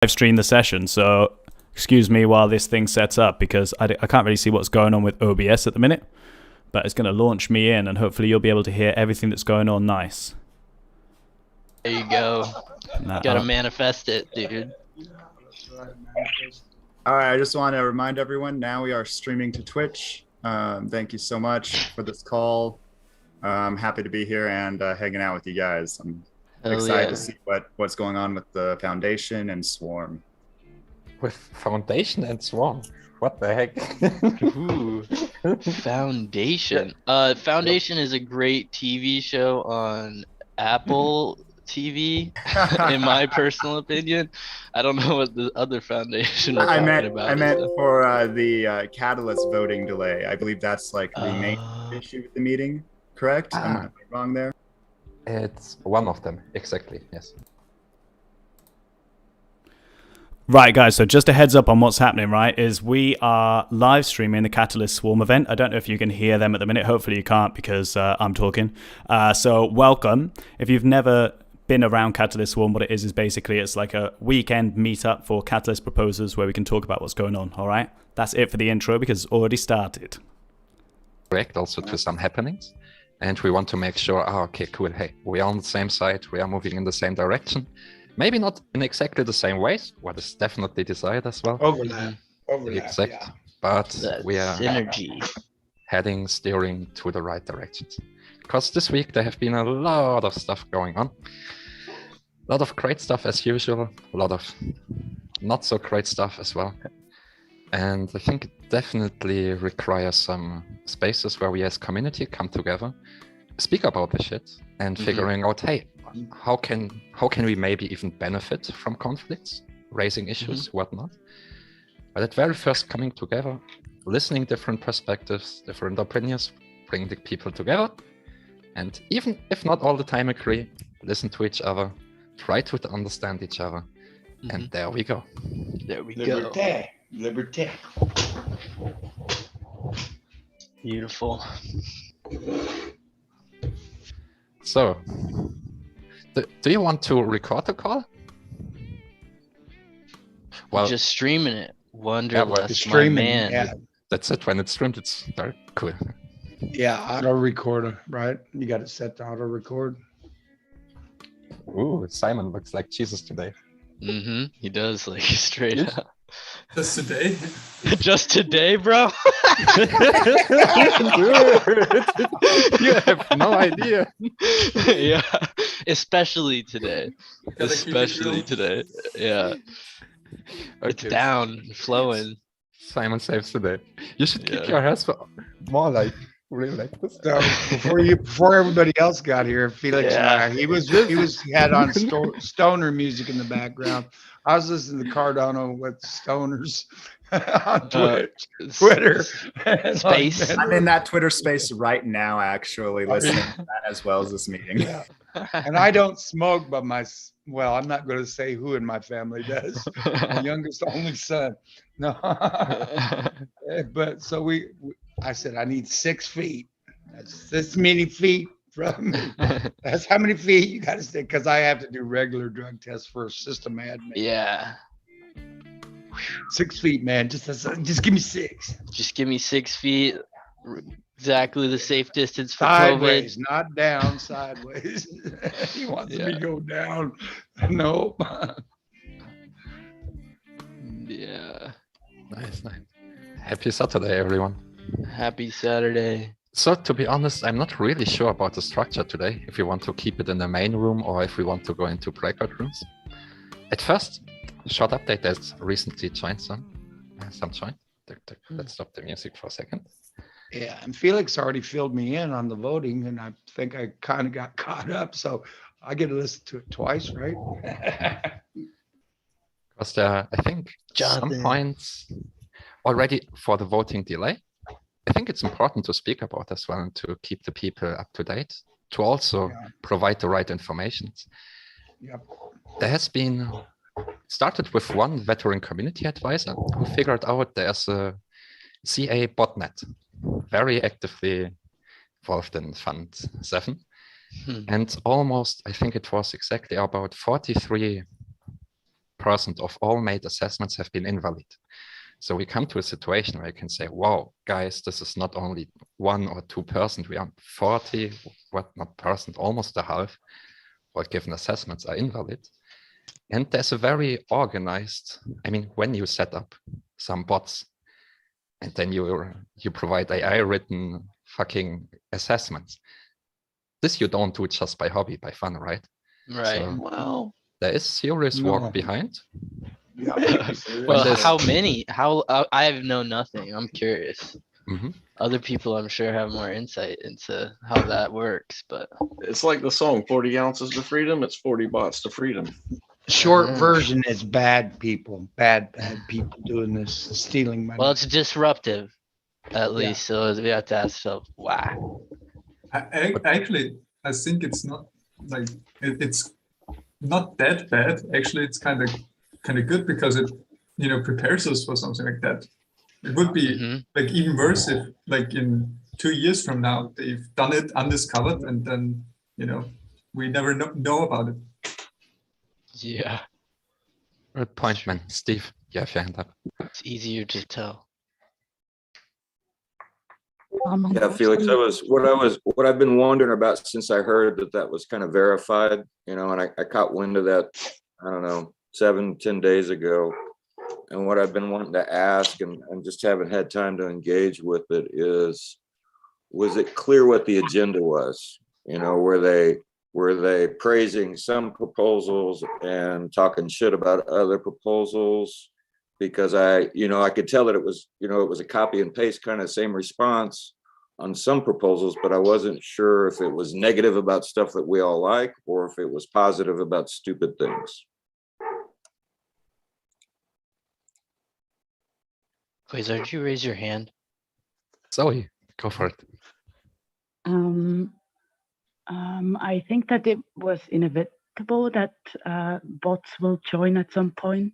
live stream the session, so excuse me while this thing sets up, because I can't really see what's going on with OBS at the minute, but it's going to launch me in and hopefully you'll be able to hear everything that's going on nice. There you go. Gotta manifest it, dude. All right, I just want to remind everyone, now we are streaming to Twitch. Thank you so much for this call. I'm happy to be here and hanging out with you guys. I'm excited to see what's going on with the Foundation and Swarm. With Foundation and Swarm? What the heck? Ooh. Foundation. Foundation is a great TV show on Apple TV, in my personal opinion. I don't know what the other Foundation was talking about. I meant for the Catalyst voting delay. I believe that's like the main issue with the meeting, correct? Am I wrong there? It's one of them, exactly, yes. Right, guys, so just a heads up on what's happening, right, is we are live streaming the Catalyst Swarm event. I don't know if you can hear them at the minute. Hopefully you can't, because I'm talking. So welcome. If you've never been around Catalyst Swarm, what it is basically it's like a weekend meetup for Catalyst proposers where we can talk about what's going on, all right? That's it for the intro because it's already started. Correct, also to some happenings. And we want to make sure, okay, cool, hey, we are on the same side, we are moving in the same direction. Maybe not in exactly the same ways, what is definitely desired as well. Overlap. Exact, yeah. But That we are synergy. steering to the right directions. Because this week there have been a lot of stuff going on. A lot of great stuff as usual, a lot of not so great stuff as well. And I think it definitely requires some spaces where we as community come together, speak about the shit, and figuring out, hey, how can we maybe even benefit from conflicts, raising issues, whatnot. But at very first coming together, listening different perspectives, different opinions, bring the people together, and even if not all the time agree, listen to each other, try to understand each other, and there we go. There we Liberté. go. Liberté. Beautiful. So, do you want to record the call? Well, Just streaming it. Wonderlust, Streaming, my man. yeah. that's it. When it's streamed, it's very cool. Yeah, auto record, right? You got it set to auto record. Ooh, Simon looks like Jesus today. He does, like, straight up. Just today? Just today, bro? You have no idea. Yeah, especially today. Gotta keep it Especially real. today. Yeah, it's Okay. down, flowing. Simon saves the day. You should keep Yeah. your hair more like really like this. So before everybody else got here, Felix and I, he had on stoner music in the background. I was listening to Cardano with stoners on Twitter. Space. I'm in that Twitter space right now, actually, listening to that as well as this meeting. Yeah. And I don't smoke, but well, I'm not going to say who in my family does. My youngest only son. No. But so I said, I need 6 feet. That's this many feet from me. That's how many feet you got to stay, because I have to do regular drug tests for a system admin. Yeah, 6 feet, man. Just give me 6. just give me 6 feet. Exactly the safe distance for Sideways, COVID. not down, sideways. He wants me to go down. No. Yeah. Nice. Happy Saturday, everyone. Happy Saturday. So to be honest, I'm not really sure about the structure today, if we want to keep it in the main room or if we want to go into breakout rooms. At first, short update, there's recently joined some joined. Let's stop the music for a second. Yeah, and Felix already filled me in on the voting, and I think I kind of got caught up, so I get to listen to it twice, right? Because there are, I think, some points already for the voting delay. I think it's important to speak about as well and to keep the people up to date, to also provide the right information. Yep. There has been, started with one veteran community advisor who figured out there's a CA botnet, very actively involved in Fund 7. And almost, I think it was exactly about 43 90% of all made assessments have been invalid. So we come to a situation where you can say, wow, guys, this is not only 1 or 2%, we are 40, what not percent, almost a half, what given assessments are invalid. And there's a very organized, I mean, when you set up some bots and then you provide AI written fucking assessments, this you don't do just by hobby, by fun, right? Right. So Well, there is serious work behind. Yeah. well, there's- how many? I have known nothing. I'm curious. Mhm. Other people, I'm sure, have more insight into how that works. But It's like the song 40 ounces to freedom. It's 40 bots to freedom. Short version is bad people doing this, stealing money. well, it's disruptive, at Yeah. least. So we have to ask ourselves, why? Actually, I think it's not like it's not that bad. Actually, it's kind of good because it prepares us for something like that. It would be like even worse if like in 2 years from now they've done it undiscovered and then we never know about it. Yeah, Good point, man. Steve, you have your hand up. it's easier to tell. Yeah, Felix, what I've been wondering about since I heard that was kind of verified, and I caught wind of that, I don't know, 7-10 days ago. And what I've been wanting to ask and just haven't had time to engage with it is, was it clear what the agenda was? Were they praising some proposals and talking shit about other proposals? Because I could tell that it was a copy and paste kind of same response on some proposals, but I wasn't sure if it was negative about stuff that we all like or if it was positive about stupid things. Quasar, did you raise your hand? Zoe, go for it. I think that it was inevitable that bots will join at some point.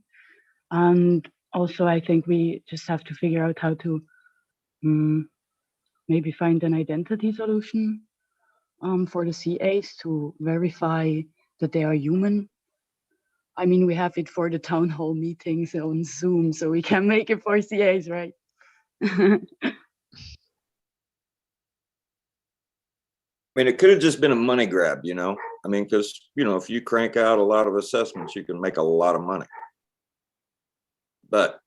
And also, I think we just have to figure out how to maybe find an identity solution for the CAs to verify that they are human. I mean, we have it for the town hall meetings on Zoom, so we can make it for CAs, right? I mean, it could have just been a money grab, because, if you crank out a lot of assessments, you can make a lot of money. But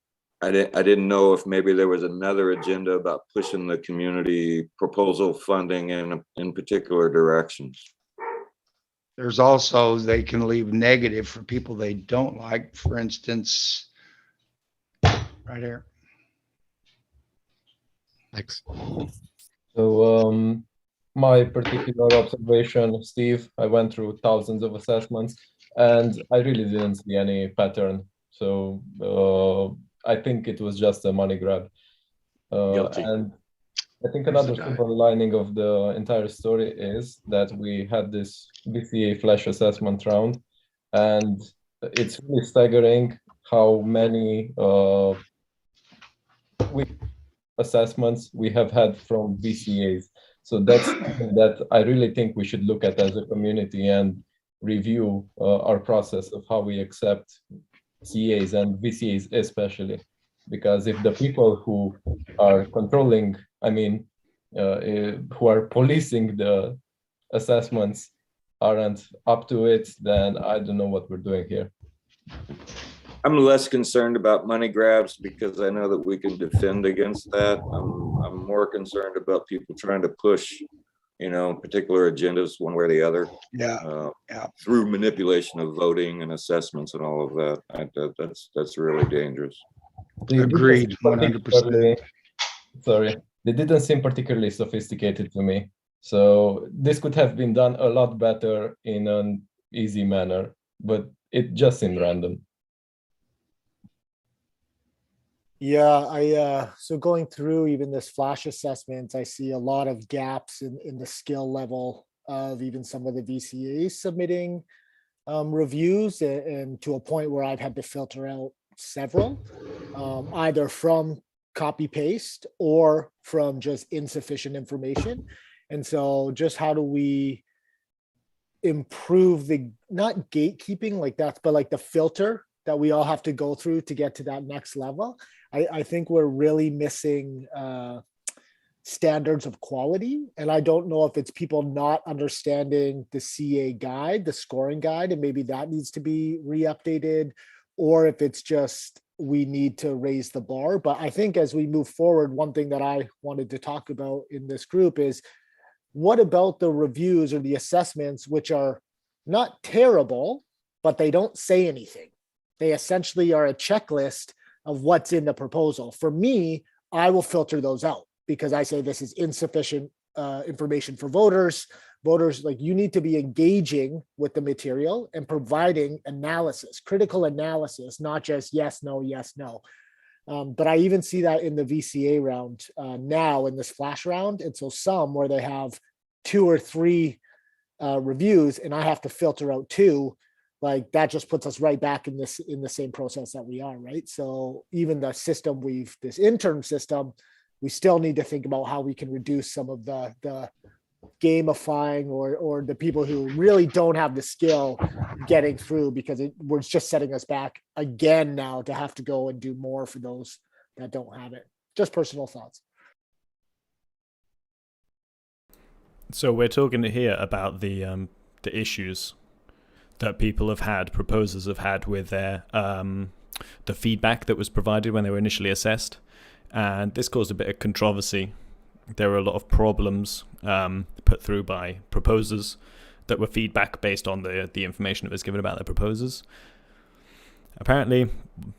I didn't know if maybe there was another agenda about pushing the community proposal funding in particular directions. There's also, they can leave negative for people they don't like. For instance, right here. Thanks. So my particular observation, Steve, I went through thousands of assessments and I really didn't see any pattern. So I think it was just a money grab. And I think another silver lining of the entire story is that we had this VCA flash assessment round, and it's really staggering how many assessments we have had from VCAs. So that's something that I really think we should look at as a community and review our process of how we accept CAs and VCAs especially. Because if the people who are controlling, who are policing the assessments aren't up to it, then I don't know what we're doing here. I'm less concerned about money grabs because I know that we can defend against that. I'm more concerned about people trying to push, particular agendas one way or the other. Through manipulation of voting and assessments and all of that. That's really dangerous. Agreed, 100%. Sorry, they didn't seem particularly sophisticated to me. So this could have been done a lot better in an easy manner, but it just seemed random. Yeah, so going through even this flash assessment, I see a lot of gaps in the skill level of even some of the VCAs submitting reviews, and to a point where I've had to filter out several, either from copy paste or from just insufficient information. And so just how do we improve the, not gatekeeping like that, but like the filter that we all have to go through to get to that next level. I think we're really missing standards of quality. And I don't know if it's people not understanding the CA guide, the scoring guide, and maybe that needs to be re-updated, or if it's just we need to raise the bar. But I think as we move forward, one thing that I wanted to talk about in this group is, what about the reviews or the assessments, which are not terrible, but they don't say anything? They essentially are a checklist of what's in the proposal. For me, I will filter those out because I say this is insufficient information for voters. Voters, like, you need to be engaging with the material and providing analysis, critical analysis, not just yes, no, yes, no. But I even see that in the VCA round now in this flash round. And so some where they have 2 or 3 reviews and I have to filter out 2, like that just puts us right back in the same process that we are, right? So even the system this intern system, we still need to think about how we can reduce some of the gamifying or the people who really don't have the skill getting through, because we're just setting us back again now to have to go and do more for those that don't have it. Just personal thoughts. So we're talking here about the issues that people have had, proposers have had with their the feedback that was provided when they were initially assessed, and this caused a bit of controversy. There were a lot of problems put through by proposers that were feedback based on the information that was given about their proposers. Apparently,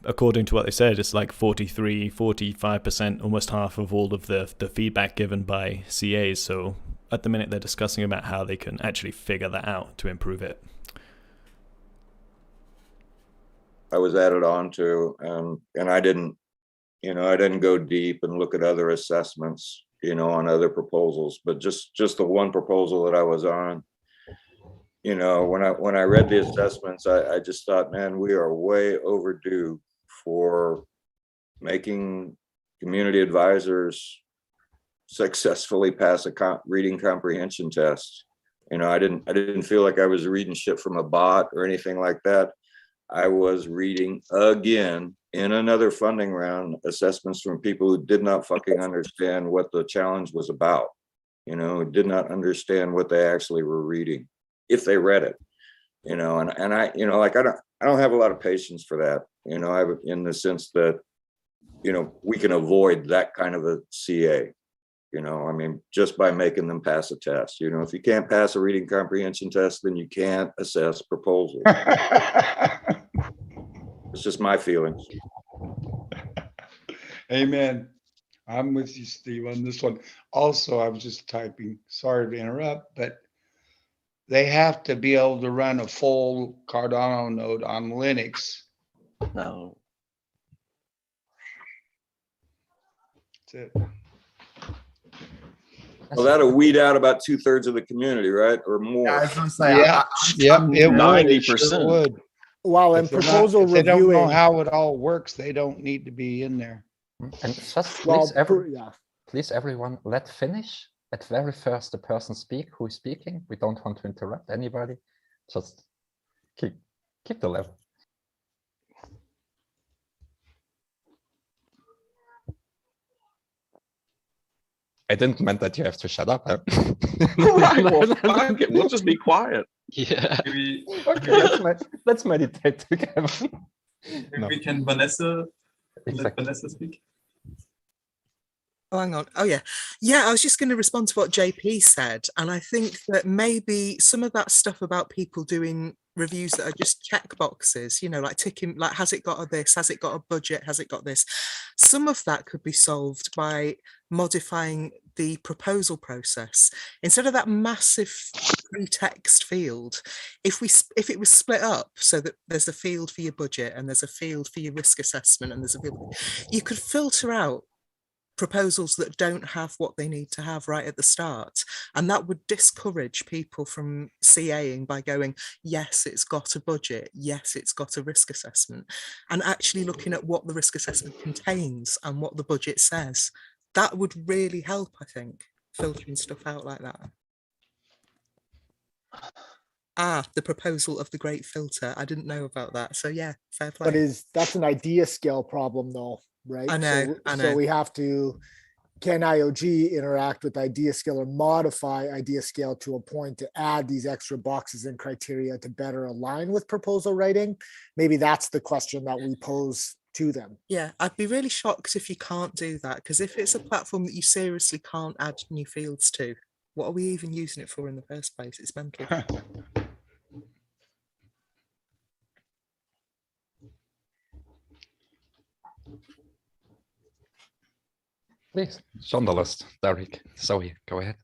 according to what they said, it's like 45%, almost half of all of the feedback given by CAs. So at the minute, they're discussing about how they can actually figure that out to improve it. I was added on to, and I didn't go deep and look at other assessments, on other proposals, but just the one proposal that I was on, when I read the assessments, I just thought, man, we are way overdue for making community advisors successfully pass a reading comprehension test. I didn't feel like I was reading shit from a bot or anything like that. I was reading again in another funding round assessments from people who did not fucking understand what the challenge was about, who did not understand what they actually were reading, if they read it, and I, I don't have a lot of patience for that, in the sense that, we can avoid that kind of a CA, just by making them pass a test. If you can't pass a reading comprehension test, then you can't assess proposals. It's just my feelings. Amen. I'm with you, Steve, on this one. Also, I was just typing, sorry to interrupt, but they have to be able to run a full Cardano node on Linux. No. That's it. Well, that'll weed out about 2/3 of the community, right? Or more. Yeah, I was gonna say, Yeah, it 90%. would. Well, and If they're not- proposal if they don't know reviewing. how it all works, they don't need to be in there. And just Well, please, please, everyone, let finish at very first the person speak who is speaking. We don't want to interrupt anybody. Just keep the level. I didn't mean that you have to shut up. Huh? Right, well, fuck it. We'll just be quiet. Yeah. Maybe, Okay, let's meditate together. maybe we can Vanessa, let Exactly. Vanessa speak. Oh, hang on. Oh, yeah. Yeah, I was just going to respond to what JP said. And I think that maybe some of that stuff about people doing reviews that are just check boxes, like ticking, like, has it got a this? Has it got a budget? Has it got this? Some of that could be solved by modifying the proposal process. Instead of that massive free text field, if it was split up so that there's a field for your budget and there's a field for your risk assessment and there's a field, you could filter out proposals that don't have what they need to have right at the start, and that would discourage people from CAing by going, yes, it's got a budget, yes, it's got a risk assessment, and actually looking at what the risk assessment contains and what the budget says. That would really help, I think, filtering stuff out like that. Ah, the proposal of the great filter. I didn't know about that. So yeah, fair But play. that's an idea scale problem though, right? I know, I So know. we have to, can IOG interact with idea scale or modify idea scale to a point to add these extra boxes and criteria to better align with proposal writing? Maybe that's the question that we pose to them. Yeah, I'd be really shocked if you can't do that, because if it's a platform that you seriously can't add new fields to, what are we even using it for in the first place? It's mental. Please, it's on the list. Derek, Zoe, go ahead.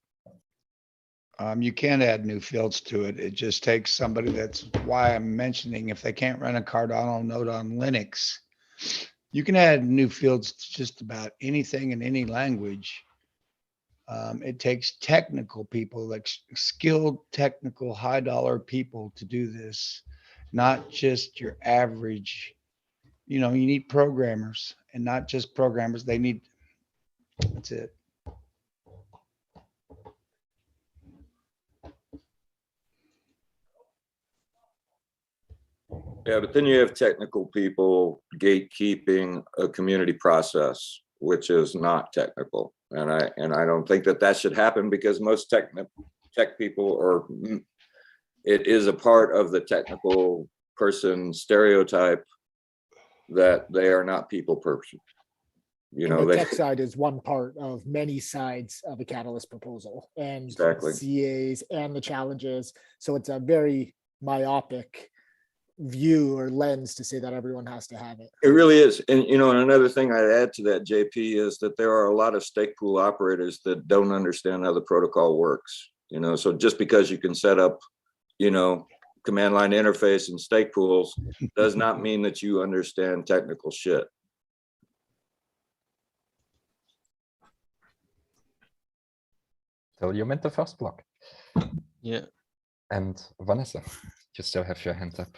You can add new fields to it. It just takes somebody. That's why I'm mentioning if they can't run a Cardano node on Linux, you can add new fields to just about anything in any language. It takes technical people, like skilled technical high dollar people to do this, not just your average. You know, you need programmers, and not just programmers. They need, that's it. Yeah, but then you have technical people gatekeeping a community process, which is not technical. And I don't think that should happen, because most tech people, or it is a part of the technical person stereotype that they are not people person. You know, the tech side is one part of many sides of a Catalyst proposal, and exactly. CAs and the challenges. So it's a very myopic view or lens to say that everyone has to have it. It really is. And, you know, and another thing I'd add to that, JP, is that there are a lot of stake pool operators that don't understand how the protocol works. You know, so just because you can set up, you know, command line interface and stake pools does not mean that you understand technical shit. Till you meant the first block. Yeah. And Vanessa, you still have your hand up.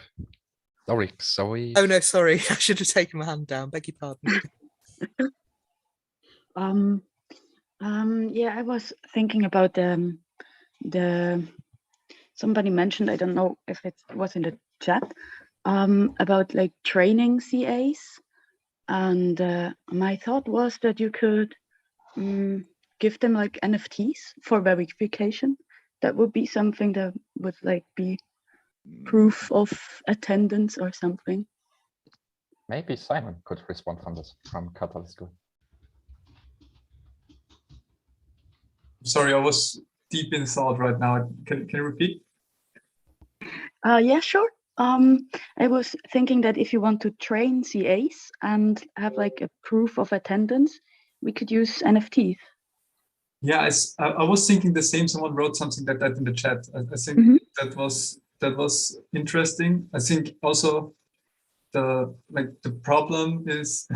Sorry, Zoe. Oh no, sorry. I should have taken my hand down. Beg your pardon. Yeah, I was thinking about the somebody mentioned, I don't know if it was in the chat, about like training CAs, and my thought was that you could give them like NFTs for verification. That would be something that would like be proof of attendance or something. Maybe Simon could respond from this, from Catalyst School. Sorry, I was deep in thought right now. Can you repeat? Yeah, sure. I was thinking that if you want to train CAs and have like a proof of attendance, we could use NFTs. Yeah, I was thinking the same. Someone wrote something like that in the chat. I think that was interesting. I think also the problem is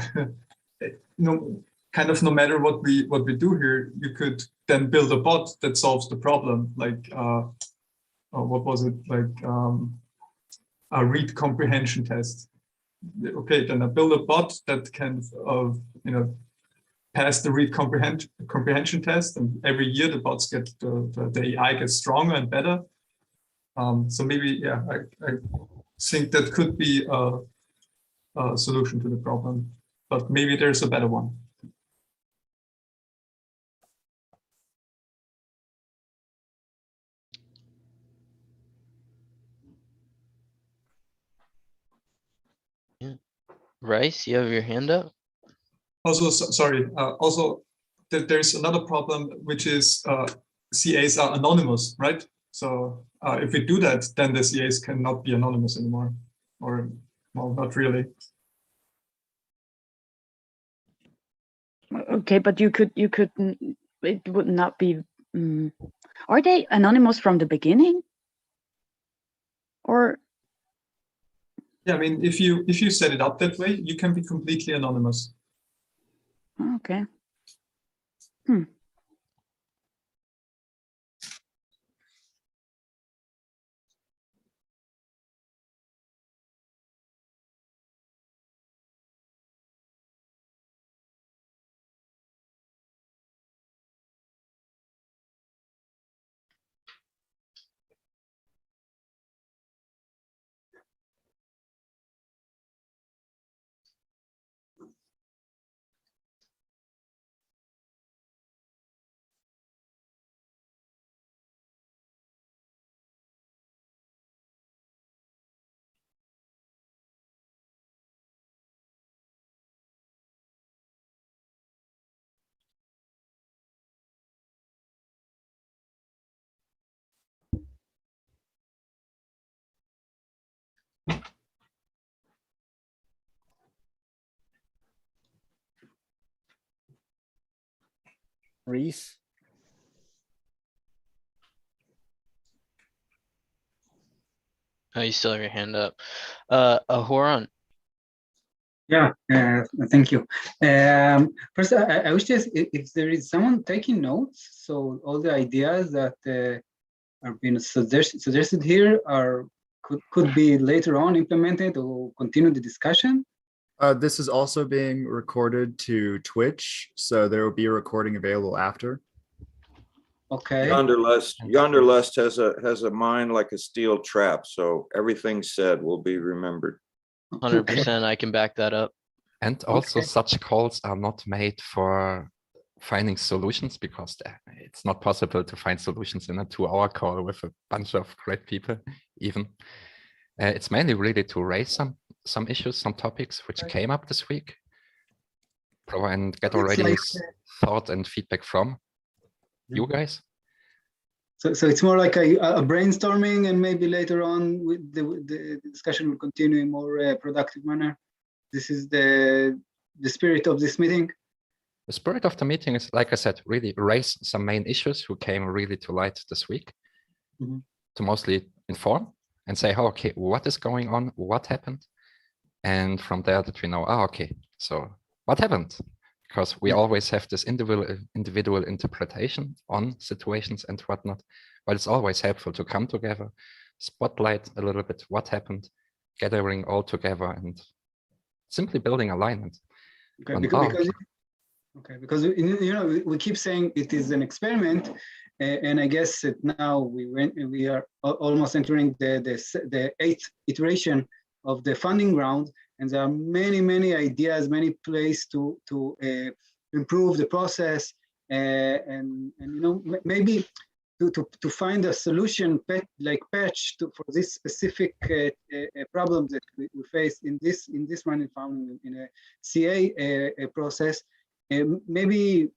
no matter what we do here, you could then build a bot that solves the problem. Like what was it, like a read comprehension test. Okay, then I build a bot that can pass the read comprehension test, and every year the bots get the AI gets stronger and better. So maybe, yeah, I think that could be a solution to the problem, but maybe there's a better one. Yeah. Rhys, you have your hand up? Also, sorry, also there's another problem, which is CAs are anonymous, right? So if we do that, then the CAs cannot be anonymous anymore, or, well, not really. Okay, but you could, it would not be, are they anonymous from the beginning? Or? Yeah, I mean, if you set it up that way, you can be completely anonymous. Okay. Rhys? Oh, you still have your hand up. Horan. Yeah, thank you. First, I wish if there is someone taking notes, so all the ideas that are being suggested here could be later on implemented or continue the discussion. This is also being recorded to Twitch, so there will be a recording available after. Okay. Yonder lust has a mind like a steel trap, so everything said will be remembered. 100%, I can back that up. And also such calls are not made for finding solutions, because it's not possible to find solutions in a 2-hour call with a bunch of great people even. It's mainly really to raise some issues, some topics which came up this week, and get already thought and feedback from you guys. So it's more like a brainstorming, and maybe later on with the discussion will continue in more productive manner. This is the spirit of this meeting. The spirit of the meeting is, like I said, really raise some main issues who came really to light this week, to mostly inform and say, oh, okay, what is going on? What happened? And from there that we know, okay, so what happened? Because we always have this individual interpretation on situations and whatnot, but it's always helpful to come together, spotlight a little bit what happened, gathering all together and simply building alignment. Okay, because we keep saying it is an experiment, and I guess that now we are almost entering the 8th iteration of the funding round, and there are many ideas, many places to improve the process, and maybe to find a solution patch for this specific problem that we face in this running funding in a CA process. Maybe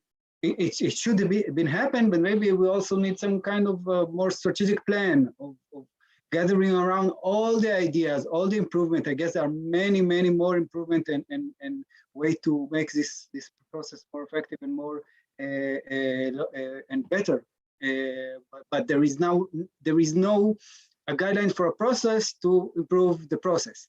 it should have been happened, but maybe we also need some kind of more strategic plan of gathering around all the ideas, all the improvement. I guess there are many more improvement and way to make this process more effective and more and better. But there is no a guideline for a process to improve the process.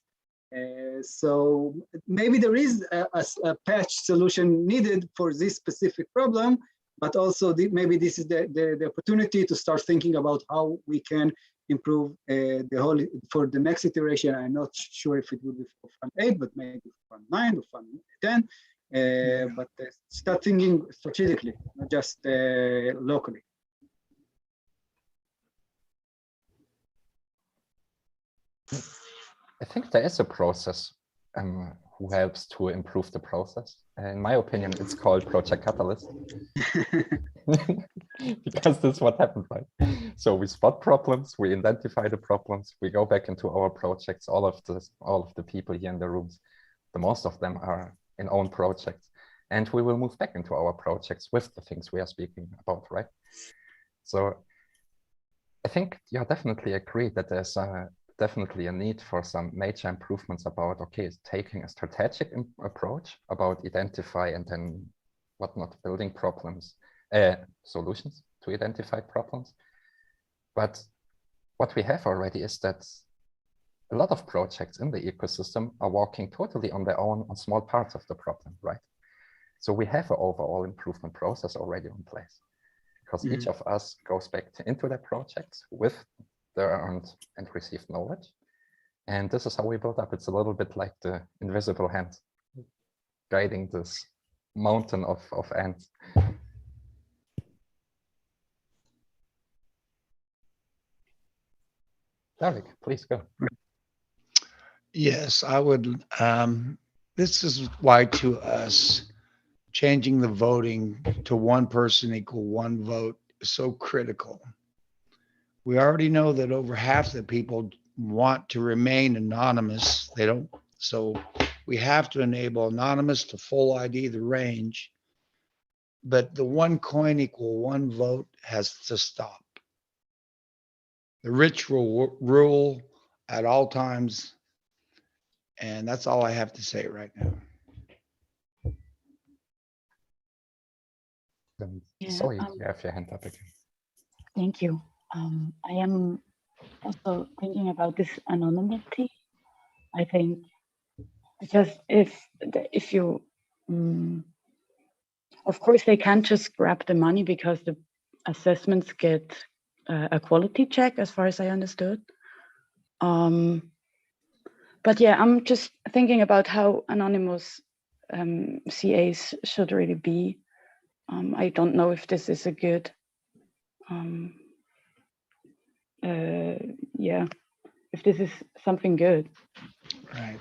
So maybe there is a patch solution needed for this specific problem, but also maybe this is the opportunity to start thinking about how we can improve the whole for the next iteration. I'm not sure if it will be for Fund 8, but maybe Fund 9 or Fund 10. But start thinking strategically, not just locally. I think there is a process who helps to improve the process. In my opinion, it's called Project Catalyst. Because this is what happened, right? So we spot problems, we identify the problems, we go back into our projects. All of the people here in the rooms, the most of them are in own projects, and we will move back into our projects with the things we are speaking about, right? So I think you definitely agree that there's definitely a need for some major improvements about, okay, taking a strategic approach about identify and then whatnot, building problems, solutions to identify problems. But what we have already is that a lot of projects in the ecosystem are working totally on their own on small parts of the problem, right? So we have an overall improvement process already in place, because each of us goes back into their projects with their earned and received knowledge. And this is how we build up. It's a little bit like the invisible hand guiding this mountain of ants. Derek, please go. Yes, I would. This is why to us, changing the voting to one person equal one vote is so critical. We already know that over half the people want to remain anonymous. They don't. So we have to enable anonymous to full ID the range. But the one coin equal one vote has to stop. The rich will rule at all times. And that's all I have to say right now. Then Yeah, sorry, you have your hand up again. thank you. I am also thinking about this anonymity. I think because if you, of course, they can't just grab the money because the assessments get a quality check, as far as I understood. But yeah, I'm just thinking about how anonymous CAs should really be. I don't know if this is a good, yeah, if this is something good. Right.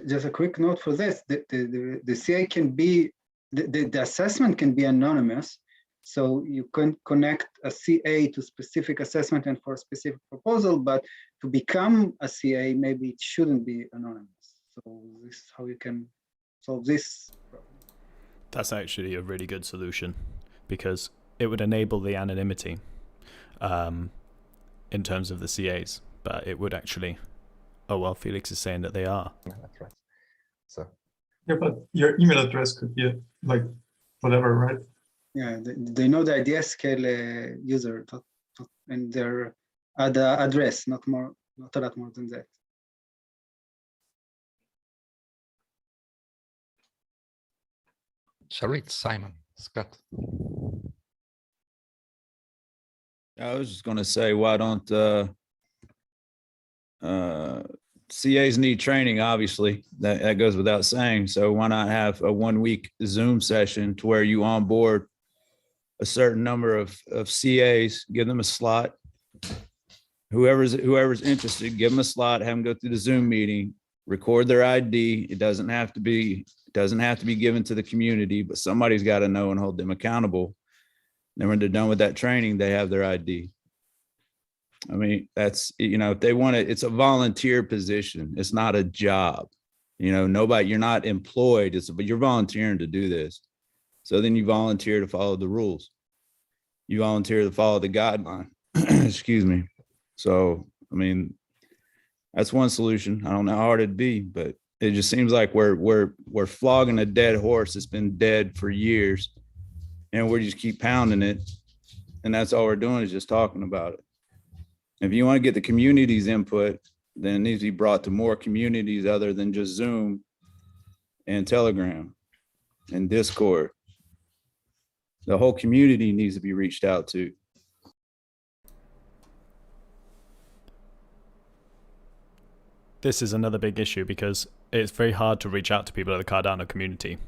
Just a quick note for this: the CA can be the assessment can be anonymous, so you can connect a CA to specific assessment and for a specific proposal. But to become a CA, maybe it shouldn't be anonymous. So this is how you can solve this problem. That's actually a really good solution because it would enable the anonymity in terms of the CAs, but it would actually. Oh well, Felix is saying that they are. Yeah, that's right. So Yeah, but your email address could be like whatever, right? Yeah, they know the idea scale user and their address, not a lot more than that. Sharit, Simon, Scott. I was just going to say, why don't CAs need training? Obviously, that goes without saying. So why not have a 1 week Zoom session to where you onboard a certain number of CAs, give them a slot. Whoever's interested, give them a slot, have them go through the Zoom meeting, record their ID. It doesn't have to be given to the community, but somebody's got to know and hold them accountable. Then when they're done with that training, they have their ID. I mean, that's, if they want it, it's a volunteer position. It's not a job. You're not employed, but you're volunteering to do this. So then you volunteer to follow the rules. You volunteer to follow the guideline. Excuse me. So, I mean, that's one solution. I don't know how hard it'd be, but it just seems like we're flogging a dead horse that's been dead for years, and we just keep pounding it. And that's all we're doing is just talking about it. If you want to get the community's input, then it needs to be brought to more communities other than just Zoom and Telegram and Discord. The whole community needs to be reached out to. This is another big issue because it's very hard to reach out to people in the Cardano community.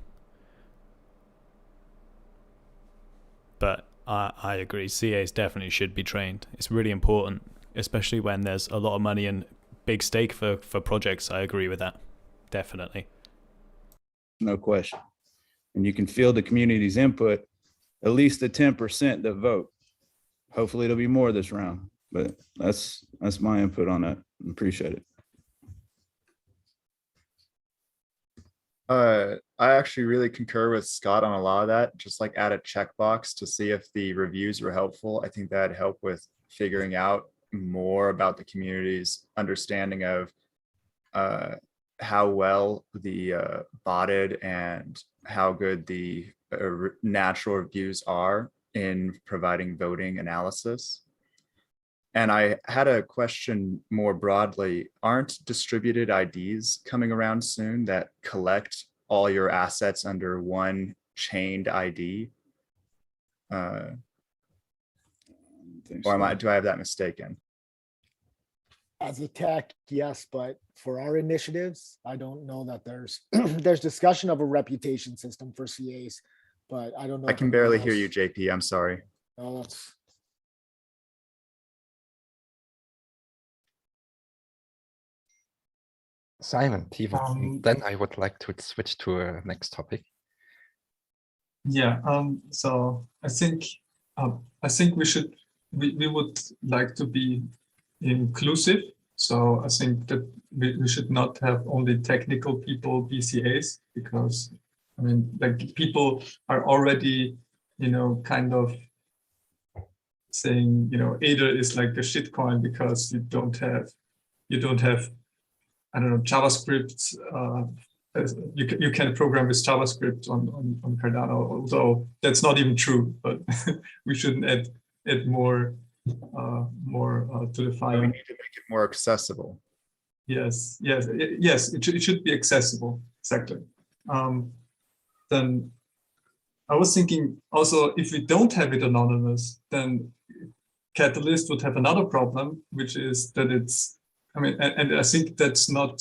But I agree, CAs definitely should be trained. It's really important, especially when there's a lot of money and big stake for projects. I agree with that, definitely. No question. And you can feel the community's input, at least the 10% that vote. Hopefully it'll be more this round, but that's my input on that. Appreciate it. I actually really concur with Scott on a lot of that. Just like add a checkbox to see if the reviews were helpful. I think that'd help with figuring out more about the community's understanding of how well the botted and how good the natural reviews are in providing voting analysis. And I had a question more broadly. Aren't distributed IDs coming around soon that collect all your assets under one chained ID? Or do I have that mistaken? As a tech, yes, but for our initiatives, I don't know that there's there's discussion of a reputation system for CAs, but I don't know. I can barely hear you, JP. I'm sorry. No, that's Simon, Steven, then I would like to switch to a next topic. Yeah. So I think we would like to be inclusive. So I think that we should not have only technical people BCAs, because I mean, like, people are already, kind of saying, ADA is like a shitcoin because you don't have, I don't know, JavaScript you can program with JavaScript on Cardano, although that's not even true. But we shouldn't add more to the file. We need to make it more accessible. Yes. It should be accessible. Exactly. Then I was thinking also, if we don't have it anonymous, then Catalyst would have another problem, which is that it's, I mean, and I think that's not,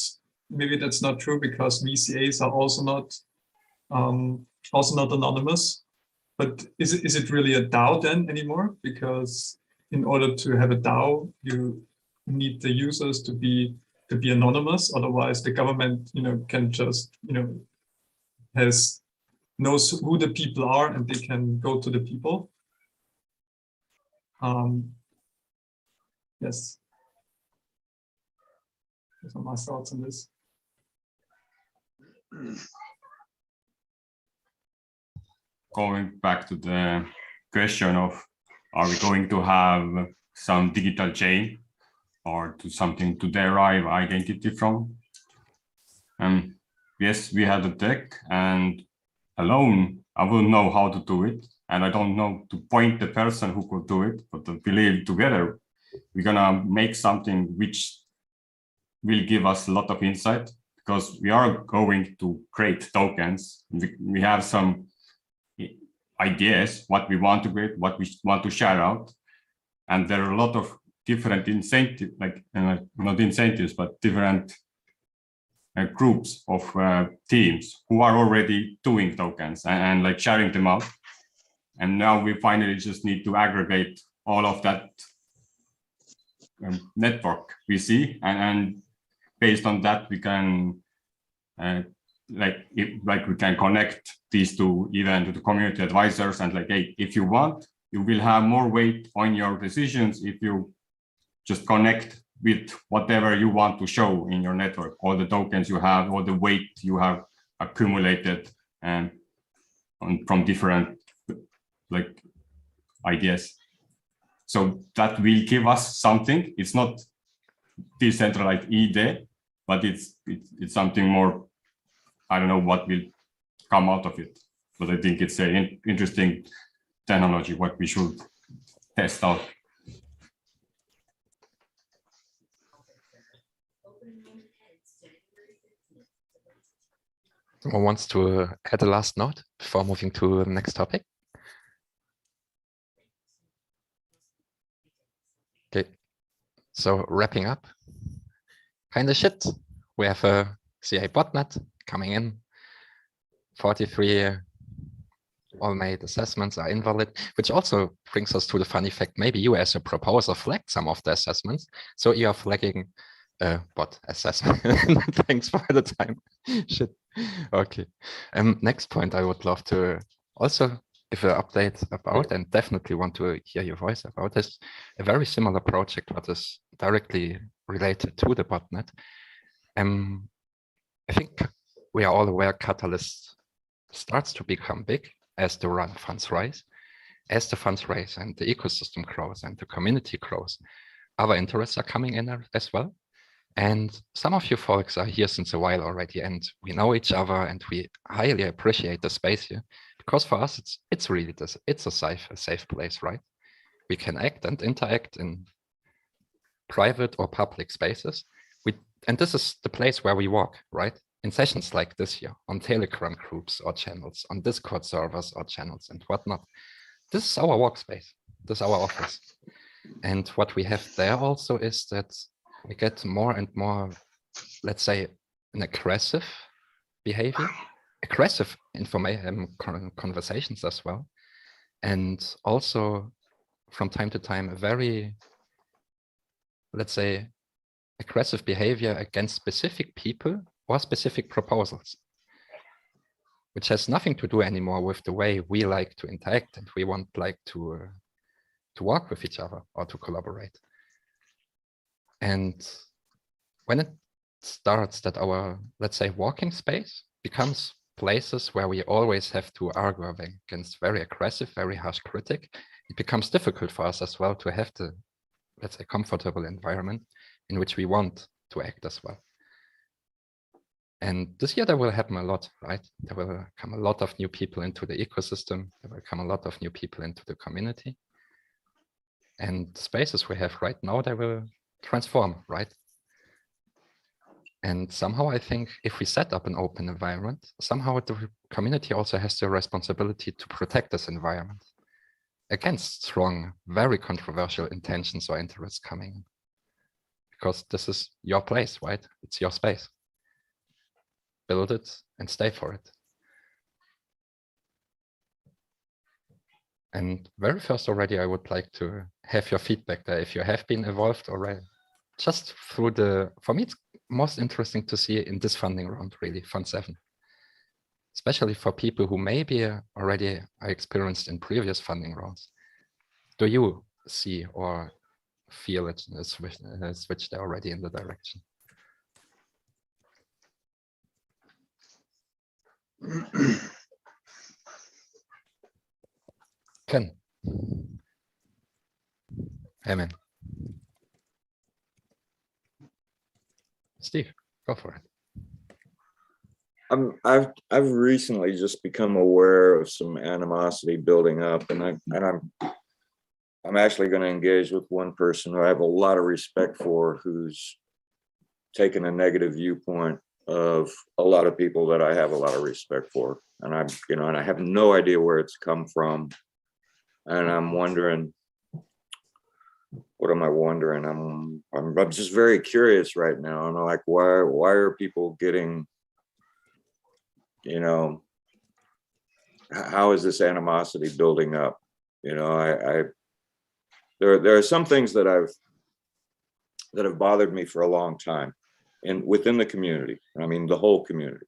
maybe that's not true because VCAs are also not anonymous. But is it really a DAO then anymore? Because in order to have a DAO, you need the users to be anonymous. Otherwise, the government, can just, knows who the people are and they can go to the people. Yes. Those are my thoughts on this. Going back to the question of, are we going to have some digital chain or to something to derive identity from? Yes, we have the tech, and alone, I wouldn't know how to do it. And I don't know to point the person who could do it, but I believe together, we're gonna make something which will give us a lot of insight, because we are going to create tokens. We have some ideas, what we want to create, what we want to share out. And there are a lot of different incentives, like not incentives, but different groups of teams who are already doing tokens and like sharing them out. And now we finally just need to aggregate all of that network we see, and based on that we can we can connect these two even to the community advisors, and like, hey, if you want, you will have more weight on your decisions if you just connect with whatever you want to show in your network, all the tokens you have, all the weight you have accumulated and from different ideas. So that will give us something. It's not decentralized IDE, but it's something more. I don't know what will come out of it, but I think it's an interesting technology what we should test out. Someone wants to add a last note before moving to the next topic? Okay, so wrapping up, kind of shit. We have a CA botnet coming in, 43 all-made assessments are invalid, which also brings us to the funny fact, maybe you as a proposer flagged some of the assessments, so you are flagging bot assessment. Thanks for the time. Shit. Okay. Next point I would love to also give an update about, and definitely want to hear your voice about, is a very similar project that is directly related to the botnet. I think we are all aware Catalyst starts to become big as the funds rise. As the funds rise and the ecosystem grows and the community grows, other interests are coming in as well. And some of you folks are here since a while already, and we know each other, and we highly appreciate the space here, because for us it's really this, it's a safe place, right? We can act and interact in private or public spaces. And this is the place where we walk, right? In sessions like this here, on Telegram groups or channels, on Discord servers or channels and whatnot. This is our workspace, this is our office. And what we have there also is that we get more and more, let's say, an aggressive behavior, aggressive conversations as well. And also from time to time, a very, let's say, aggressive behavior against specific people or specific proposals, which has nothing to do anymore with the way we like to interact and we want to work with each other or to collaborate. And when it starts that our, let's say, walking space becomes places where we always have to argue against very aggressive, very harsh critic, it becomes difficult for us as well to have the, let's say, comfortable environment in which we want to act as well. And this year there will happen a lot, right? There will come a lot of new people into the ecosystem. There will come a lot of new people into the community. And the spaces we have right now, they will transform, right? And somehow I think if we set up an open environment, somehow the community also has the responsibility to protect this environment against strong, very controversial intentions or interests coming in. Because this is your place, right? It's your space. Build it and stay for it. And very first already, I would like to have your feedback there. If you have been involved already, just through for me, it's most interesting to see in this funding round, really, Fund 7. Especially for people who maybe already are experienced in previous funding rounds. Do you see or feel it switch there already in the direction? Ken. Hey, man. Steve, go for it. I've recently just become aware of some animosity building up, and I'm actually going to engage with one person who I have a lot of respect for, who's taken a negative viewpoint of a lot of people that I have a lot of respect for, and and I have no idea where it's come from, and I'm wondering, what am I wondering? I'm just very curious right now. I'm like, why are people getting, how is this animosity building up? There are some things that have bothered me for a long time, and within the community. I mean, the whole community.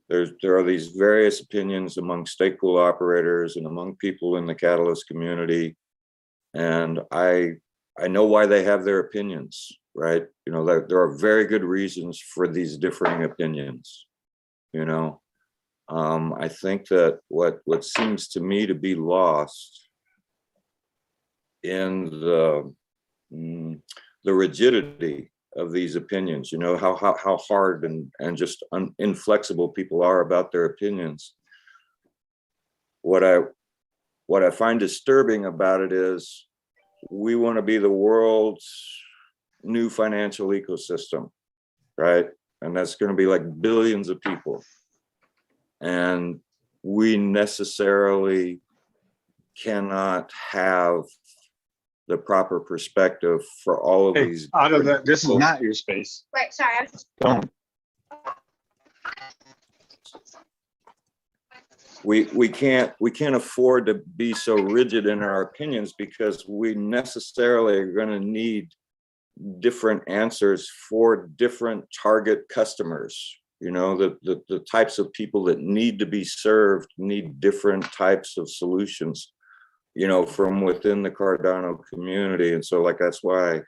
There are these various opinions among STOIC Pool operators and among people in the Catalyst community, and I know why they have their opinions, right? There are very good reasons for these differing opinions. I think that what seems to me to be lost in the rigidity of these opinions, how hard and just inflexible people are about their opinions. What I find disturbing about it is we want to be the world's new financial ecosystem, right? And that's going to be like billions of people. And we necessarily cannot have the proper perspective for all of these. This is not your space. Wait, sorry. Don't. We can't afford to be so rigid in our opinions, because we necessarily are going to need different answers for different target customers. The types of people that need to be served need different types of solutions, from within the Cardano community. And so that's why I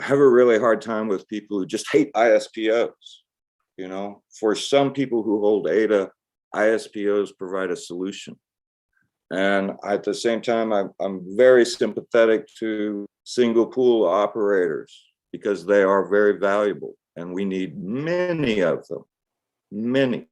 have a really hard time with people who just hate ISPOs. For some people who hold ADA, ISPOs provide a solution. And at the same time, I'm very sympathetic to single pool operators, because they are very valuable and we need many of them, many.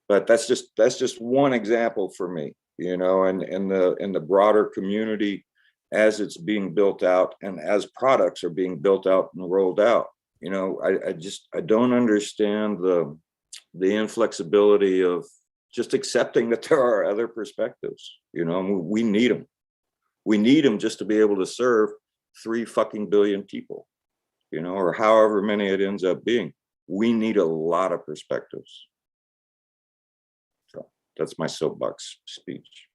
But that's just one example for me, and in the broader community, as it's being built out and as products are being built out and rolled out, I don't understand the inflexibility of just accepting that there are other perspectives. We need them. We need them just to be able to serve 3 fucking billion people, or however many it ends up being. We need a lot of perspectives. So that's my soapbox speech.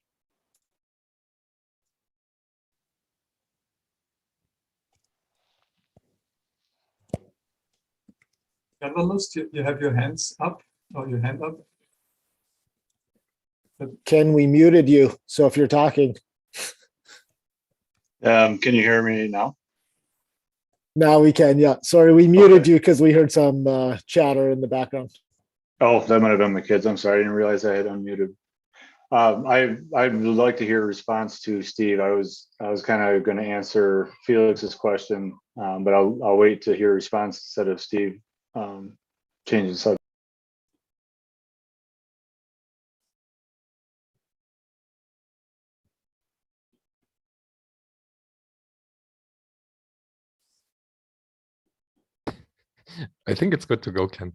Catalyst, you have your hands up, or your hand up. Ken, we muted you, so if you're talking. Can you hear me now? Now we can, yeah. Sorry, we muted you because we heard some chatter in the background. Oh, that might have been my kids. I'm sorry, I didn't realize I had unmuted. I would like to hear a response to Steve. I was kind of going to answer Felix's question, but I'll wait to hear a response instead of Steve changing subject. I think it's good to go, Ken.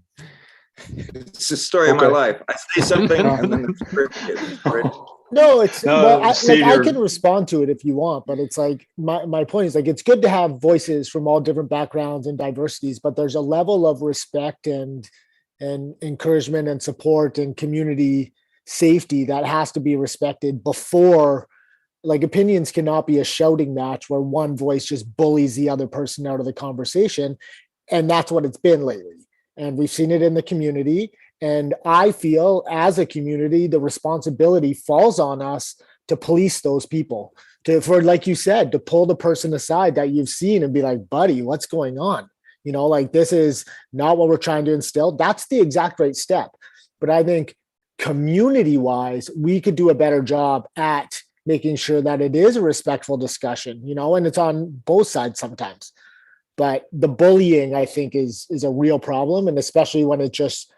It's the story of my life. I say something and then the crickets, right? No, it's No, well, I Steve, can respond to it if you want, but it's like my point is like it's good to have voices from all different backgrounds and diversities, but there's a level of respect and encouragement and support and community safety that has to be respected before, like, opinions cannot be a shouting match where one voice just bullies the other person out of the conversation. And that's what it's been lately. And we've seen it in the community. And I feel as a community, the responsibility falls on us to police those people, for, like you said, to pull the person aside that you've seen and be like, buddy, what's going on? You know, like, this is not what we're trying to instill. That's the exact right step. But I think community wise, we could do a better job at making sure that it is a respectful discussion, you know, and it's on both sides sometimes. But the bullying, I think, is a real problem. And especially when it just,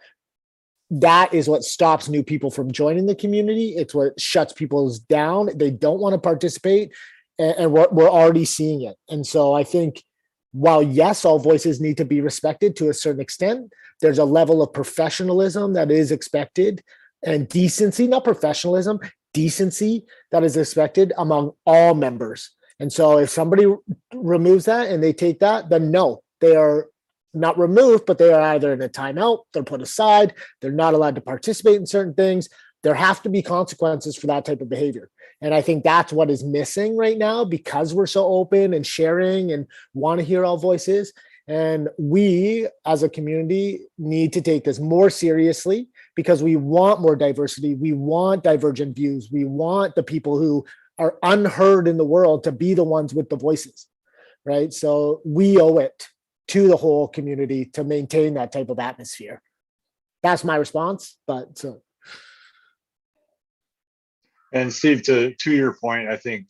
that is what stops new people from joining the community. It's what shuts people down. They don't want to participate. And we're already seeing it. And so I think while, yes, all voices need to be respected to a certain extent, there's a level of professionalism that is expected, and decency, not professionalism, decency that is expected among all members. And so if somebody removes that and they take that, then no, they are not removed, but they are either in a timeout, they're put aside, they're not allowed to participate in certain things. There have to be consequences for that type of behavior. And I think that's what is missing right now, because we're so open and sharing and want to hear all voices. And we as a community need to take this more seriously, because we want more diversity. We want divergent views. We want the people who are unheard in the world to be the ones with the voices, right? So we owe it to the whole community to maintain that type of atmosphere. That's my response, but so. And Steve, to your point, I think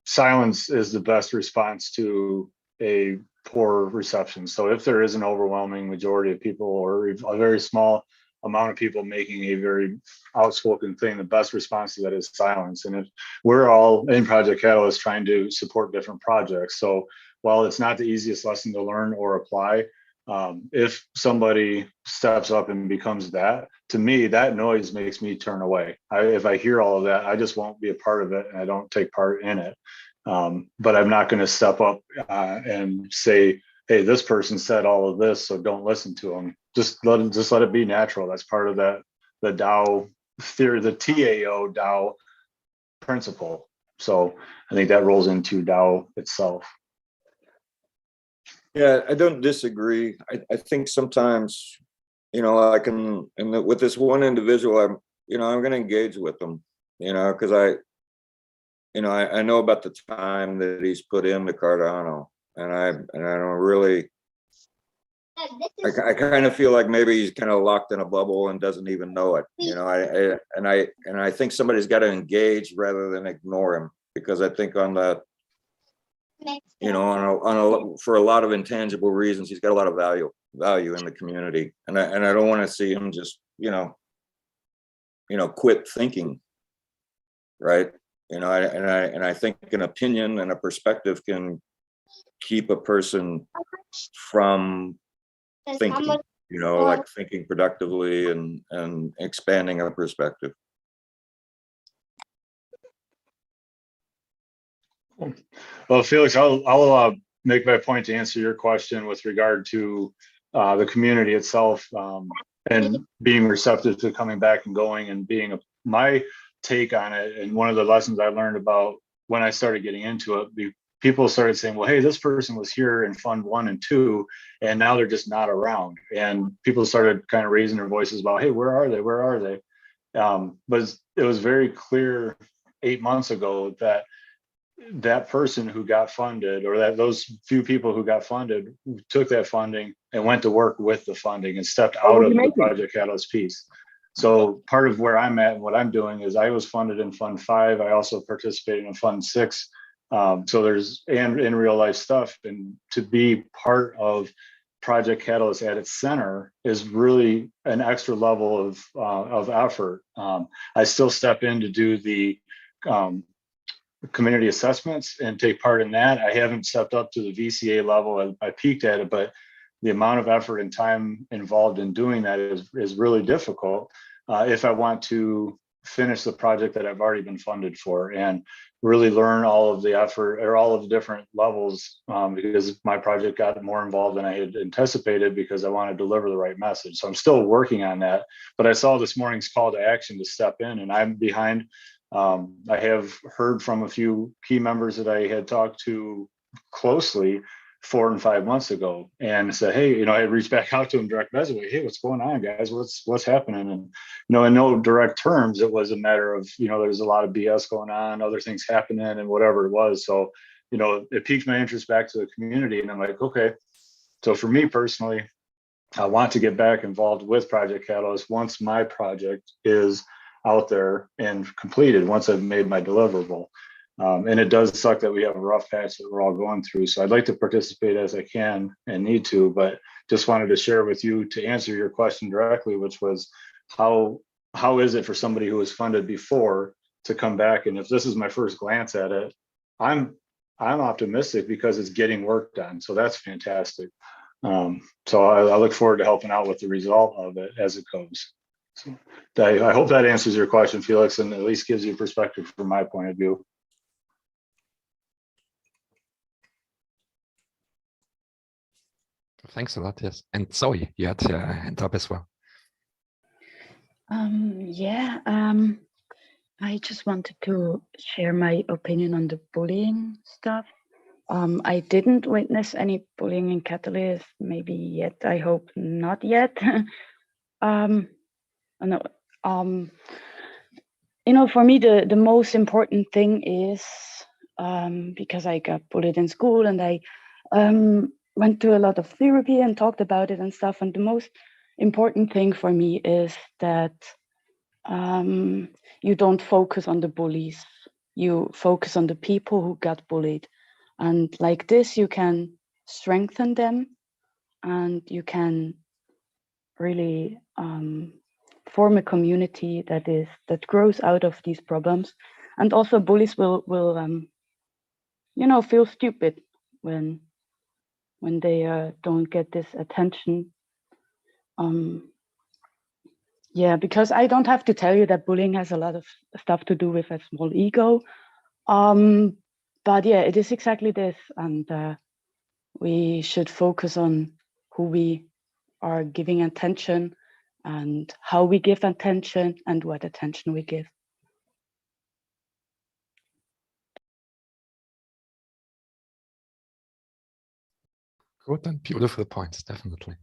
silence is the best response to a poor reception. So if there is an overwhelming majority of people, or a very small amount of people making a very outspoken thing, the best response to that is silence. And if we're all in Project Catalyst trying to support different projects, so while it's not the easiest lesson to learn or apply, if somebody steps up and becomes that, to me, that noise makes me turn away. If I hear all of that, I just won't be a part of it, and I don't take part in it. But I'm not going to step up and say, hey, this person said all of this, so don't listen to them. Just let it be natural. That's part of the DAO theory, the TAO DAO principle. So I think that rolls into DAO itself. Yeah, I don't disagree. I think sometimes, you know, I can, and with this one individual, I'm going to engage with them, you know, because I know about the time that he's put into Cardano, and I don't really, I kind of feel like maybe he's kind of locked in a bubble and doesn't even know it, you know. I think somebody's got to engage rather than ignore him, because I think on the, you know, for a lot of intangible reasons, he's got a lot of value in the community, and I don't want to see him just, you know, quit thinking, right? You know, and I think an opinion and a perspective can keep a person from thinking, you know, like thinking productively and expanding a perspective. Well, Felix, I'll make my point to answer your question with regard to the community itself, and being receptive to coming back and going and being my take on it. And one of the lessons I learned about when I started getting into it, people started saying, well, hey, this person was here in Fund 1 and 2, and now they're just not around. And people started kind of raising their voices about, hey, where are they? Where are they? But it was very clear 8 months ago that that person who got funded, or that those few people who got funded, took that funding and went to work with the funding and stepped out of the Project Catalyst piece. So part of where I'm at and what I'm doing is I was funded in Fund 5. I also participated in Fund 6. So there's, and in real life stuff, and to be part of Project Catalyst at its center is really an extra level of effort. I still step in to do the community assessments and take part in that. I haven't stepped up to the VCA level. I peaked at it, but the amount of effort and time involved in doing that is really difficult if I want to finish the project that I've already been funded for and really learn all of the effort or all of the different levels, because my project got more involved than I had anticipated because I want to deliver the right message. So I'm still working on that, but I saw this morning's call to action to step in, and I'm behind. I have heard from a few key members that I had talked to closely 4 and 5 months ago and said, hey, I reached back out to them direct message, hey, what's going on, guys? What's happening? And in no direct terms, it was a matter of, there's a lot of BS going on, other things happening and whatever it was. So, it piqued my interest back to the community. And I'm like, okay. So for me personally, I want to get back involved with Project Catalyst once my project is out there and completed, once I've made my deliverable. And it does suck that we have a rough patch that we're all going through. So I'd like to participate as I can and need to, but just wanted to share with you to answer your question directly, which was how is it for somebody who was funded before to come back? And if this is my first glance at it, I'm optimistic because it's getting work done. So that's fantastic. So I look forward to helping out with the result of it as it goes. So I hope that answers your question, Felix, and at least gives you perspective from my point of view. Thanks a lot. Yes, and Zoe, you had your hand up as well. I just wanted to share my opinion on the bullying stuff. I didn't witness any bullying in Catalyst, maybe yet. I hope not yet. For me, the most important thing is because I got bullied in school and I went to a lot of therapy and talked about it and stuff. And the most important thing for me is that you don't focus on the bullies. You focus on the people who got bullied. And like this, you can strengthen them and you can really form a community that grows out of these problems. And also bullies will feel stupid when they don't get this attention. Because I don't have to tell you that bullying has a lot of stuff to do with a small ego. But yeah, it is exactly this. And we should focus on who we are giving attention and how we give attention and what attention we give. Good and beautiful points, definitely.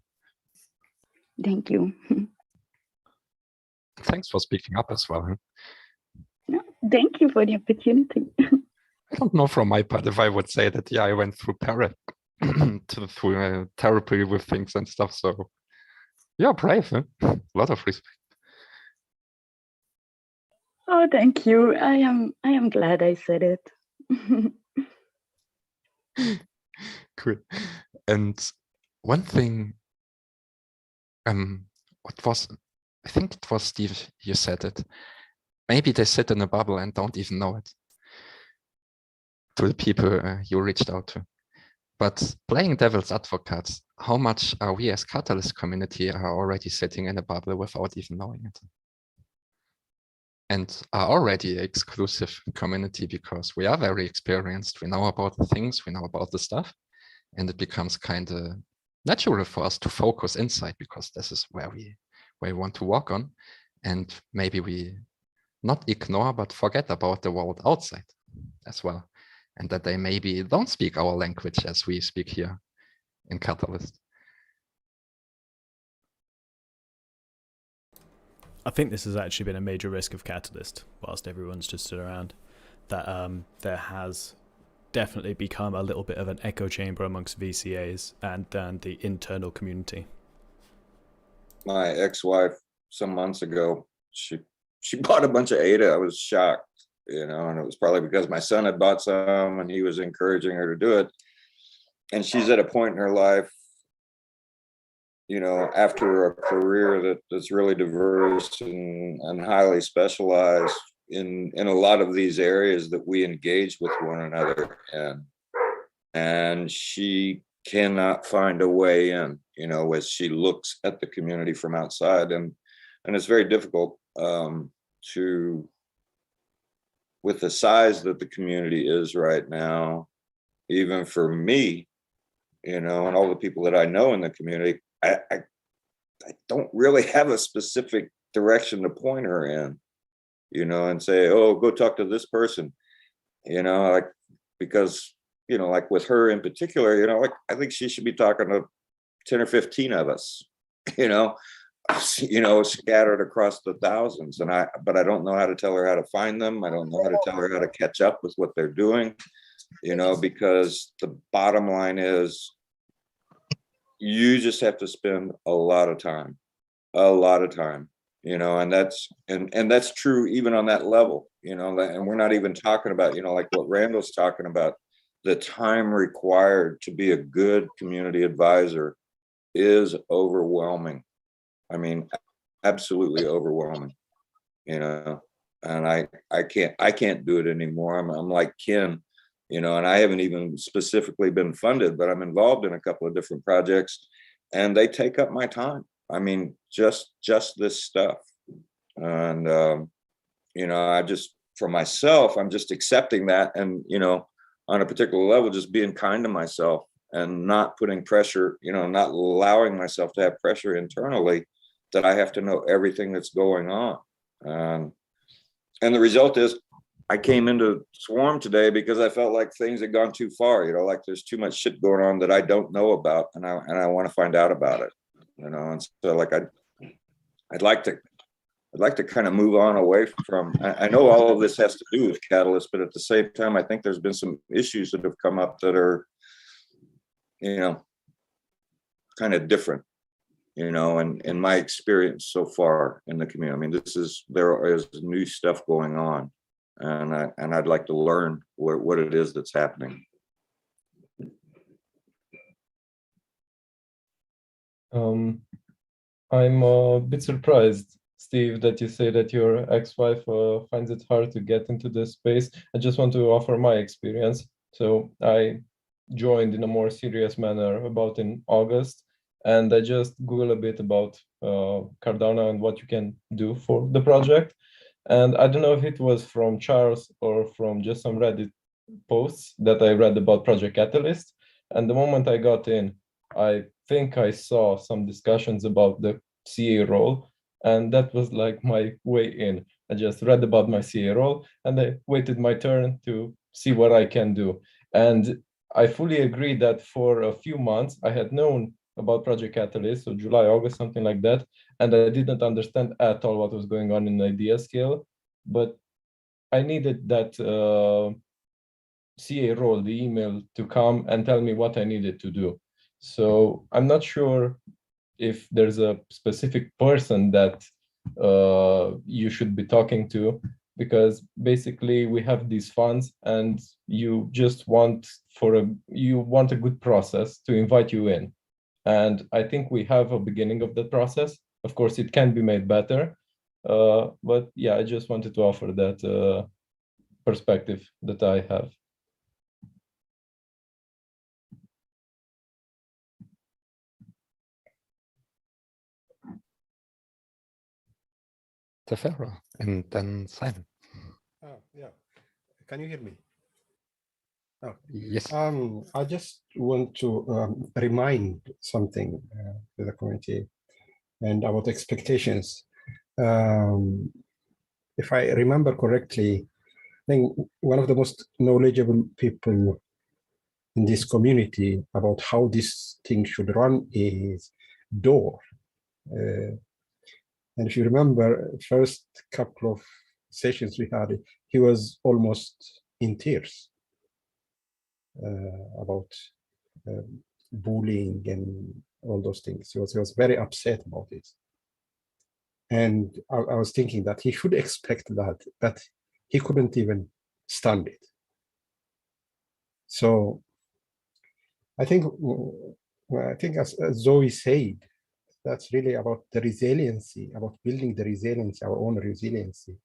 Thank you. Thanks for speaking up as well. Thank you for the opportunity. I don't know from my part if I would say that, I went through through therapy with things and stuff. So brave, huh? A lot of respect. Oh, thank you. I am glad I said it. Cool. And one thing, I think it was Steve, you said it. Maybe they sit in a bubble and don't even know it. To the people you reached out to. But playing devil's advocate, how much are we as Catalyst community are already sitting in a bubble without even knowing it? And are already an exclusive community because we are very experienced. We know about the things, we know about the stuff, and it becomes kind of natural for us to focus inside because this is where we want to work on. And maybe we not ignore, but forget about the world outside as well. And that they maybe don't speak our language as we speak here in Catalyst. I think this has actually been a major risk of Catalyst, whilst everyone's just stood around, that there has definitely become a little bit of an echo chamber amongst VCAs and then the internal community. My ex-wife, some months ago, she bought a bunch of ADA. I was shocked. And it was probably because my son had bought some and he was encouraging her to do it. And she's at a point in her life after a career that's really diverse and highly specialized in a lot of these areas that we engage with one another in. And she cannot find a way in, as she looks at the community from outside. And it's very difficult with the size that the community is right now, even for me, and all the people that I know in the community, I don't really have a specific direction to point her in, and say, oh, go talk to this person, because, like with her in particular, I think she should be talking to 10 or 15 of us, scattered across the thousands. But I don't know how to tell her how to find them. I don't know how to tell her how to catch up with what they're doing, because the bottom line is you just have to spend a lot of time, and that's true even on that level, and we're not even talking about, like what Randall's talking about, the time required to be a good community advisor is overwhelming. I mean, absolutely overwhelming, and I can't do it anymore. I'm like Ken, and I haven't even specifically been funded, but I'm involved in a couple of different projects and they take up my time. I mean, just this stuff. And, I just, for myself, I'm just accepting that. And, on a particular level, just being kind to myself and not putting pressure, not allowing myself to have pressure internally that I have to know everything that's going on. And the result is I came into Swarm today because I felt like things had gone too far, like there's too much shit going on that I don't know about, and I want to find out about it, and so like I'd like to kind of move on away from, I know all of this has to do with Catalyst, but at the same time, I think there's been some issues that have come up that are, kind of different, and in my experience so far in the community. I mean, there is new stuff going on, and I'd like to learn what it is that's happening. I'm a bit surprised, Steve, that you say that your ex-wife finds it hard to get into this space. I just want to offer my experience. So I joined in a more serious manner about in August, and I just Googled a bit about Cardano and what you can do for the project. And I don't know if it was from Charles or from just some Reddit posts that I read about Project Catalyst. And the moment I got in, I think I saw some discussions about the CA role, and that was like my way in. I just read about my CA role and I waited my turn to see what I can do. And I fully agree that for a few months I had known about Project Catalyst, so July, August, something like that, and I didn't understand at all what was going on in idea scale, but I needed that CA role, the email, to come and tell me what I needed to do. So I'm not sure if there's a specific person that you should be talking to, because basically we have these funds and you just want a good process to invite you in. And I think we have a beginning of the process. Of course, it can be made better. But yeah, I just wanted to offer that perspective that I have. Tefera, and then Simon. Oh, yeah. Can you hear me? Oh, yes. I just want to remind something to the community and about expectations. If I remember correctly, I think one of the most knowledgeable people in this community about how this thing should run is Door. And if you remember, first couple of sessions we had, he was almost in tears about bullying and all those things. He was very upset about it. And I was thinking that he should expect that he couldn't even stand it. So I think as Zoe said, that's really about the resiliency, about building the resilience, our own resiliency,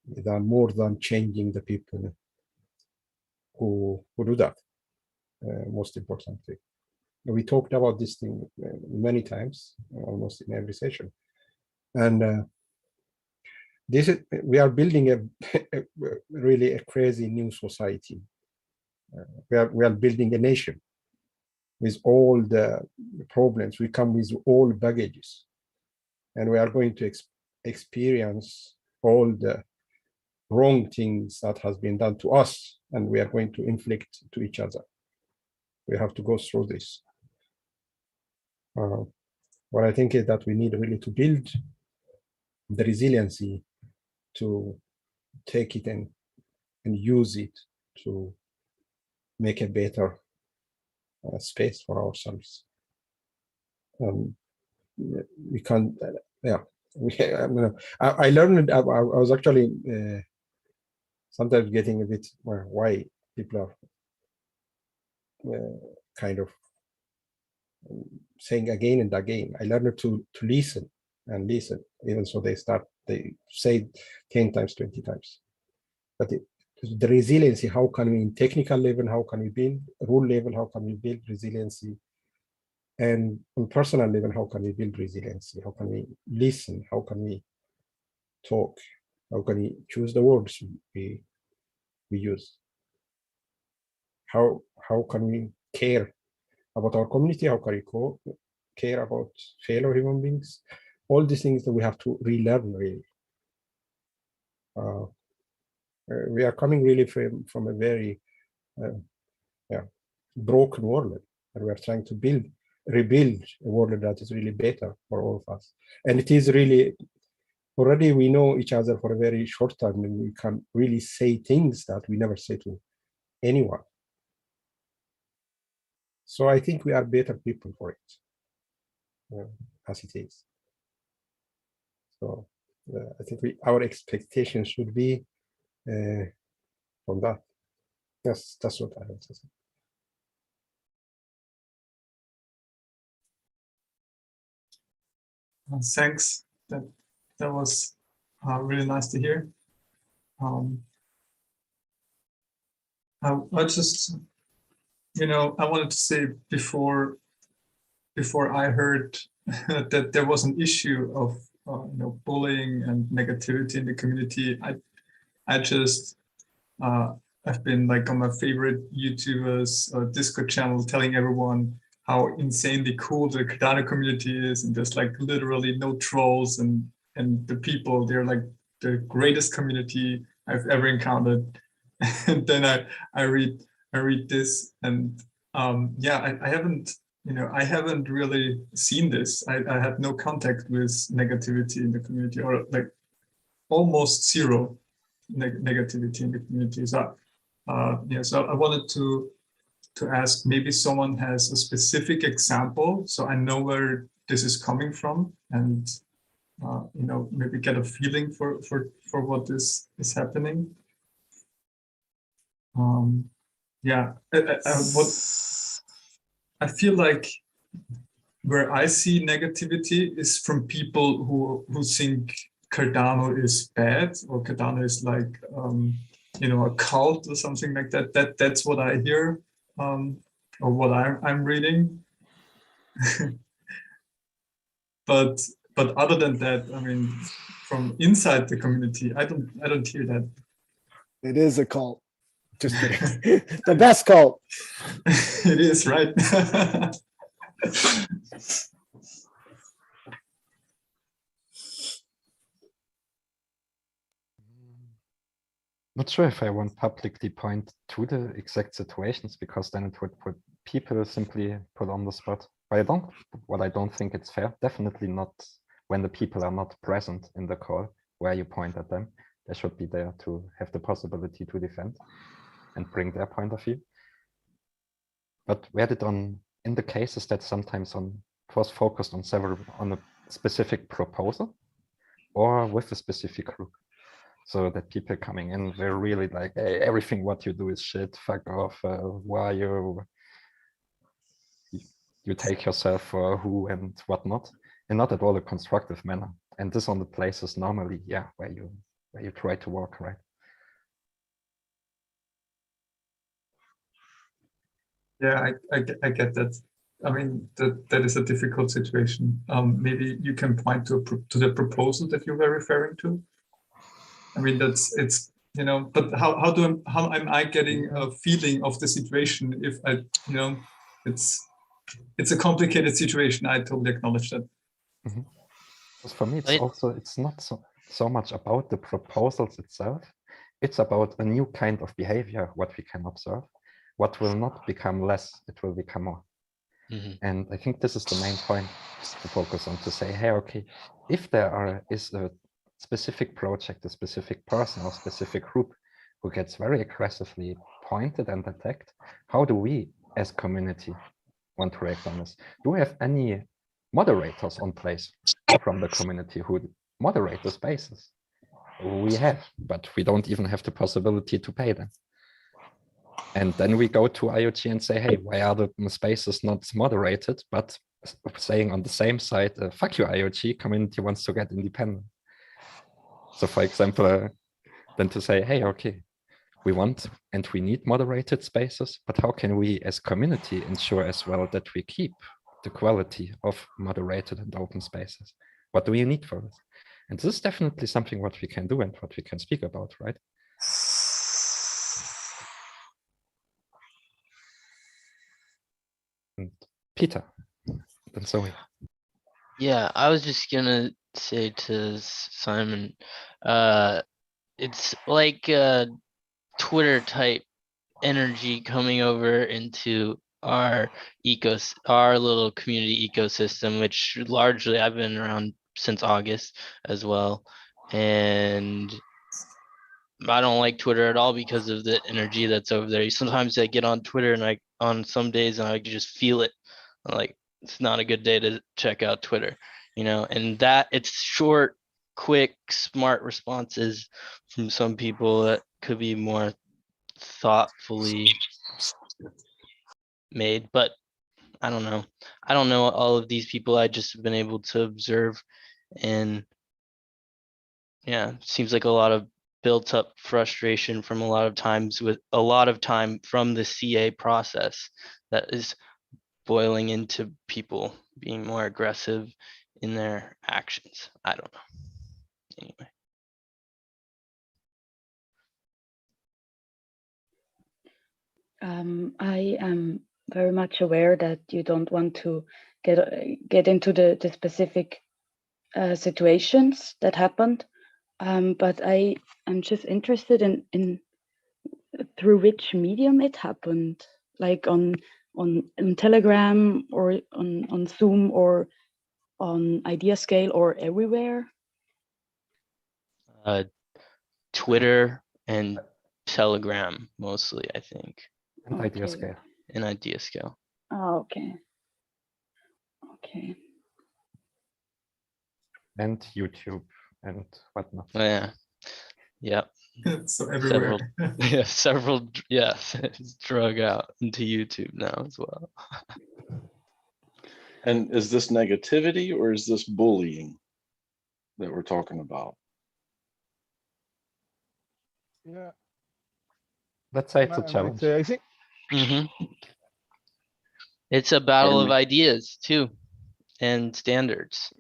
than more than changing the people who do that. Most importantly, we talked about this thing many times, almost in every session, and this is, we are building really a crazy new society. We are building a nation with all the problems. We come with all baggages, and we are going to experience all the wrong things that has been done to us, and we are going to inflict to each other. We have to go through this. What I think is that we need really to build the resiliency to take it and use it to make a better space for ourselves. We can't, yeah. I learned, I was actually sometimes getting a bit, well, why people are kind of saying again and again. I learned to listen and listen, even so they say 10 times, 20 times. But the resiliency, how can we, in technical level, how can we build, rule level, how can we build resiliency? And on personal level, how can we build resiliency? How can we listen? How can we talk? How can we choose the words we use? How can we care about our community? How can we care about fellow human beings? All these things that we have to relearn, really. We are coming really from a very broken world, and we are trying to rebuild a world that is really better for all of us. And it is really, already we know each other for a very short time, and we can really say things that we never say to anyone. So I think we are better people for it, as it is. So I think our expectations should be from that. That's what I have to say. Thanks. That was really nice to hear. I just, I wanted to say before I heard that there was an issue of bullying and negativity in the community. I just I've been like on my favorite YouTubers Discord channel telling everyone how insanely cool the Cardano community is, and there's like literally no trolls, and the people, they're like the greatest community I've ever encountered. And then I read this, and yeah, I haven't really seen this. I have no contact with negativity in the community, or like almost zero negativity in the community. So yeah, so I wanted to ask, maybe someone has a specific example, so I know where this is coming from, and maybe get a feeling for what is happening. Yeah, I feel like where I see negativity is from people who think Cardano is bad, or Cardano is like a cult or something like that. That's what I hear, or what I'm reading. But other than that, I mean, from inside the community, I don't hear that. It is a cult. Just kidding. The best cult. It is, right? Not sure if I want publicly point to the exact situations, because then it would put people simply put on the spot. But I don't think it's fair. Definitely not when the people are not present in the call where you point at them. They should be there to have the possibility to defend and bring their point of view. But where did in the cases that sometimes was focused on a specific proposal or with a specific group. So that people coming in, they're really like, hey, everything what you do is shit, fuck off, why you you take yourself for who and whatnot, and not at all a constructive manner. And this on the places normally, yeah, where you try to work, right? Yeah, I get that. I mean, that is a difficult situation. Maybe you can point to the proposal that you were referring to. I mean, it's you know, but how am I getting a feeling of the situation if I, you know, it's a complicated situation. I totally acknowledge that. Mm-hmm. For me, it's not so much about the proposals itself. It's about a new kind of behavior, what we can observe. What will not become less, it will become more. Mm-hmm. And I think this is the main point to focus on, to say, hey, okay, if there is a specific project, a specific person or specific group who gets very aggressively pointed and attacked, how do we as community want to react on this? Do we have any moderators on place from the community who moderate the spaces? We have, but we don't even have the possibility to pay them. And then we go to IoT and say, hey, why are the spaces not moderated? But saying on the same side, fuck you, IoT, community wants to get independent. So for example, then to say, hey, okay, we want and we need moderated spaces, but how can we as community ensure as well that we keep the quality of moderated and open spaces? What do we need for this? And this is definitely something what we can do and what we can speak about, right? And Peter, then Zoe. Yeah, I was just gonna say to Simon, it's like Twitter type energy coming over into our little community ecosystem, which largely I've been around since August as well, and I don't like Twitter at all because of the energy that's over there. Sometimes I get on Twitter and on some days and I just feel it. I'm like, it's not a good day to check out Twitter, you know, and that it's short, quick, smart responses from some people that could be more thoughtfully made, but I don't know. I don't know all of these people. I just have been able to observe, and yeah, seems like a lot of built up frustration from a lot of times with a lot of time from the CA process that is boiling into people being more aggressive in their actions. I don't know. Anyway. I am very much aware that you don't want to get into the specific situations that happened, but I am just interested in through which medium it happened, like on Telegram or on Zoom or on IdeaScale or everywhere. Twitter and Telegram mostly, I think. And Okay. IdeaScale. And IdeaScale. Oh, okay. Okay. And YouTube and whatnot. Oh, yeah. Yep. So everywhere. Several, yes, it's drug out into YouTube now as well. And is this negativity or is this bullying that we're talking about? Yeah. Let's say it's a challenge. I think. It's a battle of ideas too, and standards,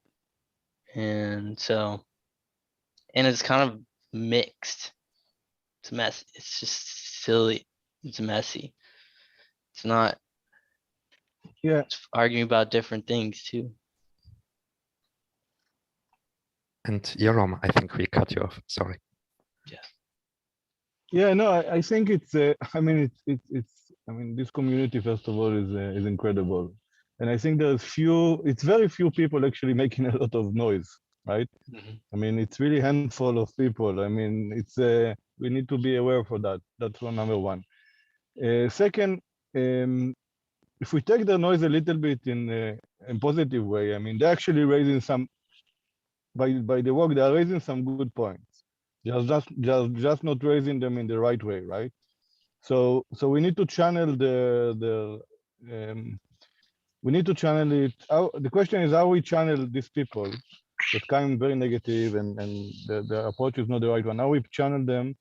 and so, and it's kind of mixed. It's messy. It's just silly. It's messy. It's not. Yeah. It's arguing about different things too. And Jerome, I think we cut you off. Sorry. Yeah. Yeah. No, I think it's. I mean, it's. I mean, this community first of all is incredible, and I think it's very few people actually making a lot of noise, right? I mean, it's really handful of people. I mean, it's we need to be aware for that. That's number one. Second, if we take the noise a little bit in a positive way, I mean, they're actually raising some by the work. They are raising some good points. Just not raising them in the right way, right? So we need to channel the we need to channel it. The question is how we channel these people that come very negative and the approach is not the right one. How we channel them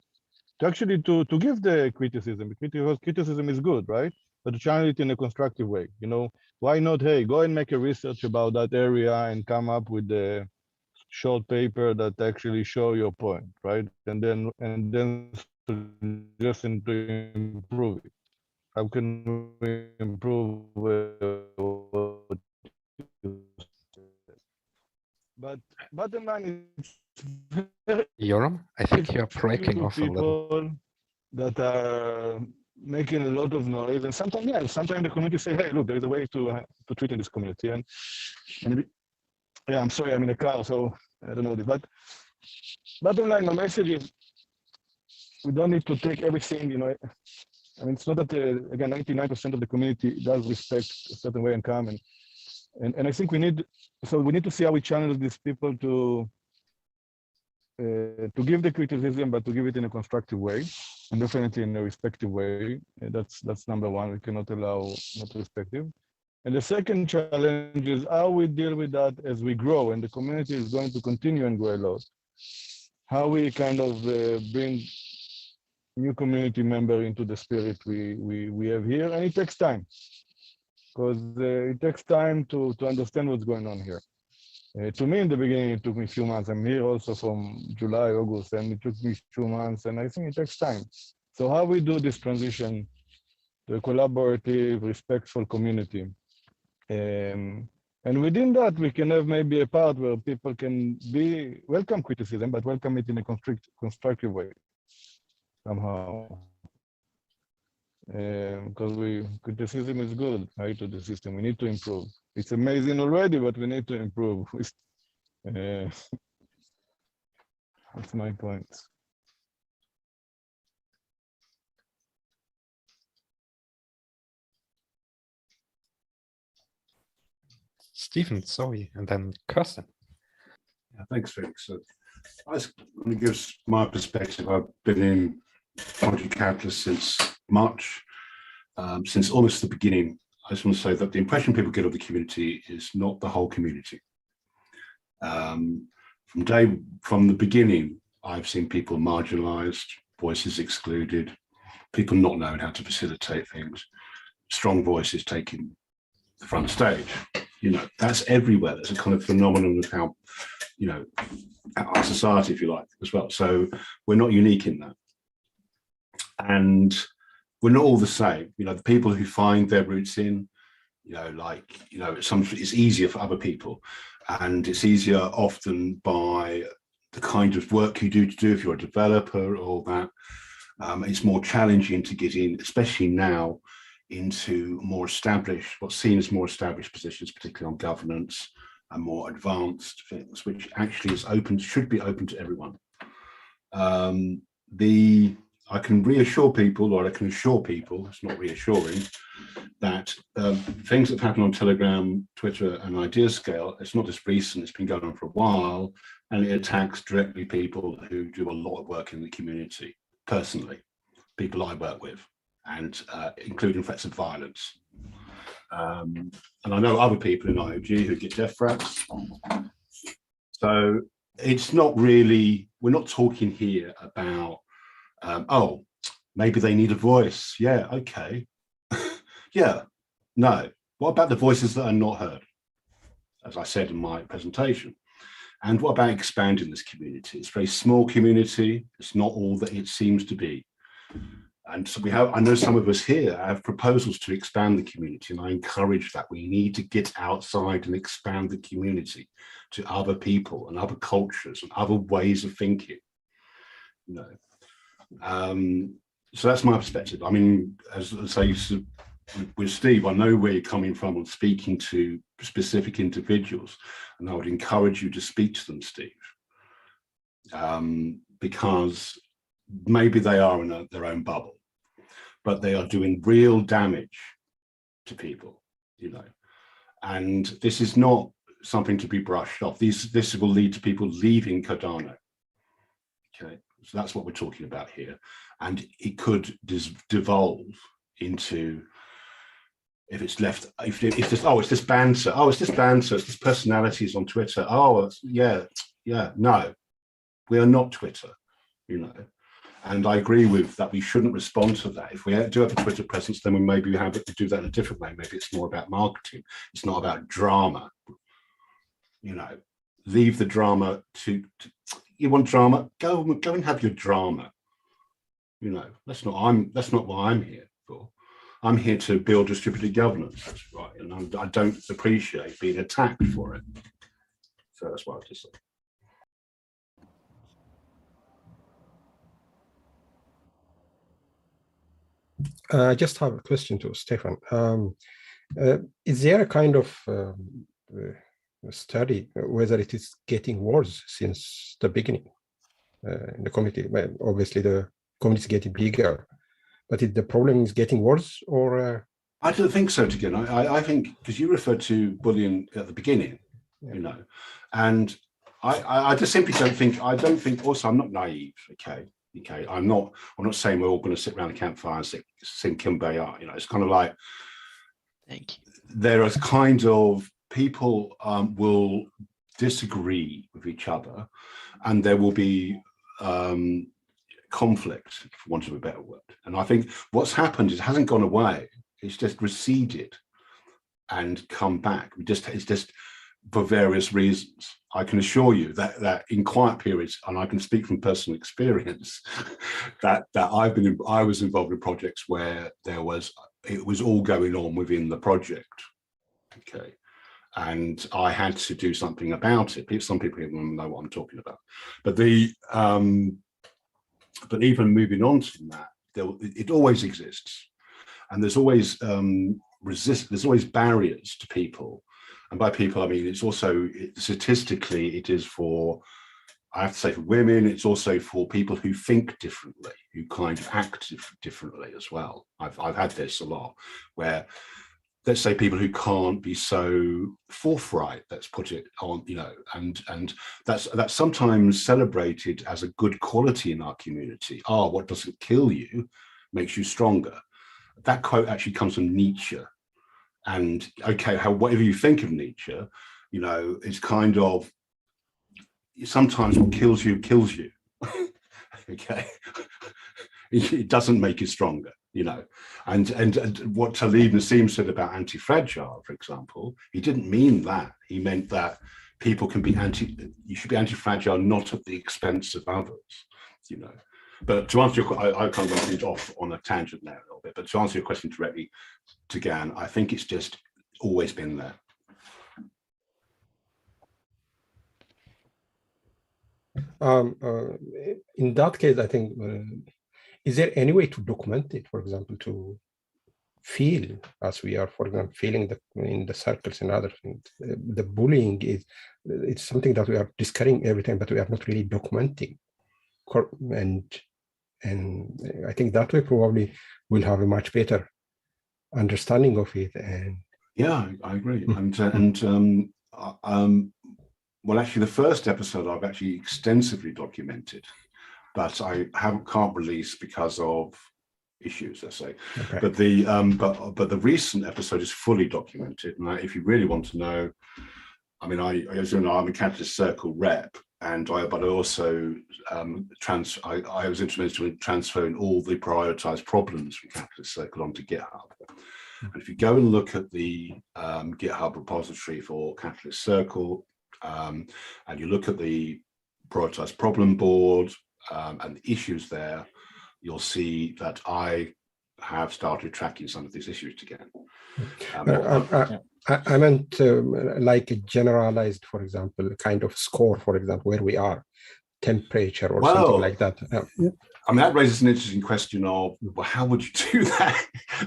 to actually to give the criticism, because criticism is good, right? But to channel it in a constructive way. You know, why not, hey, go and make a research about that area and come up with a short paper that actually show your point, right? And then suggesting to improve it. How can we improve what you said? But bottom line is Yoram, I think you're breaking off a little. people that are making a lot of noise, and sometimes, yeah, sometimes the community say, "Hey, look, there is a way to treat in this community." And yeah, I'm sorry, I'm in a car, so I don't know this. But bottom line, my message is, we don't need to take everything. You know, I mean, it's not that again, 99% of the community does respect a certain way and come, and I think we need to see how we channel these people to give the criticism, but to give it in a constructive way, and definitely in a respectful way. That's number one. We cannot allow not respectful. And the second challenge is how we deal with that as we grow, and the community is going to continue and grow a lot. How we kind of bring new community member into the spirit we have here, and it takes time, because it takes time to understand what's going on here. To me, in the beginning, it took me a few months. I'm here also from July, August, and it took me a few months, and I think it takes time. So how we do this transition to a collaborative, respectful community. And within that, we can have maybe a part where people can welcome criticism, but welcome it in a constructive way, somehow. Because criticism is good, right, to the system. We need to improve. It's amazing already, but we need to improve. That's my point. Stephen, sorry, and then Kirsten. Yeah, thanks, Felix. So I was going to give my perspective. I've been in Project Catalyst since March, since almost the beginning. I just want to say that the impression people get of the community is not the whole community. From the beginning, I've seen people marginalized, voices excluded, people not knowing how to facilitate things, strong voices taking the front stage. You know, that's everywhere. That's a kind of phenomenon of how, you know, our society, if you like, as well. So we're not unique in that. And we're not all the same. You know, the people who find their roots in, you know, like, you know, it's easier for other people. And it's easier often by the kind of work you do if you're a developer or that. It's more challenging to get in, especially now, into more established, what's seen as more established positions, particularly on governance and more advanced things, which actually is open, should be open to everyone. I can reassure people, or I can assure people, it's not reassuring, that things that happen on Telegram, Twitter, and Ideascale, it's not just recent, it's been going on for a while, and it attacks directly people who do a lot of work in the community, personally, people I work with, and including threats of violence. And I know other people in IOG who get death threats. So it's not really, we're not talking here about, oh, maybe they need a voice. Yeah, okay. Yeah, no. What about the voices that are not heard? As I said in my presentation. And what about expanding this community? It's a very small community. It's not all that it seems to be. And so I know some of us here have proposals to expand the community, and I encourage that. We need to get outside and expand the community to other people and other cultures and other ways of thinking. You know, so that's my perspective. I mean, as I say, with Steve, I know where you're coming from on speaking to specific individuals, and I would encourage you to speak to them, Steve, because maybe they are in their own bubble, but they are doing real damage to people, you know, and this is not something to be brushed off. This will lead to people leaving Cardano. Okay, so that's what we're talking about here, and it could devolve into if it's left, if this, oh, it's this banter, oh, it's this banter, it's this personalities on Twitter. Oh, yeah, no, we are not Twitter, you know. And I agree with that. We shouldn't respond to that. If we do have a Twitter presence, then we maybe have to do that in a different way. Maybe it's more about marketing. It's not about drama. You know, leave the drama to you want drama, go and have your drama. You know, that's not what I'm here for. I'm here to build distributed governance, that's right. And I don't appreciate being attacked for it. So that's what I have to say. I just have a question to Stefan. Is there a kind of study whether it is getting worse since the beginning in the community? Well, obviously, the community is getting bigger, but the problem is getting worse, or? I don't think so, again. I think, because you referred to bullying at the beginning, you know, and I just simply don't think, also, I'm not naive, okay? I'm not saying we're all going to sit around the campfire and sing Kumbaya. You know, it's kind of like, thank you. There is kind of people will disagree with each other, and there will be conflict, for want of a better word. And I think what's happened is it hasn't gone away; it's just receded and come back. It's just for various reasons. I can assure you that in quiet periods, and I can speak from personal experience, that I was involved in projects where it was all going on within the project, okay, and I had to do something about it. Some people even know what I'm talking about, but but even moving on from that, it always exists, and there's always there's always barriers to people. And by people, I mean, it's also, statistically, it is for, I have to say, for women, it's also for people who think differently, who kind of act differently as well. I've had this a lot, where, let's say, people who can't be so forthright, let's put it on, you know, and that's sometimes celebrated as a good quality in our community. Oh, what doesn't kill you makes you stronger. That quote actually comes from Nietzsche. And okay, whatever you think of Nietzsche, you know, it's kind of, sometimes what kills you, okay? It doesn't make you stronger, you know. And what Talib Nassim said about anti-fragile, for example, he didn't mean that. He meant that people can be you should be anti-fragile, not at the expense of others, you know. But to answer your question, I kind of went off on a tangent there a little bit, but to answer your question directly to Gan, I think it's just always been there. In that case, I think, is there any way to document it, for example, to feel, as we are, for example, feeling in the circles and other things? The bullying it's something that we are discussing every time, but we are not really documenting. And I think that way probably we'll have a much better understanding of it. And yeah, I agree. Well, actually, the first episode I've actually extensively documented, but I can't release because of issues, let's say. Okay. But the recent episode is fully documented, and if you really want to know, I mean, as you know, I'm a Catalyst Circle rep. But I also I was instrumental in transferring all the prioritized problems from Catalyst Circle onto GitHub. And if you go and look at the GitHub repository for Catalyst Circle, and you look at the prioritized problem board and the issues there, you'll see that I have started tracking some of these issues again. I meant like a generalized, for example, kind of score, for example, where we are, temperature or something like that. I mean, that raises an interesting question of, well, how would you do that?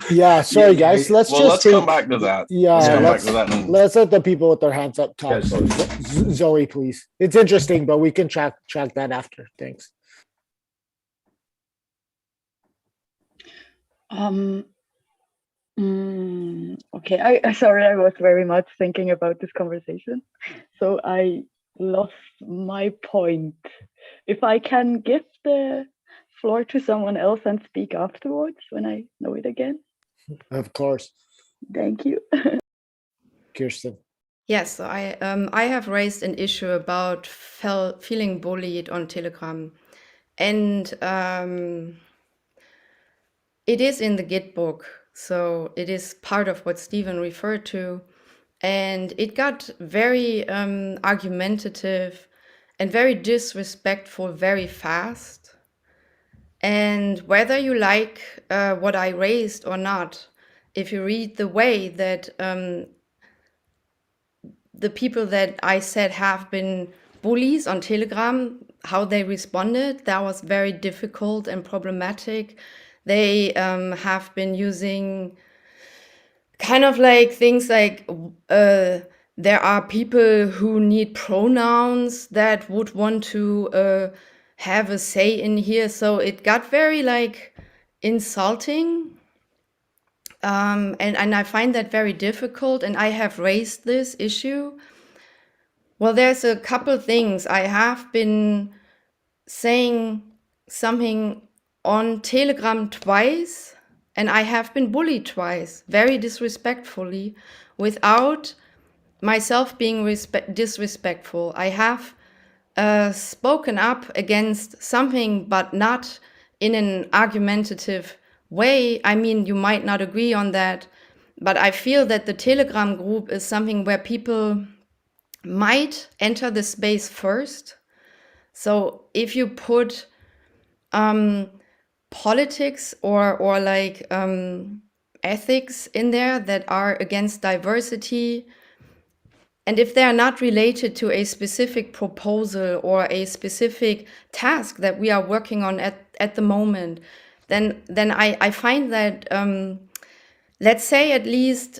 Yeah, sorry, guys. Let's come back to that. Yeah, let's let the people with their hands up talk. Yes. Zoe, please. It's interesting, but we can track that after. Thanks. Okay, sorry, I was very much thinking about this conversation, so I lost my point. If I can give the floor to someone else and speak afterwards when I know it again. Of course. Thank you. Kirsten. Yes, so I have raised an issue about feeling bullied on Telegram, and it is in the Git book, so it is part of what Stephen referred to, and it got very argumentative and very disrespectful very fast. And whether you like what I raised or not, if you read the way that the people that I said have been bullies on Telegram, how they responded, that was very difficult and problematic. They have been using kind of like things like there are people who need pronouns that would want to have a say in here. So it got very like insulting. And I find that very difficult, and I have raised this issue. Well, there's a couple things. I have been saying something on Telegram twice, and I have been bullied twice, very disrespectfully, without myself being disrespectful. I have spoken up against something, but not in an argumentative way. I mean, you might not agree on that, but I feel that the Telegram group is something where people might enter the space first. So if you put politics or like ethics in there that are against diversity, and if they are not related to a specific proposal or a specific task that we are working on at the moment, then I find that, let's say at least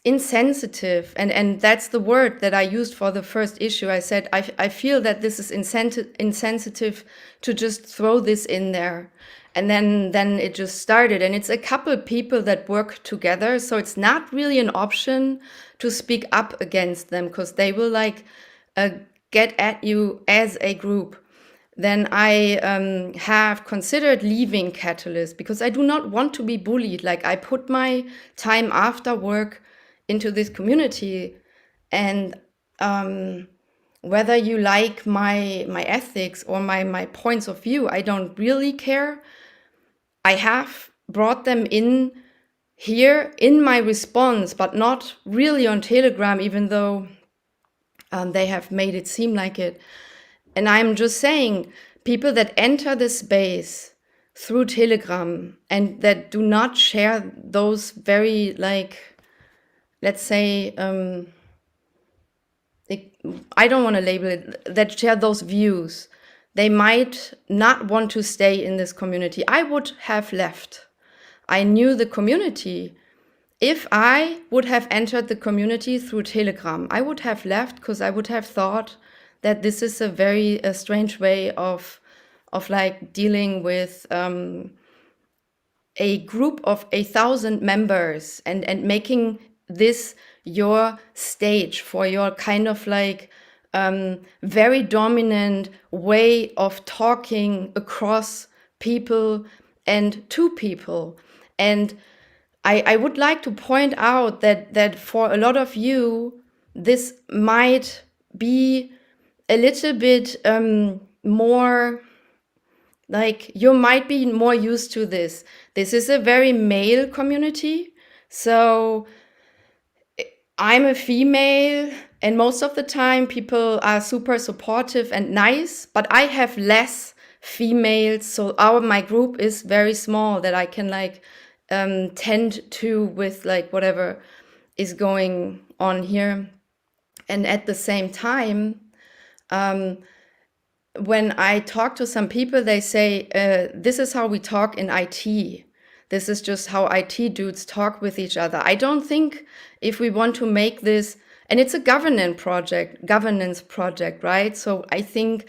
insensitive, and that's the word that I used for the first issue. I said, I feel that this is insensitive to just throw this in there. And then it just started, and it's a couple people that work together. So it's not really an option to speak up against them, because they will like get at you as a group. Then I have considered leaving Catalyst because I do not want to be bullied. Like, I put my time after work into this community, and whether you like my ethics or my points of view, I don't really care. I have brought them in here in my response, but not really on Telegram, even though they have made it seem like it. And I'm just saying, people that enter the space through Telegram and that do not share those very, like, let's say, I don't want to label it, that share those views, they might not want to stay in this community. I would have left. I knew the community. If I would have entered the community through Telegram, I would have left because I would have thought that this is a very strange way of like dealing with a group of 1,000 members and making this your stage for your kind of like very dominant way of talking across people and to people. And I would like to point out that for a lot of you, this might be a little bit more, like, you might be more used to this. This is a very male community. So I'm a female, and most of the time people are super supportive and nice, but I have less females. So my group is very small that I can like tend to with like whatever is going on here. And at the same time, when I talk to some people, they say, this is how we talk in IT. This is just how IT dudes talk with each other. I don't think if we want to make this, and it's a governance project, right? So I think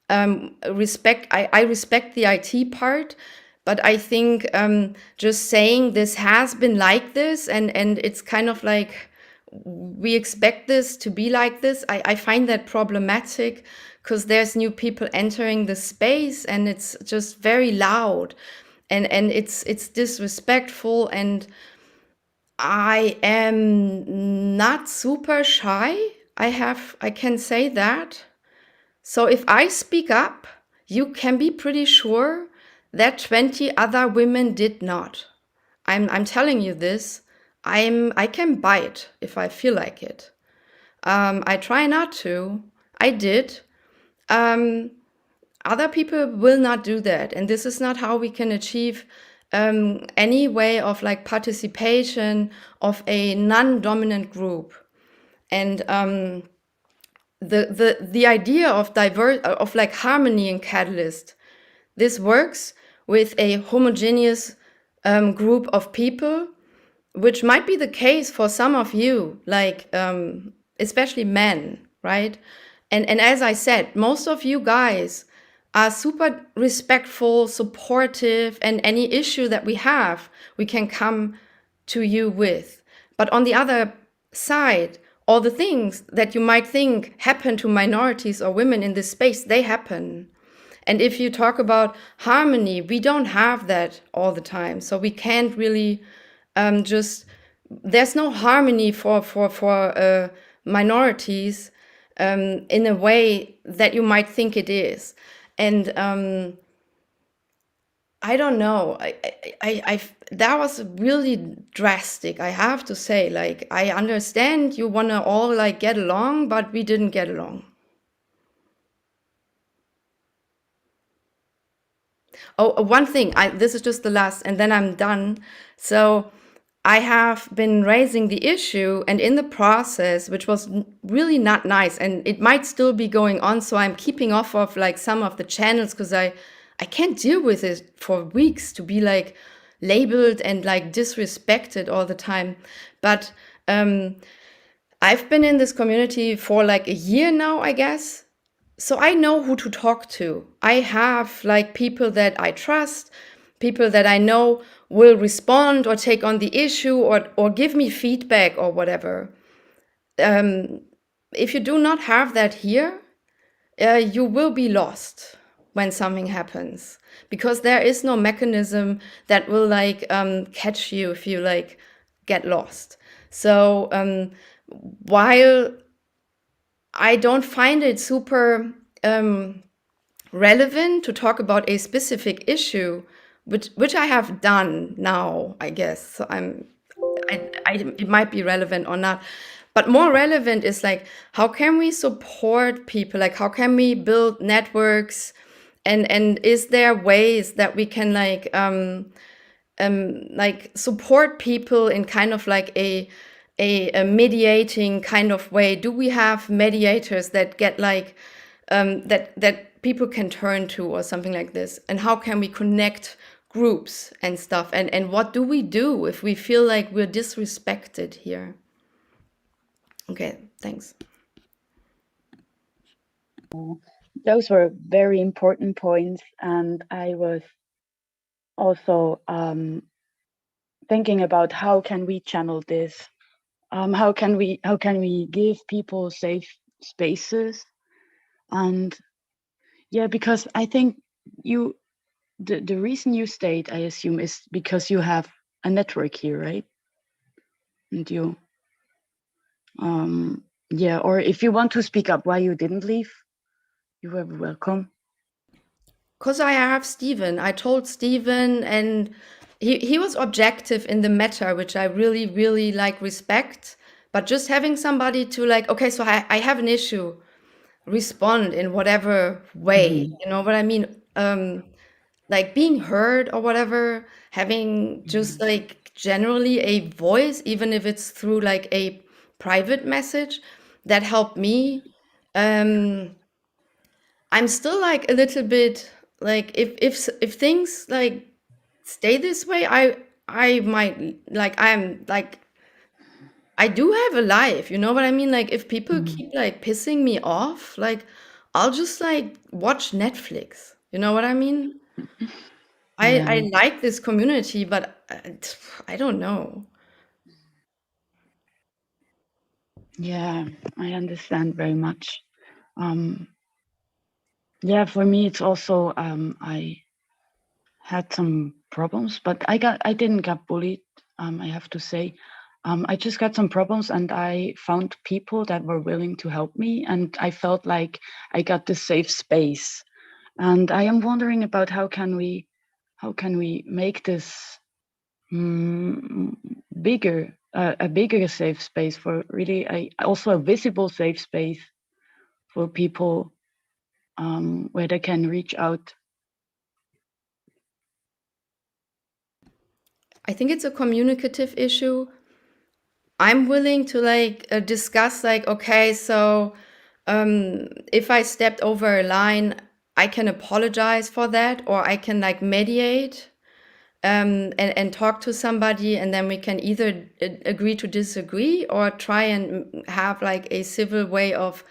I respect the IT part, but I think just saying this has been like this, and it's kind of like we expect this to be like this, I find that problematic, because there's new people entering the space and it's just very loud and it's disrespectful. And I am not super shy. I can say that. So if I speak up, you can be pretty sure that 20 other women did not. I'm telling you this. I can bite if I feel like it. I try not to. I did. Other people will not do that, and this is not how we can achieve any way of like participation of a non-dominant group. And the idea of like harmony in Catalyst, this works with a homogeneous group of people, which might be the case for some of you, like especially men, right? And as I said, most of you guys are super respectful, supportive, and any issue that we have, we can come to you with. But on the other side, all the things that you might think happen to minorities or women in this space, they happen. And if you talk about harmony, we don't have that all the time. So we can't really there's no harmony for minorities in a way that you might think it is. And I don't know. I that was really drastic. I have to say, like, I understand you want to all like get along, but we didn't get along. Oh, one thing. This is just the last, and then I'm done. So I have been raising the issue, and in the process, which was really not nice, and it might still be going on. So I'm keeping off of like some of the channels because I can't deal with it for weeks to be like labeled and like disrespected all the time. But I've been in this community for like a year now, I guess. So I know who to talk to. I have like people that I trust, people that I know will respond or take on the issue or give me feedback or whatever. If you do not have that here, you will be lost when something happens, because there is no mechanism that will like catch you if you like get lost. So while I don't find it super relevant to talk about a specific issue, which I have done now, I guess. So it might be relevant or not, but more relevant is like, how can we support people? Like, how can we build networks? And is there ways that we can like support people in kind of like a mediating kind of way? Do we have mediators that get like that people can turn to or something like this? And how can we connect groups and stuff? And what do we do if we feel like we're disrespected here? Okay, thanks. Those were very important points, and I was also thinking about how can we channel this. How can we give people safe spaces? And yeah, because I think the reason you stayed, I assume, is because you have a network here, right? And you yeah, or if you want to speak up why you didn't leave, you were welcome. Because I have Steven. I told Steven, and he was objective in the matter, which I really, really like respect. But just having somebody to like, okay, so I have an issue, respond in whatever way, you know what I mean? Like being heard or whatever, having just like generally a voice, even if it's through like a private message, that helped me. I'm still like a little bit like, if things like stay this way, I might like, I'm like, I do have a life, you know what I mean? Like if people keep like pissing me off, like I'll just like watch Netflix, you know what I mean? I like this community, but I don't know. Yeah, I understand very much. Yeah, for me, it's also I had some problems, but I didn't get bullied. I have to say, I just got some problems and I found people that were willing to help me, and I felt like I got this safe space. And I am wondering about how can we make this bigger, a bigger safe space for really also a visible safe space for people where they can reach out. I think it's a communicative issue. I'm willing to like discuss like, okay, so if I stepped over a line, I can apologize for that, or I can like mediate and talk to somebody, and then we can either agree to disagree or try and have like a civil way of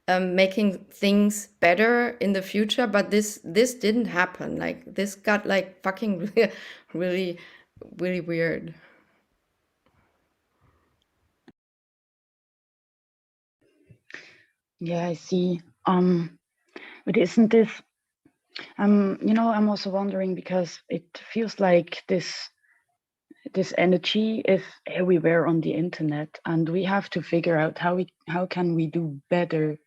making things better in the future. But this didn't happen. Like this got like fucking really, really weird. Yeah, I see. But isn't this, I'm also wondering because it feels like this energy is everywhere on the internet, and we have to figure out how can we do better.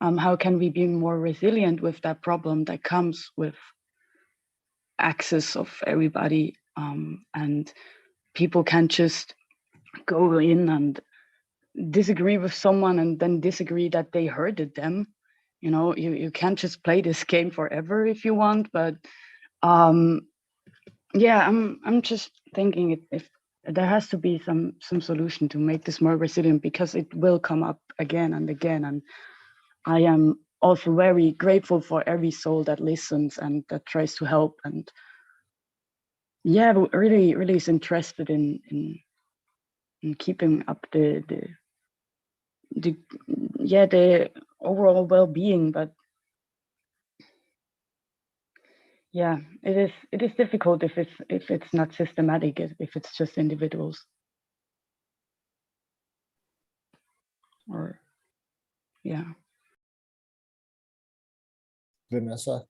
How can we be more resilient with that problem that comes with access of everybody, and people can just go in and disagree with someone and then disagree that they hurted them. You can't just play this game forever if you want, but yeah, I'm just thinking if there has to be some solution to make this more resilient, because it will come up again and again. And I am also very grateful for every soul that listens and that tries to help, and yeah, really is interested in keeping up the overall well-being. But yeah, it is difficult if it's not systematic, if it's just individuals. Or yeah. Vanessa.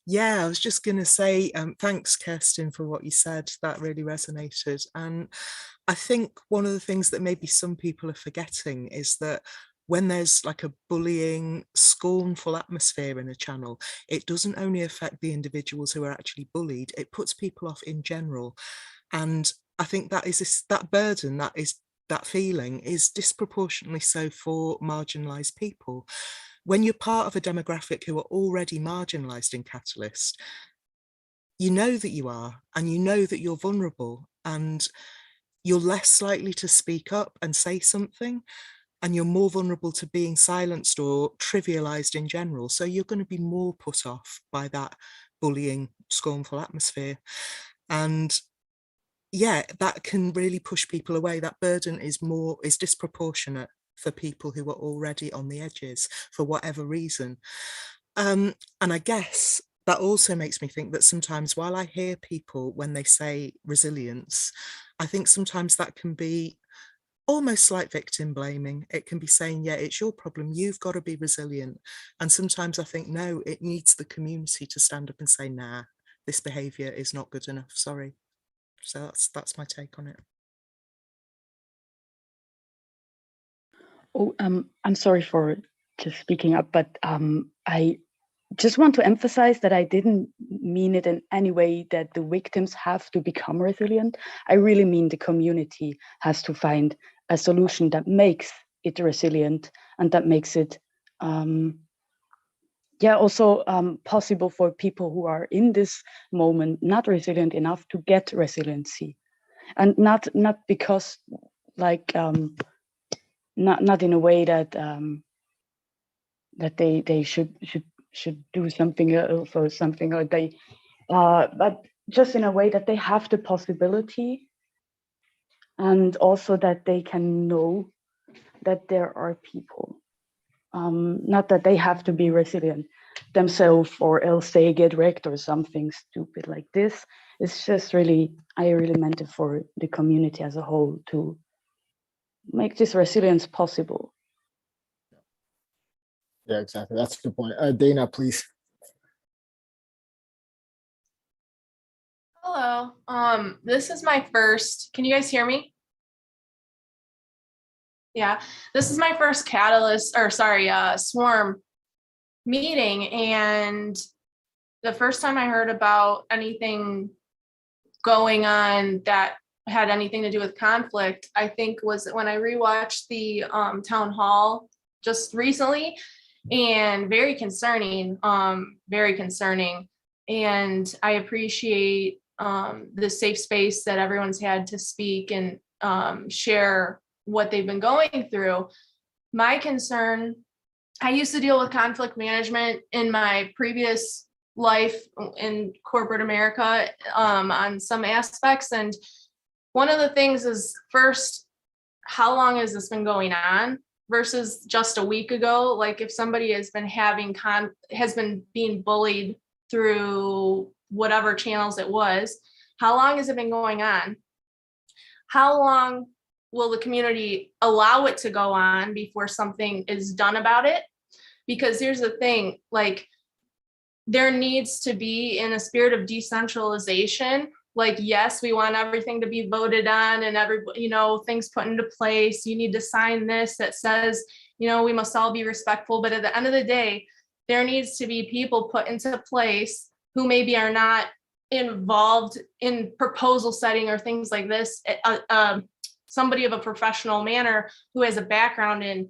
Yeah, I was just going to say, thanks, Kirsten, for what you said. That really resonated. And I think one of the things that maybe some people are forgetting is that when there's like a bullying, scornful atmosphere in a channel, it doesn't only affect the individuals who are actually bullied, it puts people off in general. And I think that burden, that feeling is disproportionately so for marginalized people. When you're part of a demographic who are already marginalized in Catalyst, you know that you are, and you know that you're vulnerable, and you're less likely to speak up and say something, and you're more vulnerable to being silenced or trivialized in general. So you're going to be more put off by that bullying, scornful atmosphere. And yeah, that can really push people away. That burden is disproportionate for people who are already on the edges for whatever reason. And I guess that also makes me think that sometimes while I hear people when they say resilience, I think sometimes that can be almost like victim blaming. It can be saying, yeah, it's your problem, you've got to be resilient. And sometimes I think, no, it needs the community to stand up and say, nah, this behavior is not good enough, sorry. So that's my take on it. Oh, I'm sorry for just speaking up, but I just want to emphasize that I didn't mean it in any way that the victims have to become resilient. I really mean the community has to find a solution that makes it resilient and that makes it also possible for people who are in this moment not resilient enough to get resiliency. And not because like not in a way that that they should do something else or something, or they but just in a way that they have the possibility, and also that they can know that there are people, not that they have to be resilient themselves or else they get wrecked or something stupid like this. It's just really, I really meant it for the community as a whole to make this resilience possible. Yeah, exactly. That's a good point. Dana, please. Hello. This is my first. Can you guys hear me? Yeah. This is my first Catalyst, or sorry, Swarm meeting, and the first time I heard about anything going on that had anything to do with conflict, I think was when I rewatched the town hall just recently, and very concerning, very concerning. And I appreciate the safe space that everyone's had to speak and share what they've been going through. My concern, I used to deal with conflict management in my previous life in corporate America on some aspects. And one of the things is, first, how long has this been going on versus just a week ago? Like if somebody has been has been being bullied through whatever channels it was, how long has it been going on? How long will the community allow it to go on before something is done about it? Because here's the thing, like there needs to be, in a spirit of decentralization, like, yes, we want everything to be voted on and things put into place. You need to sign this that says, we must all be respectful. But at the end of the day, there needs to be people put into place who maybe are not involved in proposal setting or things like this. Somebody of a professional manner who has a background in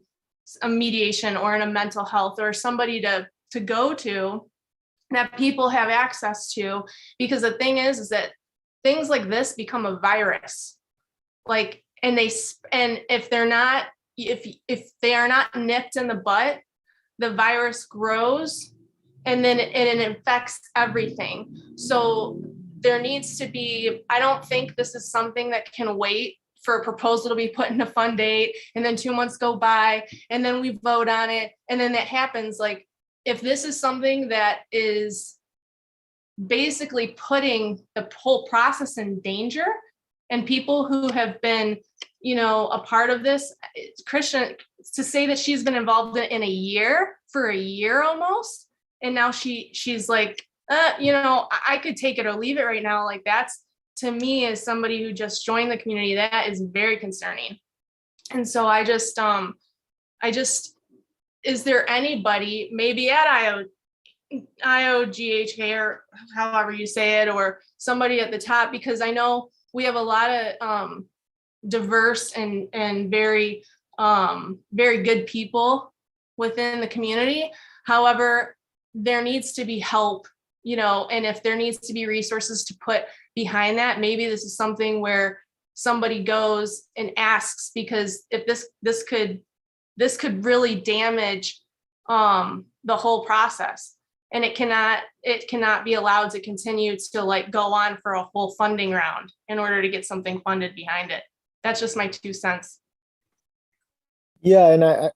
a mediation or in a mental health, or somebody to go to that people have access to. Because the thing is that things like this become a virus, and if they are not nipped in the butt, the virus grows and then it infects everything. So there needs to be, I don't think this is something that can wait for a proposal to be put in a fund date and then 2 months go by and then we vote on it and then that happens. Like, if this is something that is basically putting the whole process in danger, and people who have been, a part of this, Christian, to say that she's been involved in for a year almost, and now she's like, I could take it or leave it right now. Like, that's, to me, as somebody who just joined the community, that is very concerning. And so I just, is there anybody, maybe at IOGHK or however you say it, or somebody at the top, because I know we have a lot of diverse and very, very good people within the community. However, there needs to be help, and if there needs to be resources to put behind that, maybe this is something where somebody goes and asks, because if this could really damage the whole process, and it cannot be allowed to continue to go on for a whole funding round in order to get something funded behind it. That's just my 2 cents. Yeah, I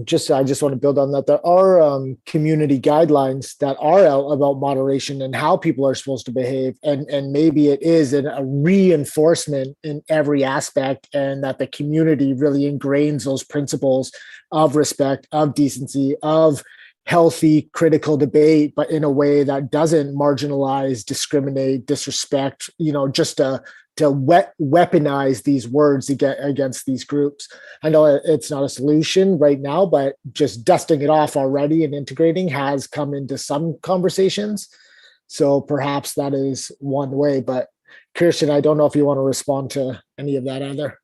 just want to build on that. There are community guidelines that are out about moderation and how people are supposed to behave, and maybe it is a reinforcement in every aspect, and that the community really ingrains those principles of respect, of decency, of healthy critical debate, but in a way that doesn't marginalize, discriminate, disrespect, just to weaponize these words against these groups. I know it's not a solution right now, but just dusting it off already and integrating has come into some conversations. So perhaps that is one way. But Kirsten, I don't know if you want to respond to any of that either.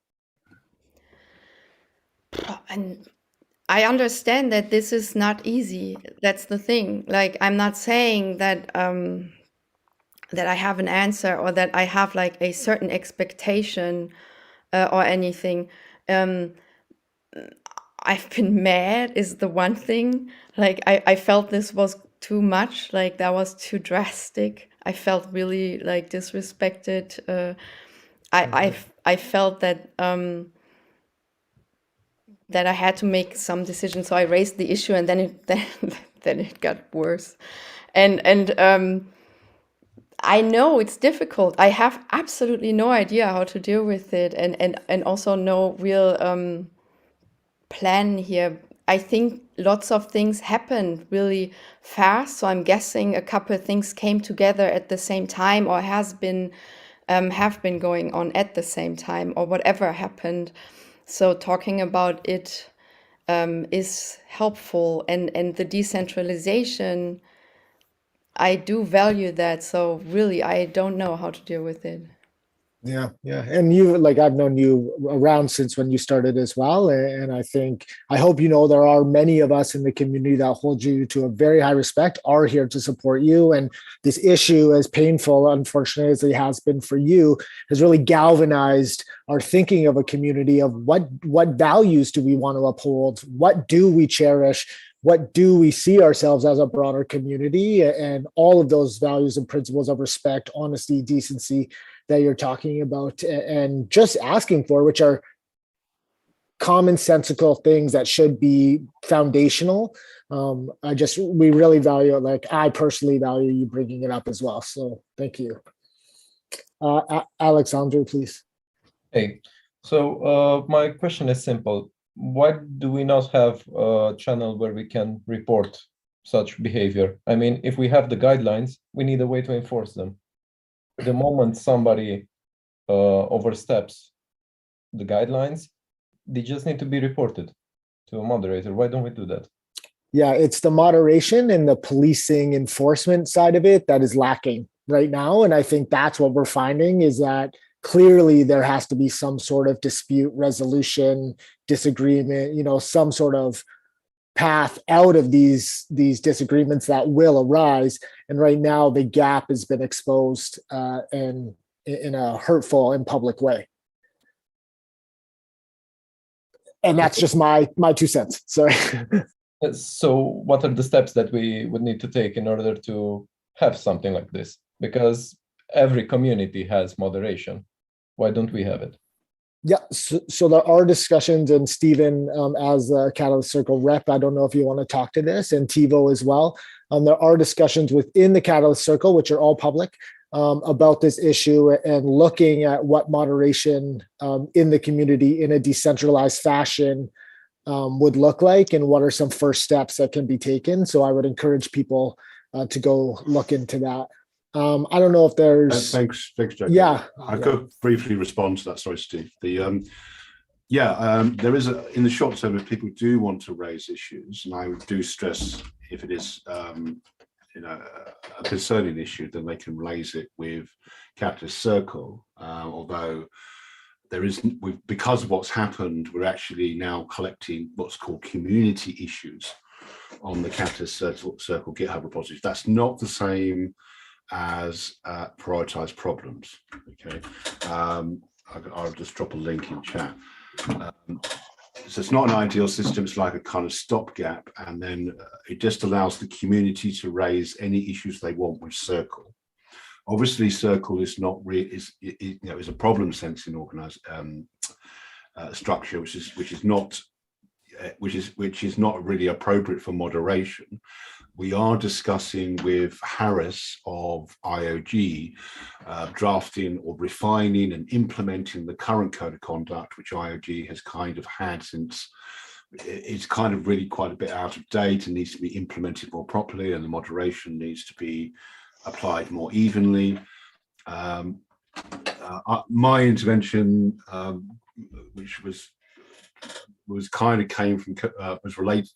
And I understand that this is not easy. That's the thing. Like, I'm not saying that that I have an answer, or that I have like a certain expectation or anything. I've been mad is the one thing. Like, I felt this was too much. Like, that was too drastic. I felt really like disrespected. I felt that that I had to make some decision. So I raised the issue, and then it got worse. And I know it's difficult. I have absolutely no idea how to deal with it, and also no real plan here. I think lots of things happened really fast. So I'm guessing a couple of things came together at the same time, or have been going on at the same time, or whatever happened. So talking about it is helpful, and the decentralization, I do value that. So really, I don't know how to deal with it. Yeah, yeah. And you, like, I've known you around since when you started as well. And I hope you know there are many of us in the community that hold you to a very high respect, are here to support you. And this issue, as painful, unfortunately, as it has been for you, has really galvanized our thinking of a community of what values do we want to uphold? What do we cherish? What do we see ourselves as a broader community? And all of those values and principles of respect, honesty, decency that you're talking about and just asking for, which are commonsensical things that should be foundational. We really value it. Like, I personally value you bringing it up as well. So thank you. Alexandre, please. Hey, so my question is simple. Why do we not have a channel where we can report such behavior? I mean, if we have the guidelines, we need a way to enforce them. The moment somebody oversteps the guidelines, they just need to be reported to a moderator. Why don't we do that? Yeah, it's the moderation and the policing enforcement side of it that is lacking right now. And I think that's what we're finding, is that clearly there has to be some sort of dispute resolution, disagreement, some sort of path out of these disagreements that will arise. And right now the gap has been exposed and in a hurtful and public way. And that's just my 2 cents. Sorry. So what are the steps that we would need to take in order to have something like this? Because every community has moderation. Why don't we have it? Yeah, so there are discussions, and Stephen, as a Catalyst Circle rep, I don't know if you want to talk to this, and TiVo as well. There are discussions within the Catalyst Circle, which are all public, about this issue and looking at what moderation in the community in a decentralized fashion would look like, and what are some first steps that can be taken. So I would encourage people to go look into that. I don't know if there's. Thanks, Jack. Yeah, I could briefly respond to that. Sorry, Steve. There is in the short term, if people do want to raise issues, and I do stress, if it is a concerning issue, then they can raise it with Catalyst Circle. Although there is, because of what's happened, we're actually now collecting what's called community issues on the Catalyst Circle GitHub repository. That's not the same as prioritize problems. Okay, I'll just drop a link in chat. So it's not an ideal system. It's like a kind of stopgap, and then it just allows the community to raise any issues they want with Circle. Obviously, Circle is not is a problem sensing organized structure, which is not really appropriate for moderation. We are discussing with Harris of IOG drafting or refining and implementing the current code of conduct, which IOG has kind of had since it's kind of really quite a bit out of date and needs to be implemented more properly, and the moderation needs to be applied more evenly. My intervention, which was kind of came from, was related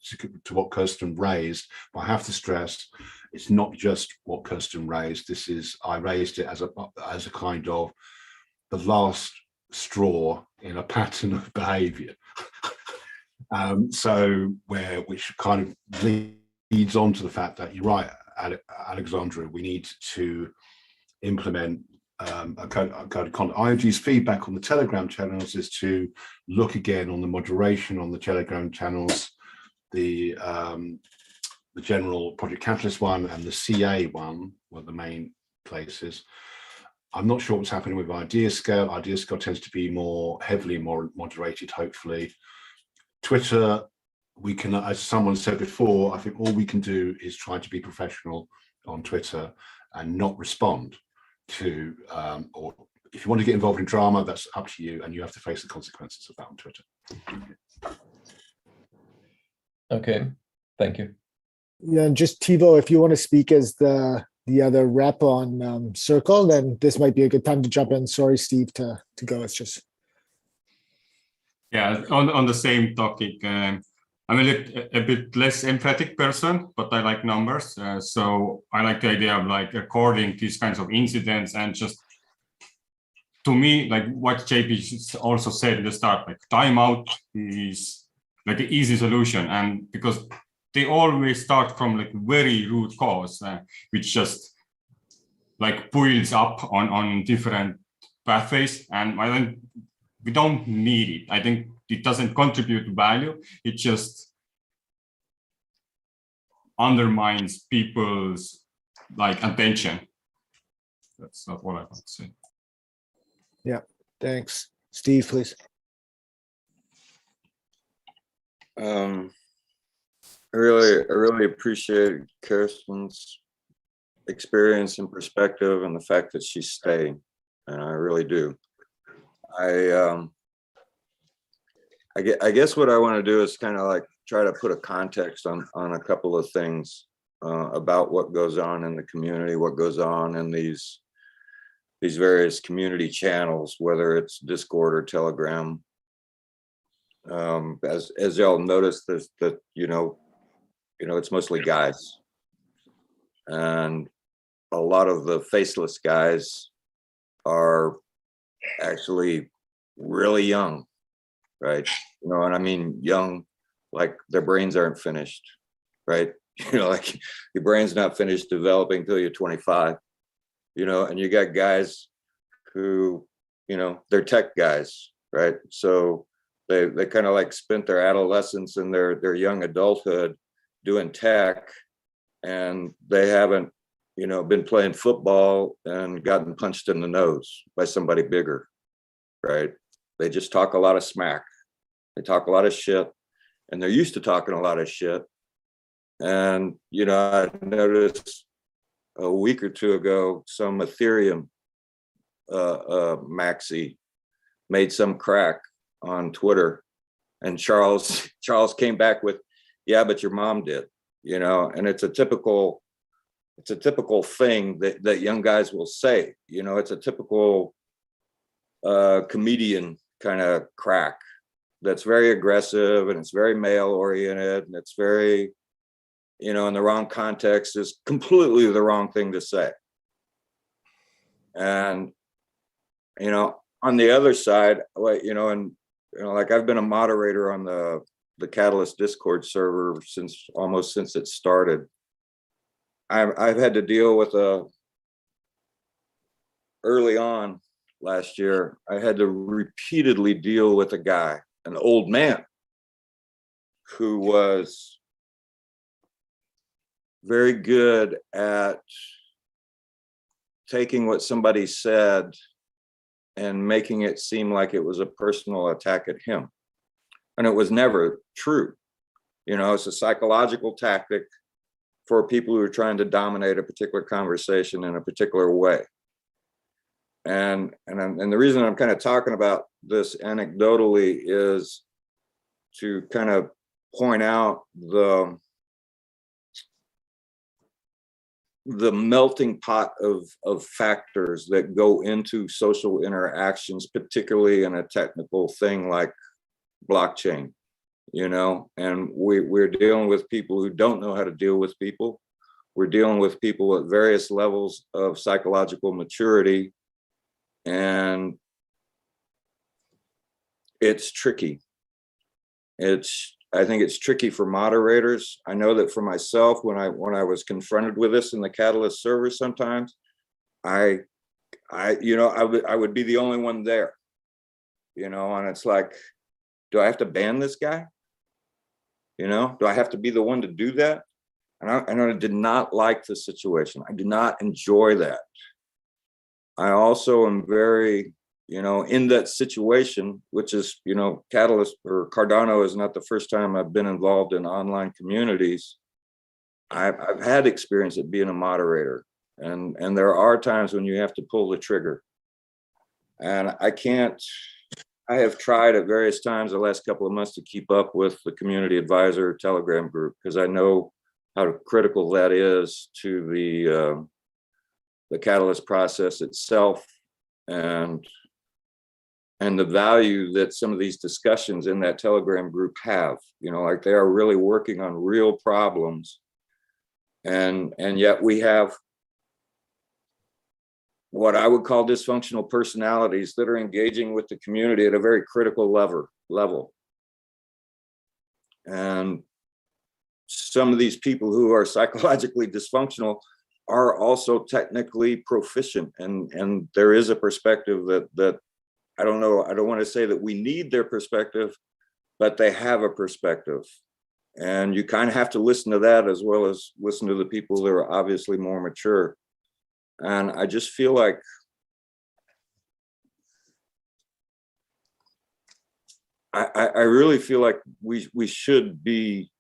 to what Kirsten raised, but I have to stress, it's not just what Kirsten raised. I raised it as a kind of the last straw in a pattern of behavior. Which kind of leads on to the fact that you're right, Alexandra, we need to implement a code of conduct. IOG's feedback on the Telegram channels is to look again on the moderation on the Telegram channels, the general Project Catalyst one and the CA one were the main places. I'm not sure what's happening with IdeaScale. IdeaScale tends to be more heavily moderated, hopefully. Twitter, we can, as someone said before, I think all we can do is try to be professional on Twitter and not respond to, or if you want to get involved in drama, that's up to you, and you have to face the consequences of that on Twitter. Okay, thank you. Yeah, and just TiVo, if you want to speak as the other rep on Circle, then this might be a good time to jump in. Sorry, Steve, to go. It's just on the same topic. I'm a bit less emphatic person, but I like numbers. So I like the idea of like recording these kinds of incidents, and just to me, like what JP also said at the start, like timeout is like the easy solution, and because they always start from like very root cause, which just like builds up on different pathways, and we don't need it. I think it doesn't contribute value. It just undermines people's like attention. That's not what I want to say. Yeah, thanks. Steve, please. I really appreciate Kirsten's experience and perspective, and the fact that she's staying, and I really do. I guess what I want to do is kind of like try to put a context on a couple of things about what goes on in the community, what goes on in these various community channels, whether it's Discord or Telegram. As y'all noticed, there's that it's mostly guys, and a lot of the faceless guys are actually really young, right? And I mean young, like their brains aren't finished, right? Like your brain's not finished developing until you're 25, and you got guys who, they're tech guys, right? So they kind of like spent their adolescence and their young adulthood doing tech, and they haven't, been playing football and gotten punched in the nose by somebody bigger, right? They just talk a lot of smack. They talk a lot of shit, and they're used to talking a lot of shit. And, I noticed a week or two ago, some Ethereum maxi made some crack on Twitter, and Charles came back with, yeah, but your mom did, and it's a typical thing that young guys will say. It's a typical comedian kind of crack that's very aggressive, and it's very male oriented, and it's very, in the wrong context is completely the wrong thing to say. And, on the other side, like I've been a moderator on the Catalyst Discord server since it started. I've had to deal with early on last year, I had to repeatedly deal with a guy, an old man, who was very good at taking what somebody said and making it seem like it was a personal attack at him. And it was never true. It's a psychological tactic for people who are trying to dominate a particular conversation in a particular way. And the reason I'm kind of talking about this anecdotally is to kind of point out the melting pot of factors that go into social interactions, particularly in a technical thing like blockchain, and we're dealing with people who don't know how to deal with people. We're dealing with people at various levels of psychological maturity, and it's tricky. I think it's tricky for moderators. I know that for myself, when I was confronted with this in the Catalyst server, sometimes I would be the only one there, and it's like, do I have to ban this guy? Do I have to be the one to do that? And I did not like the situation. I did not enjoy that. I also am very, in that situation, which is, Catalyst or Cardano is not the first time I've been involved in online communities. I've had experience at being a moderator, and there are times when you have to pull the trigger. And I can't I have tried at various times the last couple of months to keep up with the community advisor Telegram group, because I know how critical that is to the catalyst process itself, and the value that some of these discussions in that Telegram group have. You know, like they are really working on real problems, and yet we have what I would call dysfunctional personalities that are engaging with the community at a very critical level. And some of these people who are psychologically dysfunctional are also technically proficient. And there is a perspective that I don't know, I don't want to say that we need their perspective, but they have a perspective. And you kind of have to listen to that as well as listen to the people that are obviously more mature. And I just feel like I really feel like we should be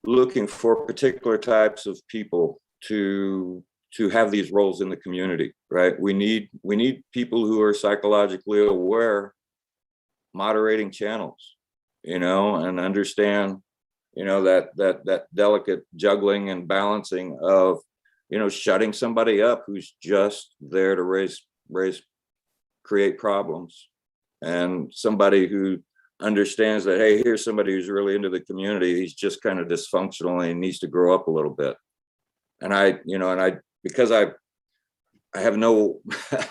looking for particular types of people to have these roles in the community, right? We need people who are psychologically aware, moderating channels, you know, and understand, you know, that delicate juggling and balancing of, you know, shutting somebody up who's just there to create problems, and somebody who understands that, hey, here's somebody who's really into the community. He's just kind of dysfunctional and he needs to grow up a little bit. And because I have no,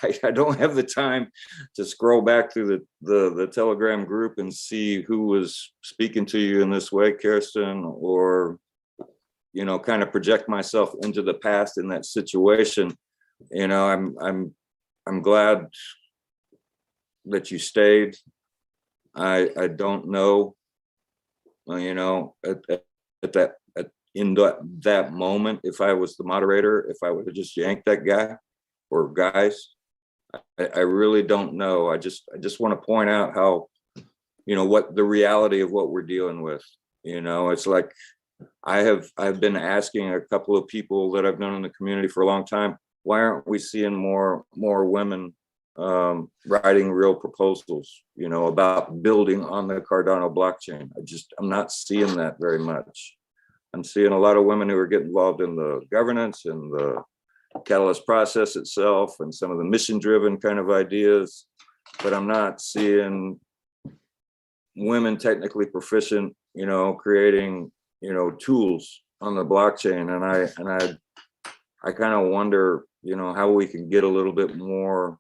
I don't have the time to scroll back through the Telegram group and see who was speaking to you in this way, Kirsten, or, you know, kind of project myself into the past in that situation. You know, I'm glad that you stayed. I don't know, you know, in that moment, if I was the moderator, if I would have just yanked that guy or guys, I really don't know. I just want to point out how, you know, what the reality of what we're dealing with. You know, it's like I've been asking a couple of people that I've known in the community for a long time, why aren't we seeing more women writing real proposals, you know, about building on the Cardano blockchain? I'm not seeing that very much. I'm seeing a lot of women who are getting involved in the governance and the catalyst process itself and some of the mission-driven kind of ideas, but I'm not seeing women technically proficient, you know, creating, you know, tools on the blockchain. And I kind of wonder, you know, how we can get a little bit more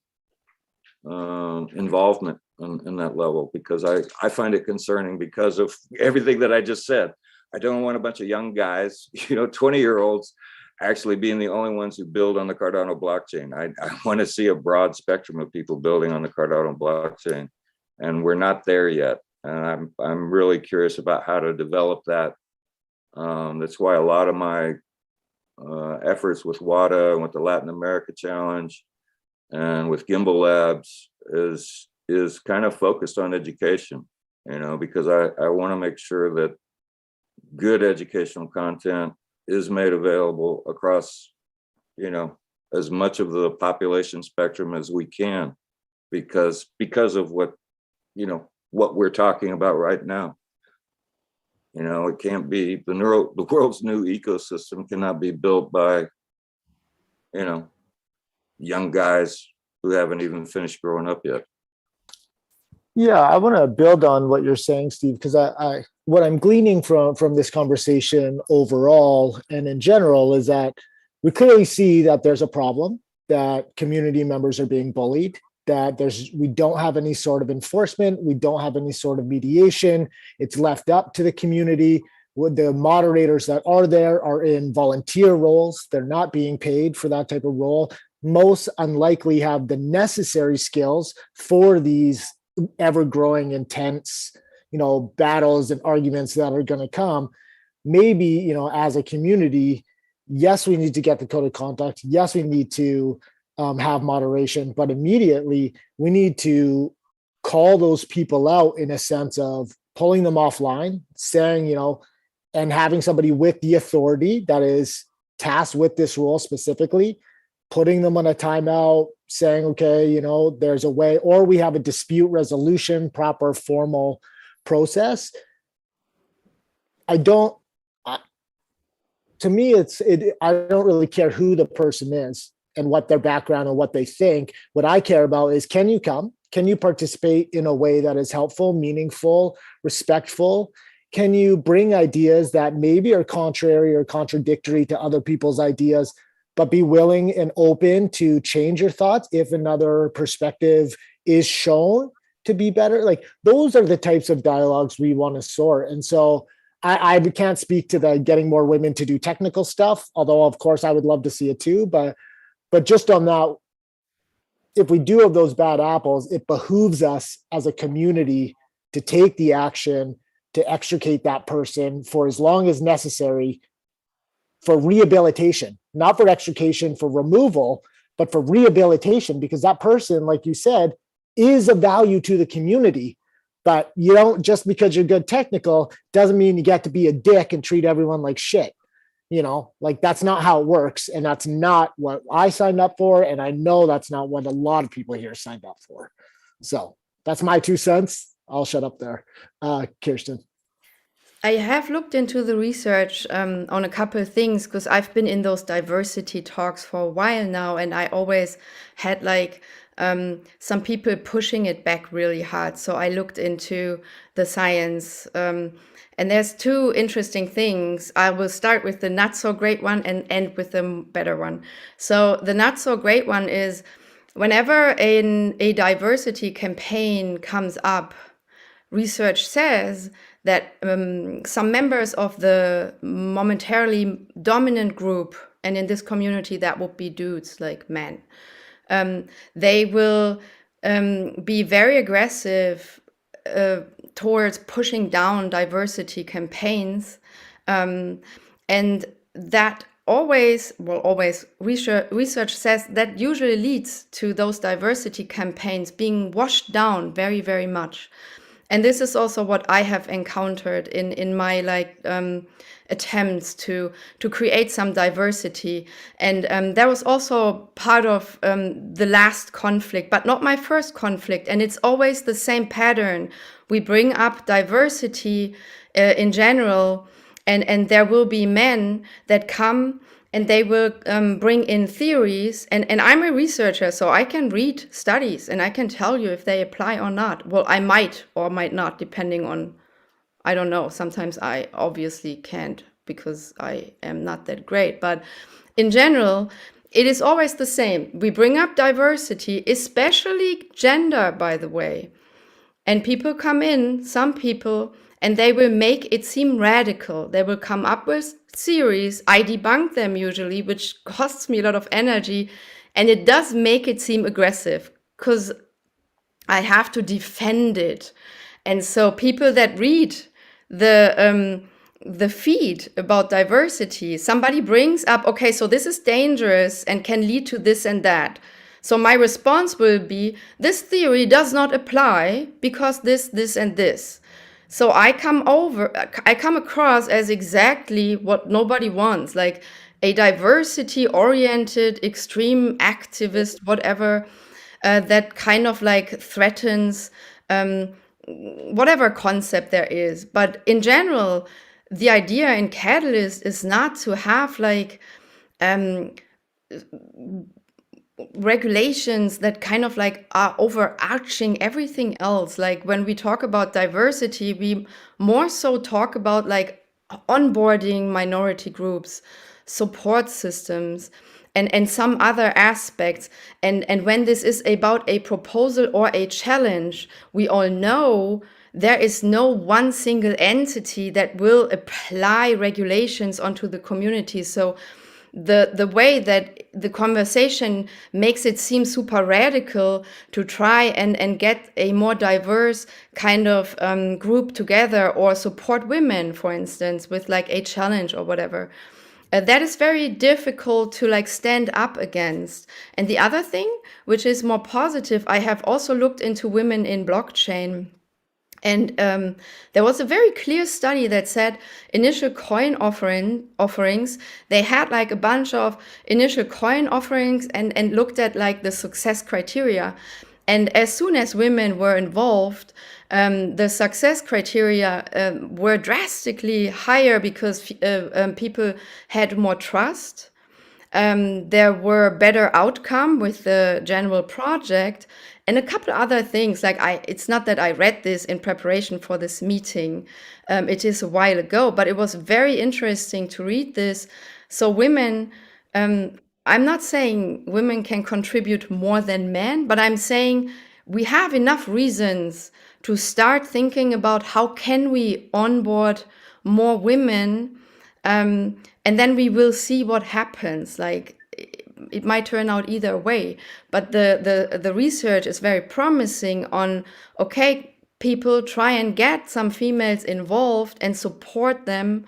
involvement in that level, because I find it concerning because of everything that I just said. I don't want a bunch of young guys, you know, 20-year-olds actually being the only ones who build on the Cardano blockchain. I want to see a broad spectrum of people building on the Cardano blockchain, and we're not there yet. And I'm really curious about how to develop that. That's why a lot of my efforts with WADA and with the Latin America Challenge and with Gimbal Labs is kind of focused on education, you know, because I want to make sure that good educational content is made available across, you know, as much of the population spectrum as we can, because of what, you know, what we're talking about right now. You know, it can't be the world's new ecosystem cannot be built by, you know, young guys who haven't even finished growing up yet. Yeah, I want to build on what you're saying, Steve, because what I'm gleaning from this conversation overall and in general is that we clearly see that there's a problem, that community members are being bullied, that we don't have any sort of enforcement, we don't have any sort of mediation. It's left up to the community. The moderators that are there are in volunteer roles. They're not being paid for that type of role. Most unlikely have the necessary skills for these ever-growing, intense, you know, battles and arguments that are going to come. Maybe, you know, as a community, yes, we need to get the code of conduct. Yes, we need to have moderation, but immediately we need to call those people out in a sense of pulling them offline, saying, you know, and having somebody with the authority that is tasked with this role specifically putting them on a timeout, saying, okay, there's a way, or we have a dispute resolution, proper formal process. To me, I don't really care who the person is and what their background and what they think. What I care about is, can you come? Can you participate in a way that is helpful, meaningful, respectful? Can you bring ideas that maybe are contrary or contradictory to other people's ideas, but be willing and open to change your thoughts if another perspective is shown to be better? Like, those are the types of dialogues we want to sort. And so I can't speak to the getting more women to do technical stuff, although of course I would love to see it too. But just on that, if we do have those bad apples, it behooves us as a community to take the action to extricate that person for as long as necessary for rehabilitation, not for extrication, for removal, but for rehabilitation, because that person, like you said, is of value to the community. But you don't, just because you're good technical doesn't mean you get to be a dick and treat everyone like shit. Like, that's not how it works. And that's not what I signed up for. And I know that's not what a lot of people here signed up for. So that's my 2 cents. I'll shut up there. Kirsten. I have looked into the research on a couple of things, because I've been in those diversity talks for a while now, and I always had some people pushing it back really hard. So I looked into the science, and there's 2 interesting things. I will start with the not so great one and end with the better one. So the not so great one is, whenever a diversity campaign comes up, research says that some members of the momentarily dominant group, and in this community that would be dudes, like men, they will be very aggressive towards pushing down diversity campaigns, and that always research says that usually leads to those diversity campaigns being washed down very, very much. And this is also what I have encountered in my attempts to create some diversity. And that was also part of the last conflict, but not my first conflict. And it's always the same pattern. We bring up diversity in general, and there will be men that come and they will bring in theories. And I'm a researcher, so I can read studies and I can tell you if they apply or not. Well, I might or might not, depending on, I don't know. Sometimes I obviously can't because I am not that great. But in general, it is always the same. We bring up diversity, especially gender, by the way. And people come in, some people, and they will make it seem radical. They will come up with theories. I debunk them usually, which costs me a lot of energy. And it does make it seem aggressive because I have to defend it. And so people that read the feed about diversity, somebody brings up, okay, so this is dangerous and can lead to this and that. So my response will be, this theory does not apply because this, and this. So I come across as exactly what nobody wants, like a diversity-oriented, extreme activist, whatever, that kind of threatens whatever concept there is. But in general, the idea in Catalyst is not to have regulations that kind of are overarching everything else. Like when we talk about diversity, we more so talk about onboarding minority groups, support systems, and some other aspects. And when this is about a proposal or a challenge, we all know there is no one single entity that will apply regulations onto the community. So the way that the conversation makes it seem super radical to try and get a more diverse kind of group together, or support women, for instance, with a challenge or whatever, that is very difficult to stand up against. And the other thing, which is more positive, I have also looked into women in blockchain. And there was a very clear study that said initial coin offerings, they had like a bunch of initial coin offerings and looked at like the success criteria. And as soon as women were involved, the success criteria were drastically higher because people had more trust. There were better outcome with the general project and a couple other things. Like it's not that I read this in preparation for this meeting. It is a while ago, but it was very interesting to read this. So women, I'm not saying women can contribute more than men, but I'm saying we have enough reasons to start thinking about how can we onboard more women, and then we will see what happens. Like it might turn out either way, but the research is very promising on, okay, people try and get some females involved and support them,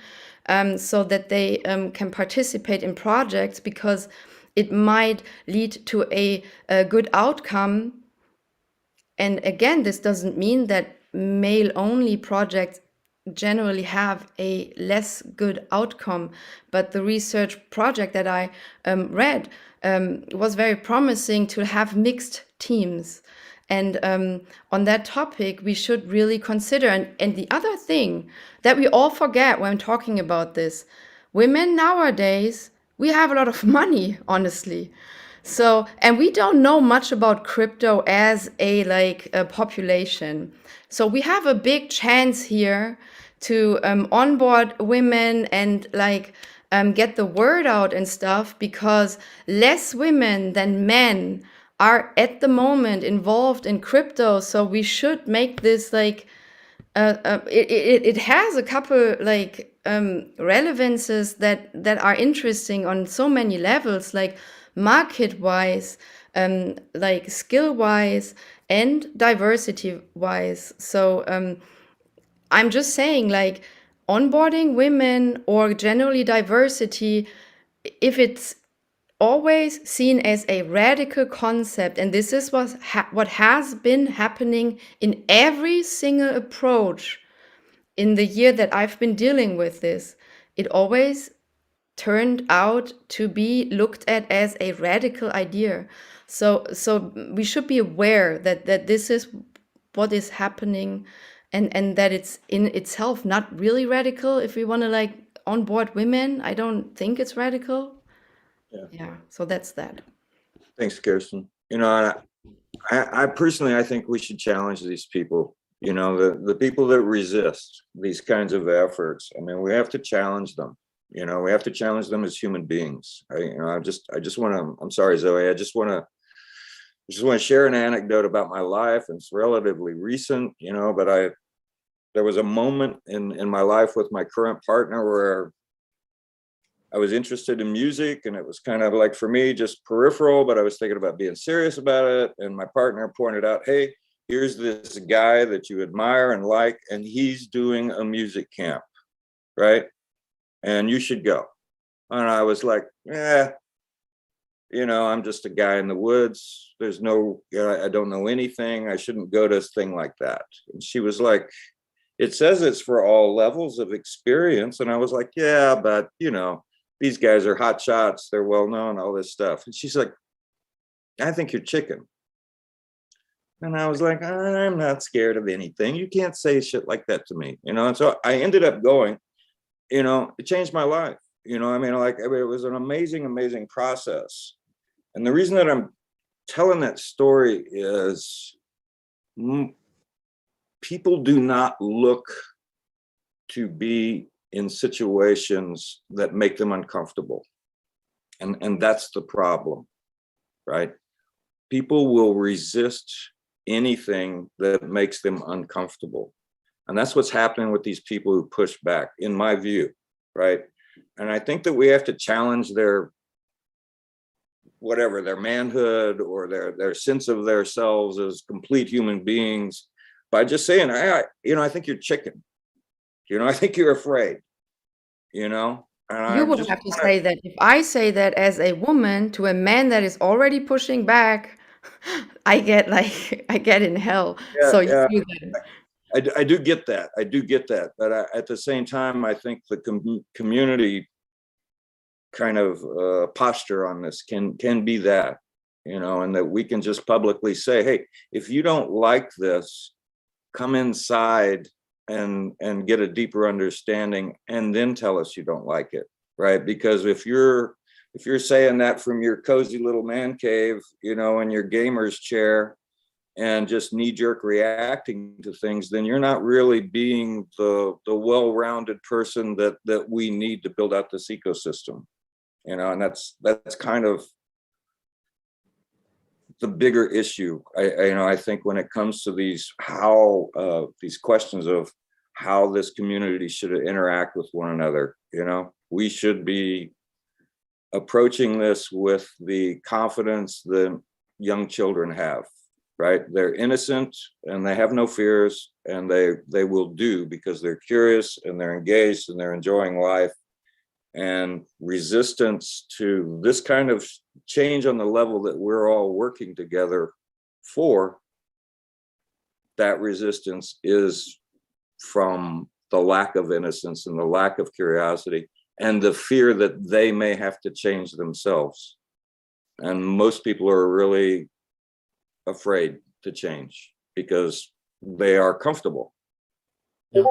so that they can participate in projects, because it might lead to a good outcome. And again, this doesn't mean that male-only projects generally have a less good outcome, but the research project that I read was very promising to have mixed teams. And on that topic, we should really consider. And the other thing that we all forget when talking about this, women nowadays, we have a lot of money, honestly. So, and we don't know much about crypto as a population. So we have a big chance here to onboard women and get the word out and stuff, because less women than men are at the moment involved in crypto. So we should make this it has a couple relevances that are interesting on so many levels, like market wise, skill wise, and diversity wise. So I'm just saying, onboarding women or generally diversity, if it's always seen as a radical concept, and this is what has been happening in every single approach in the year that I've been dealing with this, it always turned out to be looked at as a radical idea. So we should be aware that this is what is happening, and that it's in itself not really radical. If we want to onboard women, I don't think it's radical. Yeah, so that's that. Thanks, Kirsten. I personally, I think we should challenge these people, the people that resist these kinds of efforts. I mean, we have to challenge them. We have to challenge them as human beings. I just want to, I'm sorry, Zoe, I just want to share an anecdote about my life. And it's relatively recent, but there was a moment in my life with my current partner where I was interested in music, and it was kind of for me, just peripheral, but I was thinking about being serious about it. And my partner pointed out, hey, here's this guy that you admire and like, and he's doing a music camp, right? And you should go. And I was like, I'm just a guy in the woods. There's no, I don't know anything. I shouldn't go to a thing like that. And she was like, it says it's for all levels of experience. And I was like, yeah, but these guys are hot shots. They're well known, all this stuff. And she's like, I think you're chicken. And I was like, I'm not scared of anything. You can't say shit like that to me, And so I ended up going. It changed my life. It was an amazing, amazing process. And the reason that I'm telling that story is people do not look to be in situations that make them uncomfortable. And that's the problem, right? People will resist anything that makes them uncomfortable. And that's what's happening with these people who push back, in my view, right? And I think that we have to challenge their manhood or their sense of themselves as complete human beings by just saying, I think you're chicken. I think you're afraid, And you would have to say that. If I say that as a woman to a man that is already pushing back, I get in hell. Yeah, So yeah. you do that. I do get that. I do get that. But at the same time, I think the community kind of posture on this can be that, you know, and that we can just publicly say, hey, if you don't like this, come inside and get a deeper understanding and then tell us you don't like it, right? Because if you're saying that from your cozy little man cave, you know, in your gamer's chair and just knee-jerk reacting to things, then you're not really being the well-rounded person that we need to build out this ecosystem, you know. And that's kind of the bigger issue. I think when it comes to these questions of how this community should interact with one another, you know, we should be approaching this with the confidence that young children have, right? They're innocent and they have no fears, and they will do because they're curious and they're engaged and they're enjoying life. And resistance to this kind of change on the level that we're all working together for, that resistance is from the lack of innocence and the lack of curiosity and the fear that they may have to change themselves. And most people are really afraid to change because they are comfortable. Yeah.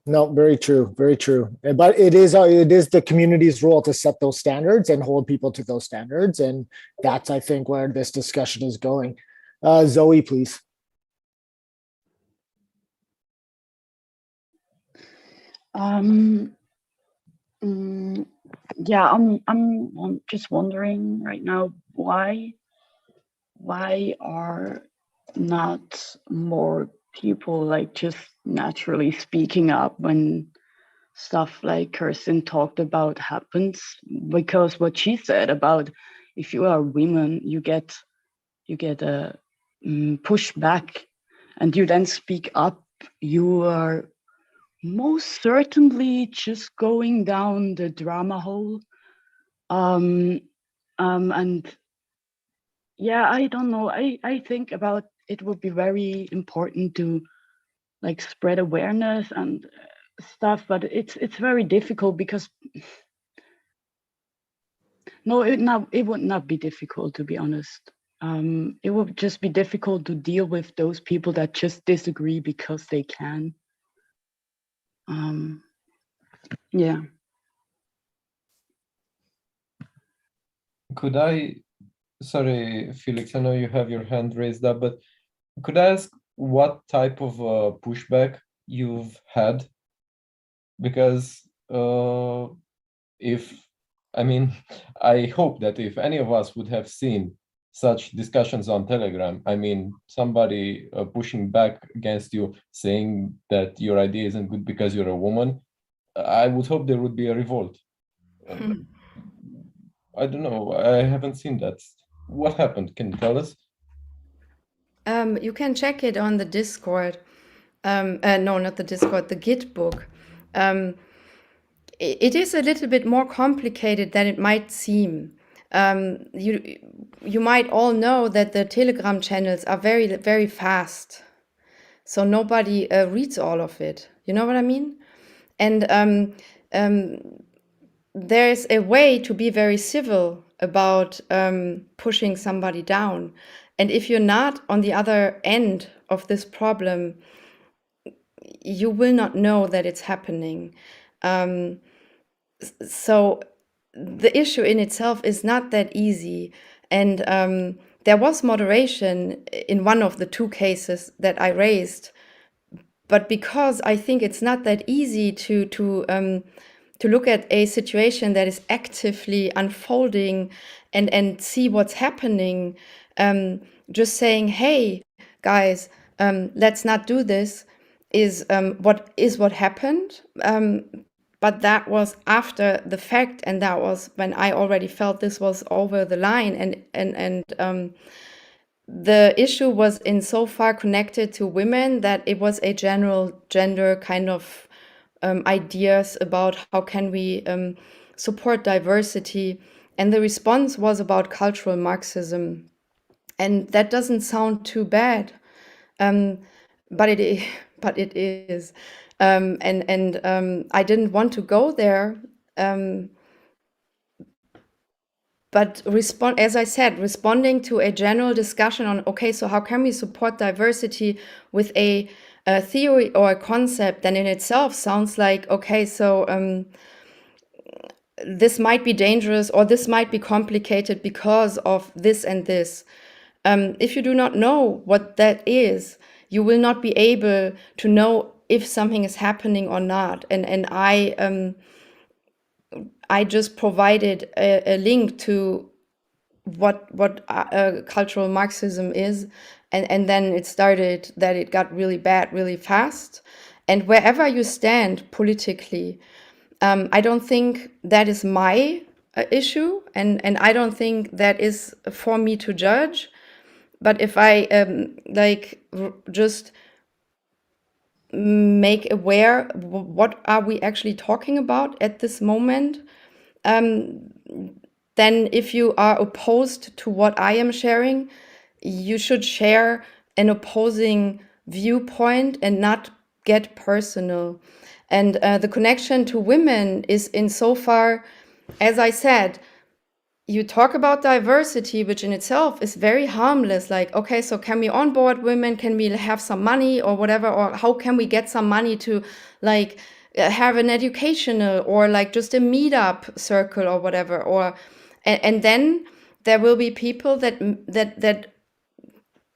No, very true, very true. But it is the community's role to set those standards and hold people to those standards, and that's, I think, where this discussion is going. Zoe, please. Yeah, I'm just wondering right now why are not more people like just naturally speaking up when stuff like Kirsten talked about happens? Because what she said about if you are women, you get a pushback, and you then speak up, you are most certainly just going down the drama hole. And yeah, I don't know. I think about it would be very important to like spread awareness and stuff, but it's very difficult because it would not be difficult, to be honest. It would just be difficult to deal with those people that just disagree because they can. Yeah. Could I, sorry, Felix, I know you have your hand raised up, but could I ask what type of pushback you've had? Because I hope that if any of us would have seen such discussions on Telegram, I mean, somebody pushing back against you, saying that your idea isn't good because you're a woman, I would hope there would be a revolt. I don't know. I haven't seen that. What happened? Can you tell us? You can check it on the Discord. No, not the Discord, the Git book. It is a little bit more complicated than it might seem. You might all know that the Telegram channels are very, very fast. So nobody reads all of it. You know what I mean? And there's a way to be very civil about pushing somebody down. And if you're not on the other end of this problem, you will not know that it's happening. So the issue in itself is not that easy. And there was moderation in one of the two cases that I raised. But because I think it's not that easy to look at a situation that is actively unfolding and see what's happening, just saying, hey, guys, let's not do this is what happened. But that was after the fact, and that was when I already felt this was over the line. And the issue was in so far connected to women that it was a general gender kind of ideas about how can we support diversity. And the response was about cultural Marxism. And that doesn't sound too bad. But but it is. I didn't want to go there. But as I said, responding to a general discussion on, okay, so how can we support diversity with a theory or a concept, then in itself sounds like, okay, so this might be dangerous or this might be complicated because of this and this. If you do not know what that is, you will not be able to know if something is happening or not. And I just provided a link to what cultural Marxism is, and then it started that it got really bad really fast. And wherever you stand politically, I don't think that is my issue, and I don't think that is for me to judge. But if I just make aware what are we actually talking about at this moment, then if you are opposed to what I am sharing, you should share an opposing viewpoint and not get personal. And the connection to women is insofar, as I said, you talk about diversity, which in itself is very harmless. Like, okay, so can we onboard women? Can we have some money or whatever? Or how can we get some money to like have an educational or like just a meetup circle or whatever? Or and then there will be people that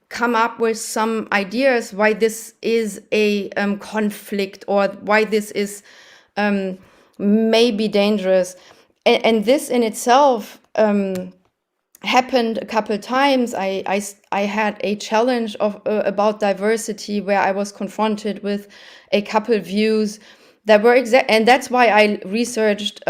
come up with some ideas why this is a conflict or why this is maybe dangerous. And this in itself happened a couple times. I had a challenge about diversity where I was confronted with a couple views that were and that's why I researched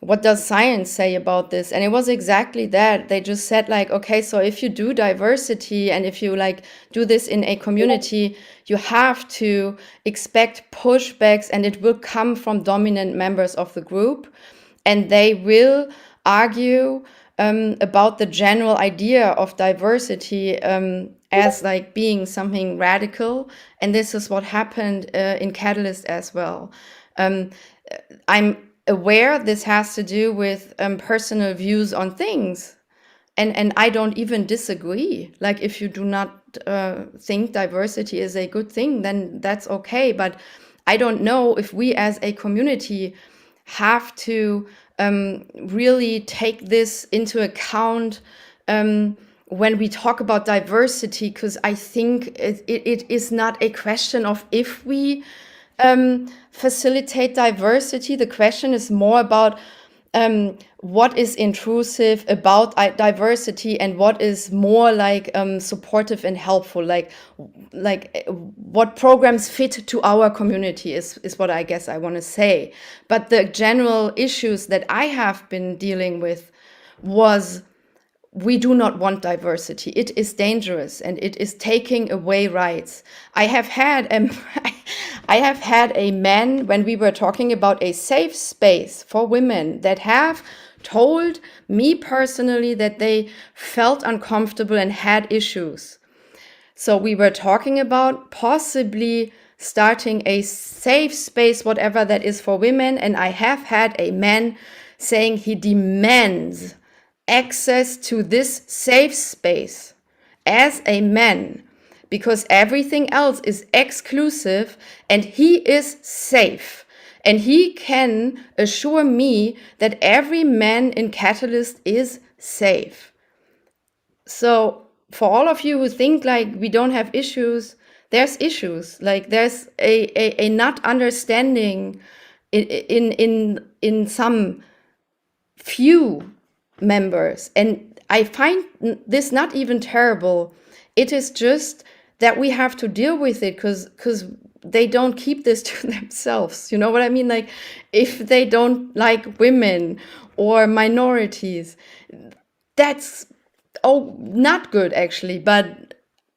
what does science say about this, and it was exactly that. They just said like, okay, so if you do diversity and if you like do this in a community, you have to expect pushbacks, and it will come from dominant members of the group. And they will argue about the general idea of diversity as like being something radical. And this is what happened in Catalyst as well. I'm aware this has to do with personal views on things. And I don't even disagree. Like if you do not think diversity is a good thing, then that's okay. But I don't know if we as a community have to really take this into account when we talk about diversity, because I think it is not a question of if we facilitate diversity. The question is more about what is intrusive about diversity and what is more like supportive and helpful, like what programs fit to our community is what I guess I want to say. But the general issues that I have been dealing with was we do not want diversity. It is dangerous and it is taking away rights. I have had a man, when we were talking about a safe space for women, that have told me personally that they felt uncomfortable and had issues. So we were talking about possibly starting a safe space, whatever that is, for women. And I have had a man saying he demands access to this safe space as a man, because everything else is exclusive and he is safe. And he can assure me that every man in Catalyst is safe. So for all of you who think like we don't have issues, there's issues. Like there's a not understanding in some few members. And I find this not even terrible. It is just that we have to deal with it because they don't keep this to themselves. You know what I mean? Like if they don't like women or minorities, that's not good actually. But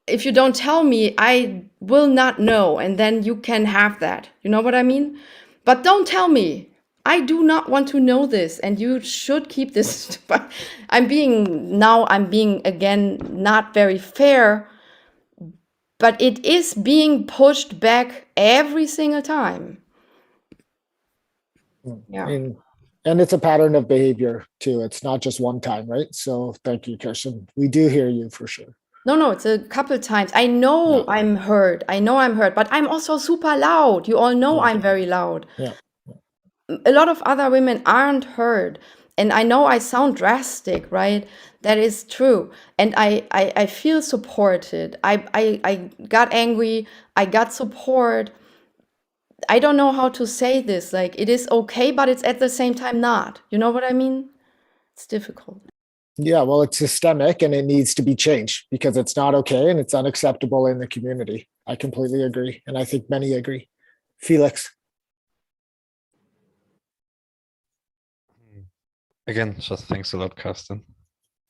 if you don't tell me, I will not know, and then you can have that. You know what I mean? But don't tell me. I do not want to know this, and you should keep this. I'm being again not very fair, but it is being pushed back every single time. Yeah. And it's a pattern of behavior too. It's not just one time, right? So thank you, Kirsten. We do hear you for sure. No, it's a couple times. I know I'm heard. But I'm also super loud. You all know I'm very loud. Yeah. A lot of other women aren't heard. And I know I sound drastic, right? That is true. And I feel supported. I got angry. I got support. I don't know how to say this. Like, it is okay, but it's at the same time not. You know what I mean? It's difficult. Yeah, well, it's systemic and it needs to be changed because it's not okay and it's unacceptable in the community. I completely agree. And I think many agree. Felix. Again, just thanks a lot, Kirsten.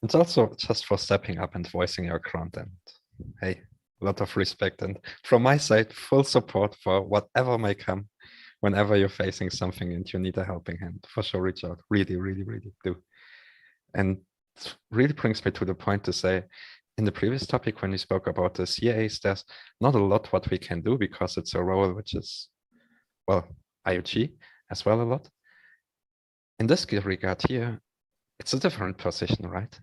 It's also just for stepping up and voicing your ground. And hey, a lot of respect. And from my side, full support for whatever may come whenever you're facing something and you need a helping hand. For sure, reach out. Really, really, really do. And it really brings me to the point to say, in the previous topic, when we spoke about the CAs, there's not a lot what we can do because it's a role which is, well, IoT as well a lot. In this regard here, it's a different position, right?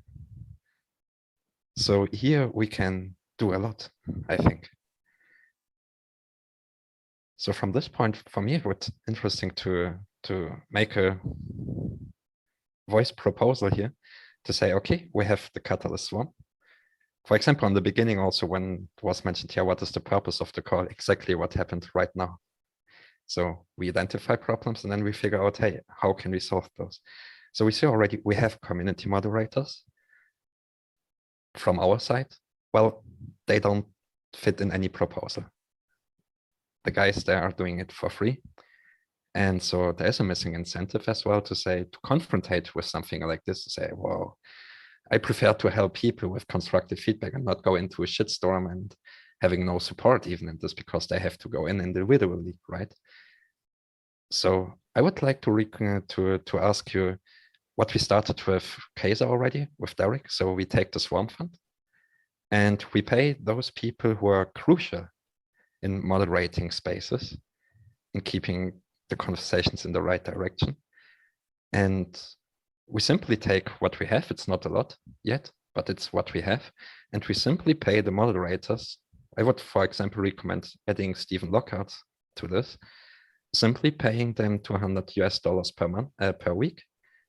So here we can do a lot, I think. So from this point, for me, it was interesting to make a voice proposal here to say, okay, we have the Catalyst Swarm. For example, in the beginning also when it was mentioned here, what is the purpose of the call? Exactly what happened right now. So we identify problems and then we figure out, hey, how can we solve those? So we see already we have community moderators from our side. Well, they don't fit in any proposal. The guys there are doing it for free. And so there's a missing incentive as well to say, to confrontate with something like this, to say, well, I prefer to help people with constructive feedback and not go into a shitstorm and having no support even in this because they have to go in individually, right? So I would like to ask you what we started with Kaiser already, with Derek. So we take the Swarm Fund and we pay those people who are crucial in moderating spaces, in keeping the conversations in the right direction. And we simply take what we have. It's not a lot yet, but it's what we have. And we simply pay the moderators. I would, for example, recommend adding Stephen Lockhart to this, simply paying them $200 per month, per week.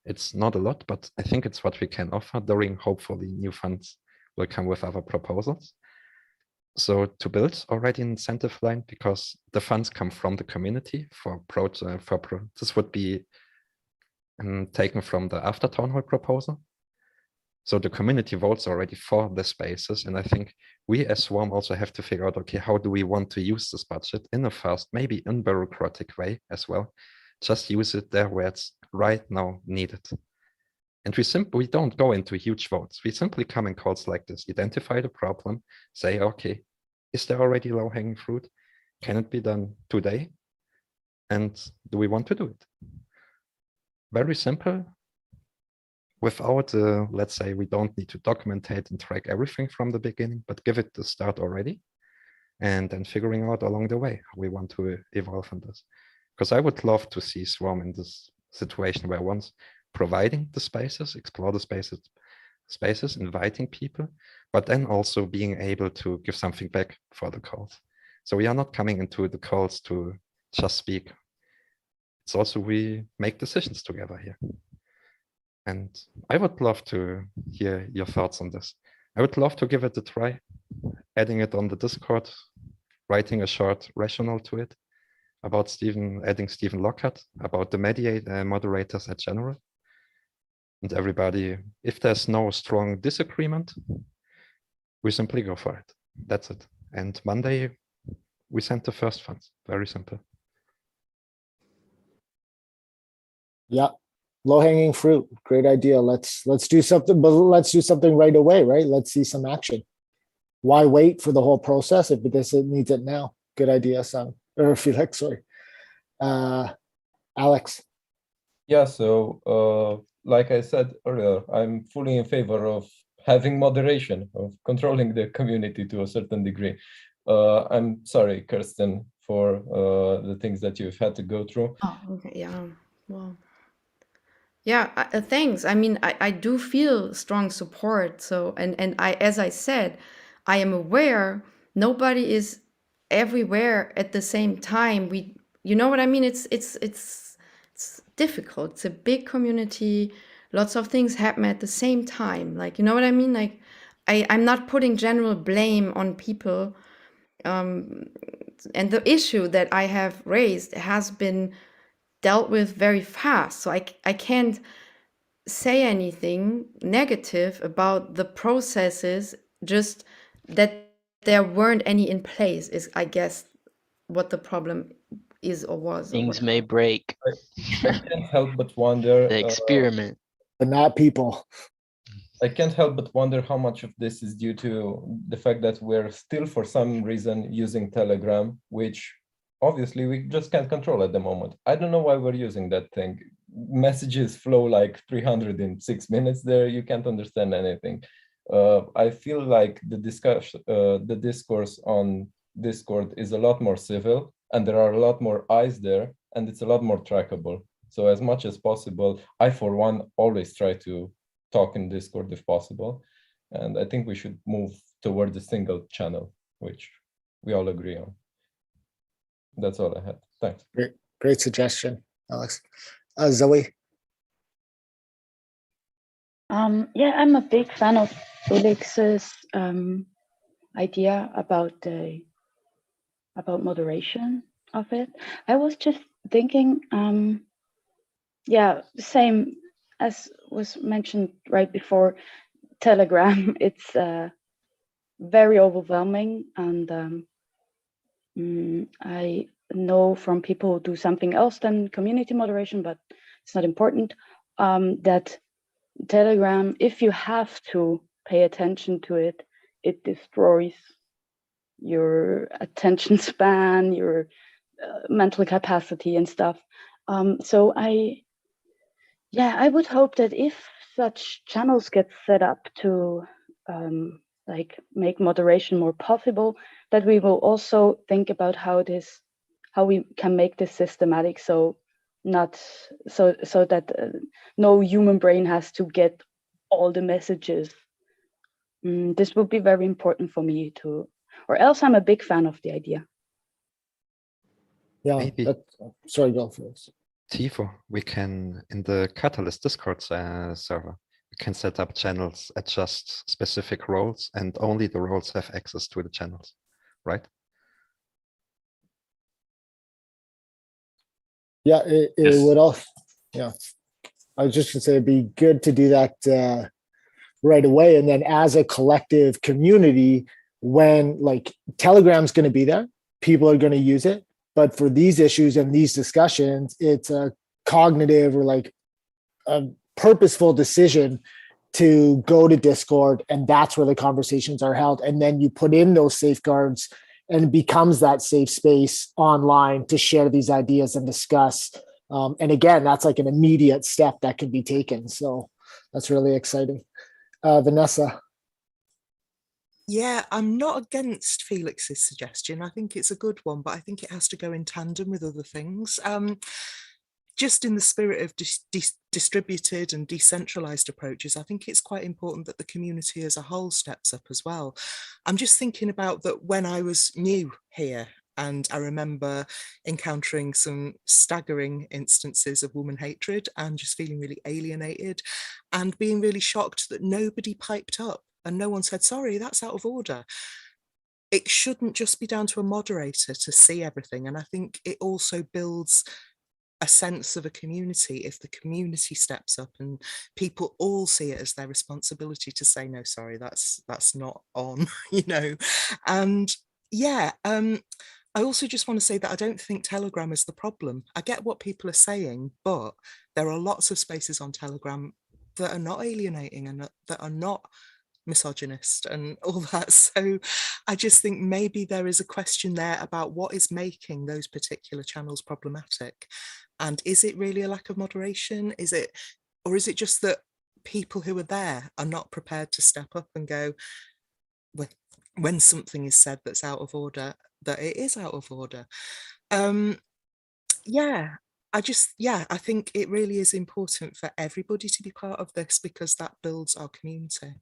It's not a lot, but I think it's what we can offer during hopefully new funds will come with other proposals. So to build already an incentive line, because the funds come from the community this would be taken from the after town hall proposal. So the community votes already for the spaces. And I think we as Swarm also have to figure out, okay, how do we want to use this budget in a fast, maybe unbureaucratic way as well? Just use it there where it's right now needed. And we don't go into huge votes. We simply come in calls like this, identify the problem, say, okay, is there already low-hanging fruit? Can it be done today? And do we want to do it? Very simple. Without, let's say, we don't need to documentate and track everything from the beginning, but give it the start already. And then figuring out along the way how we want to evolve on this. Because I would love to see Swarm in this situation where once providing the spaces, explore the spaces, inviting people, but then also being able to give something back for the calls. So we are not coming into the calls to just speak. It's also we make decisions together here. And I would love to hear your thoughts on this. I would love to give it a try, adding it on the Discord, writing a short rationale to it about adding Stephen Lockhart, about the moderators in general. And everybody, if there's no strong disagreement, we simply go for it. That's it. And Monday, we send the first funds. Very simple. Yeah, low-hanging fruit. Great idea. Let's do something, but let's do something right away, right? Let's see some action. Why wait for the whole process if this needs it now? Good idea, Sam. Or Felix, sorry. Alex. Yeah, so like I said earlier, I'm fully in favor of having moderation, of controlling the community to a certain degree. I'm sorry, Kirsten, for the things that you've had to go through. Oh, okay, yeah. Well, yeah, thanks. I mean, I do feel strong support. So, and as I said, I am aware nobody is everywhere at the same time. You know what I mean? It's difficult. It's a big community. Lots of things happen at the same time. Like, you know what I mean? Like, I'm not putting general blame on people. And the issue that I have raised has been dealt with very fast. So I can't say anything negative about the processes, just that there weren't any in place is, I guess, what the problem is or was. Or Things whatever. may break. I can't help but wonder. The experiment. But not people. I can't help but wonder how much of this is due to the fact that we're still, for some reason, using Telegram, which obviously we just can't control at the moment. I don't know why we're using that thing. Messages flow like 300 in 6 minutes there. You can't understand anything. I feel like the discourse on Discord is a lot more civil, and there are a lot more eyes there, and it's a lot more trackable. So as much as possible, I, for one, always try to talk in Discord if possible. And I think we should move toward a single channel, which we all agree on. That's all I had. Thanks. Great suggestion, Alex. Zoe? Yeah, I'm a big fan of Felix's idea about moderation of it. I was just thinking, yeah, same as was mentioned right before, Telegram, it's very overwhelming, and I know from people who do something else than community moderation, but it's not important, that Telegram, if you have to pay attention to it, it destroys your attention span, your mental capacity and stuff. So I would hope that if such channels get set up to like make moderation more possible, that we will also think about how we can make this systematic, so that no human brain has to get all the messages. This would be very important for me to, or else I'm a big fan of the idea. Yeah, Maybe. Sorry, go first. Tifo, we can, in the Catalyst Discord server, we can set up channels, adjust specific roles, and only the roles have access to the channels, right? Yeah, it would also, yeah. I was just gonna say it'd be good to do that right away. And then as a collective community, when like Telegram's gonna be there, people are gonna use it. But for these issues and these discussions, it's a cognitive or like a purposeful decision to go to Discord, and that's where the conversations are held. And then you put in those safeguards, and it becomes that safe space online to share these ideas and discuss. And again, that's like an immediate step that can be taken. So that's really exciting. Vanessa. Yeah, I'm not against Felix's suggestion. I think it's a good one, but I think it has to go in tandem with other things. Just in the spirit of distributed and decentralized approaches, I think it's quite important that the community as a whole steps up as well. I'm just thinking about that when I was new here, and I remember encountering some staggering instances of woman hatred and just feeling really alienated and being really shocked that nobody piped up and no one said, sorry, that's out of order. It shouldn't just be down to a moderator to see everything. And I think it also builds a sense of a community if the community steps up and people all see it as their responsibility to say, no, sorry, that's not on, you know. And yeah, I also just want to say that I don't think Telegram is the problem. I get what people are saying, but there are lots of spaces on Telegram that are not alienating and that are not misogynist and all that. So I just think maybe there is a question there about what is making those particular channels problematic. And is it really a lack of moderation? Or is it just that people who are there are not prepared to step up and go, when something is said that's out of order, that it is out of order. Yeah, I think it really is important for everybody to be part of this because that builds our community.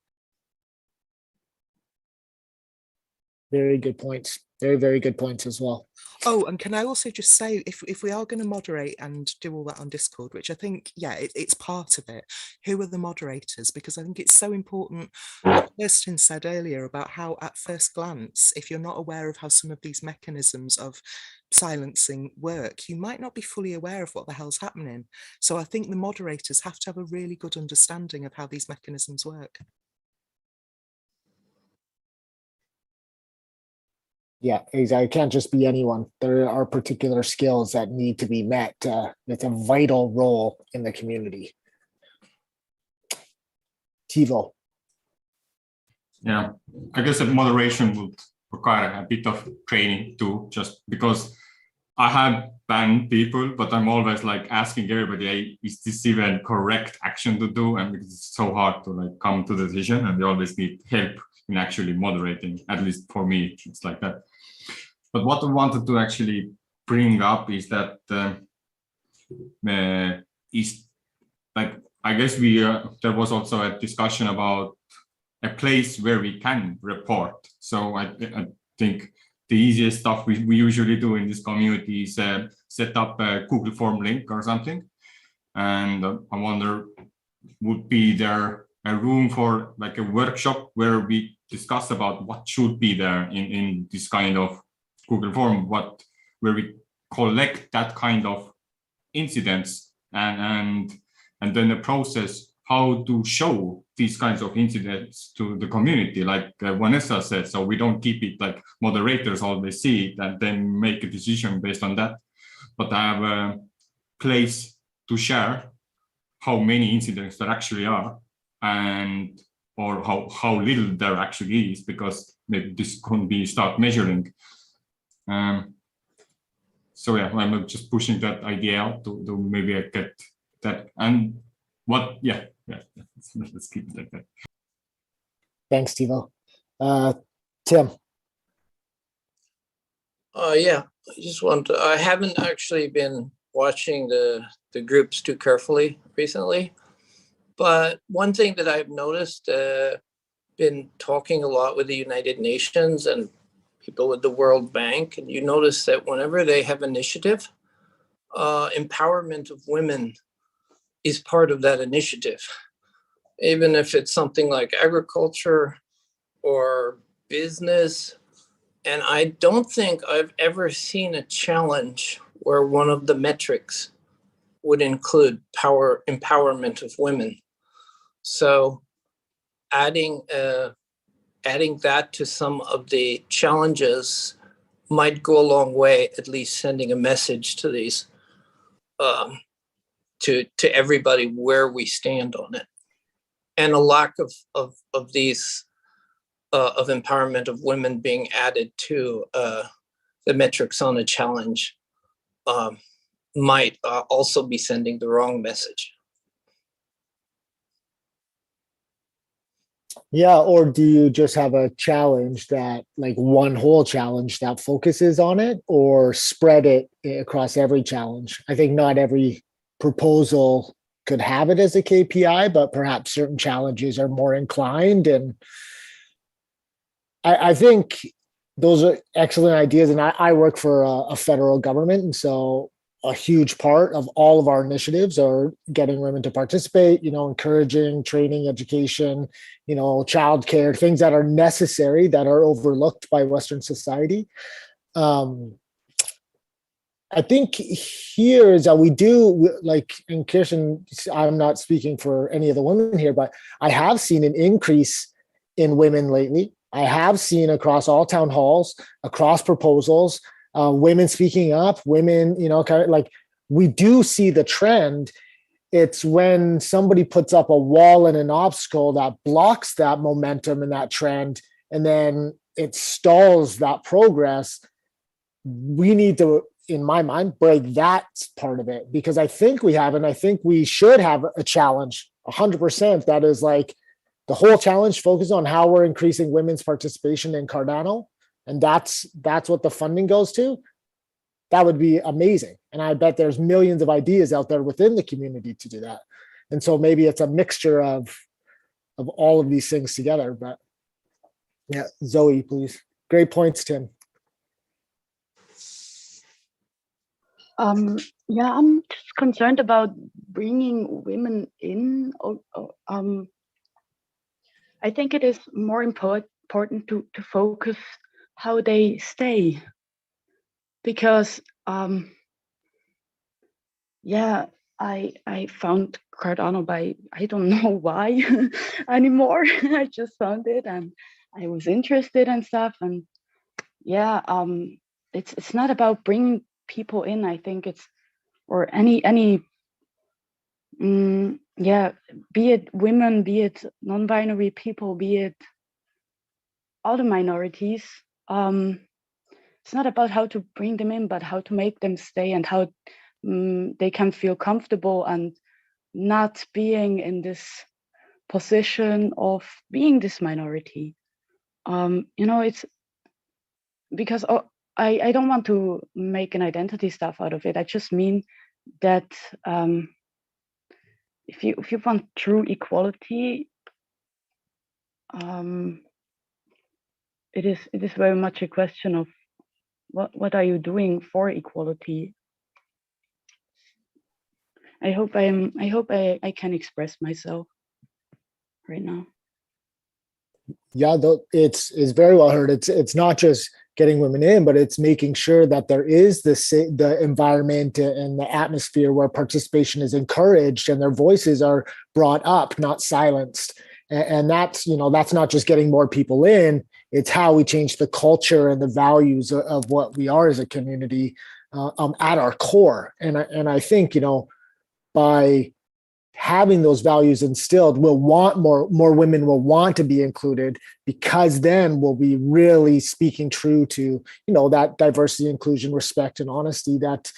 Very good points. Very, very good points as well. Oh, and can I also just say, if we are going to moderate and do all that on Discord, which I think, yeah, it's part of it, who are the moderators? Because I think it's so important what Kirsten said earlier about how at first glance, if you're not aware of how some of these mechanisms of silencing work, you might not be fully aware of what the hell's happening. So I think the moderators have to have a really good understanding of how these mechanisms work. Yeah, exactly. It can't just be anyone. There are particular skills that need to be met. It's a vital role in the community. Tivo. Yeah, I guess that moderation would require a bit of training too, just because I have banned people, but I'm always like asking everybody, hey, is this even correct action to do? And because it's so hard to like come to the decision, and they always need help in actually moderating. At least for me, it's like that. But what I wanted to actually bring up is that is like, I guess there was also a discussion about a place where we can report. So I think the easiest stuff we usually do in this community is set up a Google form link or something. And I wonder, would be there a room for like a workshop where we discuss about what should be there in this kind of Google form, where we collect that kind of incidents and then the process how to show these kinds of incidents to the community, like Vanessa said, so we don't keep it like moderators always see it and then make a decision based on that, but I have a place to share how many incidents there actually are and or how little there actually is, because maybe this can be start measuring. So yeah, I'm just pushing that idea out to maybe I get that. And what, yeah, let's keep it like that. Thanks, Tivo. Tim. Yeah, I just want to, I haven't actually been watching the groups too carefully recently, but one thing that I've noticed, been talking a lot with the United Nations and people with the World Bank, and you notice that whenever they have initiative, empowerment of women is part of that initiative. Even if it's something like agriculture or business. And I don't think I've ever seen a challenge where one of the metrics would include empowerment of women. So adding that to some of the challenges might go a long way, at least sending a message to these, to everybody where we stand on it. And a lack of these, of empowerment of women being added to the metrics on a challenge might also be sending the wrong message. Yeah, or do you just have a challenge that, like one whole challenge that focuses on it, or spread it across every challenge? I think not every proposal could have it as a KPI, but perhaps certain challenges are more inclined. And I think those are excellent ideas. And I work for a federal government, and so a huge part of all of our initiatives are getting women to participate, encouraging training, education, childcare, things that are necessary that are overlooked by Western society. I think here is that we do, like, in Kirsten, I'm not speaking for any of the women here, but I have seen an increase in women lately. I have seen across all town halls, across proposals, women speaking up, women, kind of like, we do see the trend. It's when somebody puts up a wall and an obstacle that blocks that momentum and that trend, and then it stalls that progress. We need to, in my mind, break that part of it, because I think we have, and I think we should have a challenge 100% that is like the whole challenge focuses on how we're increasing women's participation in Cardano, and that's what the funding goes to, that would be amazing. And I bet there's millions of ideas out there within the community to do that. And so maybe it's a mixture of all of these things together. But yeah, Zoe, please. Great points, Tim. Yeah, I'm just concerned about bringing women in. I think it is more important to focus how they stay, because yeah, I found Cardano by, I don't know why anymore. I just found it and I was interested and stuff. And yeah, it's not about bringing people in. I think it's, or any yeah, be it women, be it non-binary people, be it all the minorities. It's not about how to bring them in, but how to make them stay, and how they can feel comfortable and not being in this position of being this minority. You know, it's because I don't want to make an identity stuff out of it. I just mean that if you want true equality, it is very much a question of what are you doing for equality. I hope I can express myself right now. Yeah, it's very well heard. It's not just getting women in, but it's making sure that there is the environment and the atmosphere where participation is encouraged and their voices are brought up, not silenced. And that's, you know, that's not just getting more people in, it's how we change the culture and the values of what we are as a community at our core. And I think, you know, by having those values instilled, we'll want more women will want to be included, because then we'll be really speaking true to, you know, that diversity, inclusion, respect, and honesty that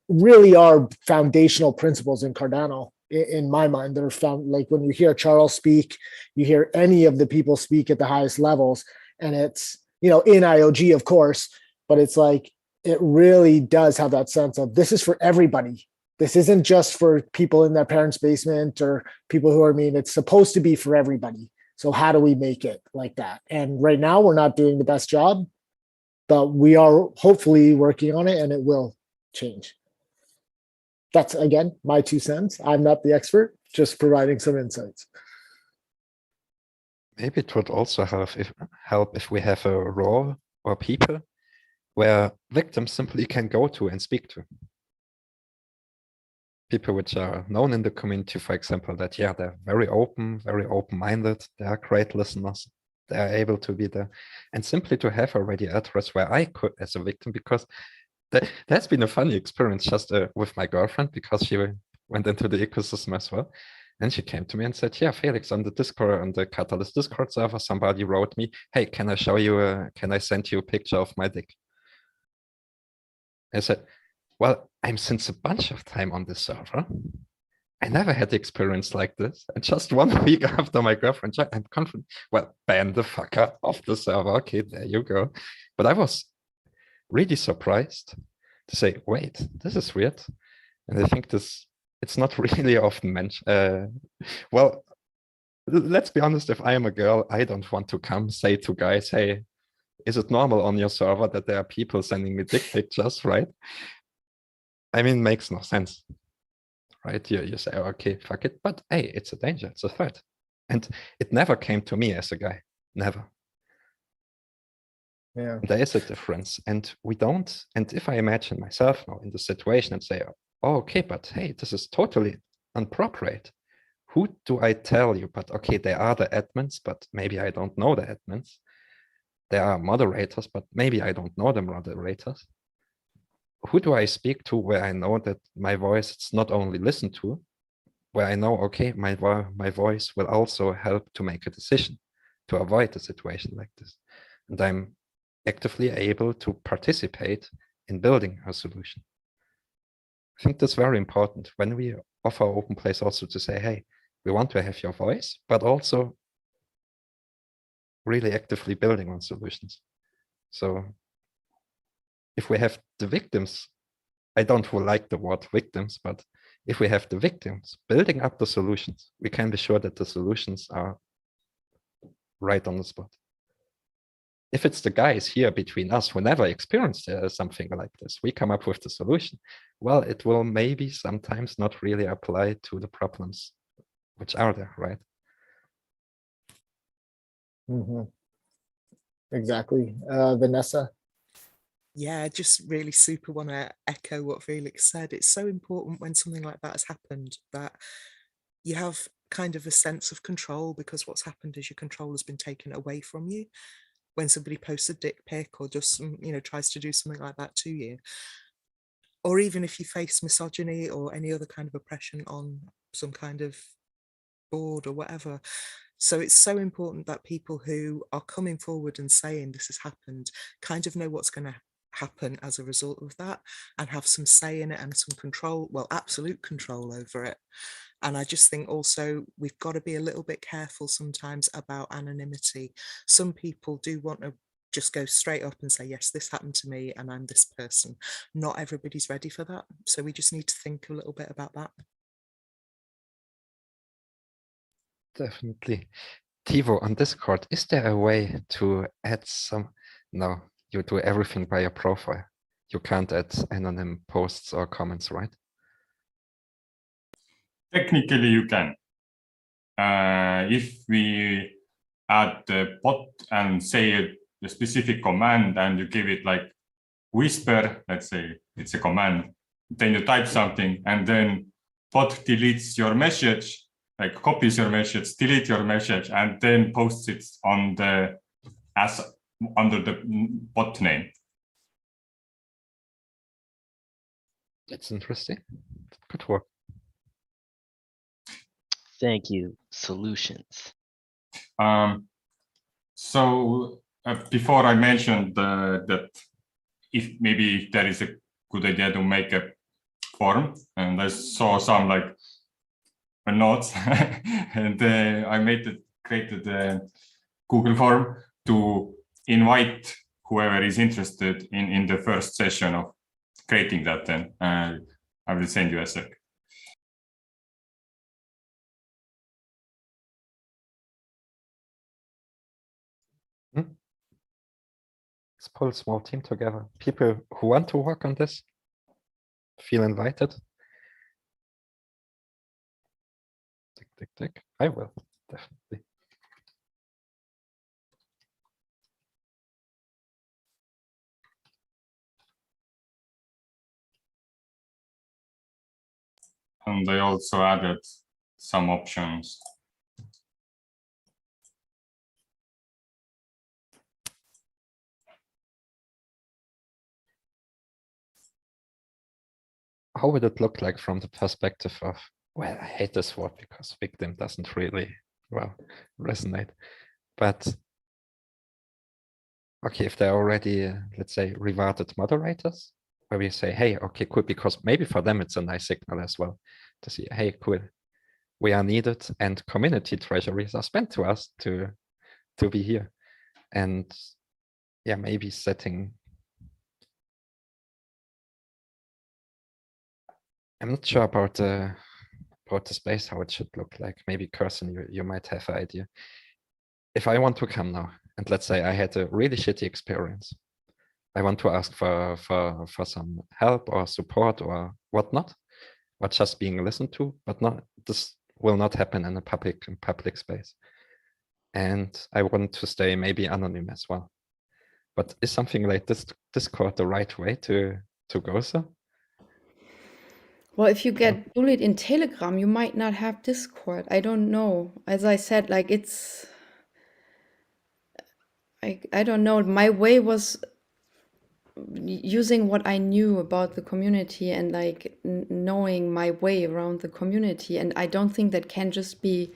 really are foundational principles in Cardano. In my mind, they're found, like when you hear Charles speak, you hear any of the people speak at the highest levels, and it's, you know, in IOG, of course, but it's like, it really does have that sense of this is for everybody. This isn't just for people in their parents' basement or people who are mean. It's supposed to be for everybody. So how do we make it like that? And right now we're not doing the best job, but we are hopefully working on it, and it will change. That's, again, my 2 cents. I'm not the expert, just providing some insights. Maybe it would also help if we have a role or people where victims simply can go to and speak to. People which are known in the community, for example, that, yeah, they're very open-minded, they are great listeners, they are able to be there. And simply to have already address where I could as a victim, because that's been a funny experience just with my girlfriend, because she went into the ecosystem as well. And she came to me and said, yeah, Felix, on the Discord, on the Catalyst Discord server, somebody wrote me, hey, can I show you, can I send you a picture of my dick? I said, well, I'm since a bunch of time on this server. I never had the experience like this. And just 1 week after my girlfriend joined, I'm confident, well, ban the fucker off the server. Okay, there you go. But I was really surprised to say, wait, this is weird. And I think it's not really often mentioned. Well, let's be honest, if I am a girl, I don't want to come say to guys, hey, is it normal on your server that there are people sending me dick pictures, right? I mean, makes no sense, right? You say, oh, okay, fuck it. But hey, it's a danger, it's a threat. And it never came to me as a guy, never. Yeah. There is a difference, and we don't. And if I imagine myself now in the situation and say, oh, okay, but hey, this is totally inappropriate. Who do I tell you? But okay, there are the admins, but maybe I don't know the admins. There are moderators, but maybe I don't know the moderators. Who do I speak to where I know that my voice is not only listened to, where I know, okay, my voice will also help to make a decision to avoid a situation like this. And I'm actively able to participate in building a solution. I think that's very important when we offer open place also to say, hey, We want to have your voice, but also really actively building on solutions. So if we have the victims, I don't like the word victims, but if we have the victims building up the solutions, we can be sure that the solutions are right on the spot. If it's the guys here between us who never experienced something like this, we come up with the solution, well, it will maybe sometimes not really apply to the problems which are there, right? Exactly. Vanessa? Yeah, I just really super want to echo what Felix said. It's so important when something like that has happened that you have kind of a sense of control, because what's happened is your control has been taken away from you when somebody posts a dick pic or just, tries to do something like that to you. Or even if you face misogyny or any other kind of oppression on some kind of board or whatever. So it's so important that people who are coming forward and saying this has happened kind of know what's going to happen as a result of that and have some say in it and some control, well, absolute control over it. And I just think also we've got to be a little bit careful sometimes about anonymity. Some people do want to just go straight up and say, yes, this happened to me and I'm this person. Not everybody's ready for that. So we just need to think a little bit about that. Definitely. Tivo, on Discord, is there a way to add some? No, you do everything by your profile. You can't add anonym posts or comments, right? Technically, you can. If we add the bot and say a specific command and you give it like whisper, let's say it's a command, then you type something and then bot deletes your message, like copies your message, delete your message, and then posts it on the under the bot name. That's interesting. Good work. Thank you. Solutions. So before I mentioned that if there is a good idea to make a form, and I saw some like notes, and I created a Google form to invite whoever is interested in the first session of creating that. Then I will send you a sec. Let's pull a small team together. People who want to work on this, feel invited. Tick, tick, tick. I will, definitely. And I also added some options. How would it look like from the perspective of, well, I hate this word because victim doesn't really, well, resonate. But, okay, if they're already, let's say, rewarded moderators, where we say, hey, okay, cool, because maybe for them it's a nice signal as well to see, hey, cool, we are needed and community treasuries are spent to us to be here. And yeah, maybe setting, I'm not sure about the space, how it should look like. Maybe Kirsten, you might have an idea. If I want to come now, and let's say I had a really shitty experience, I want to ask for some help or support or whatnot, or just being listened to, but not, this will not happen in a public space. And I want to stay maybe anonymous as well. But is something like this Discord the right way to go, so? Well, if you get bullied in Telegram, you might not have Discord. I don't know. As I said, like it's, I don't know. My way was using what I knew about the community and like knowing my way around the community. And I don't think that can just be,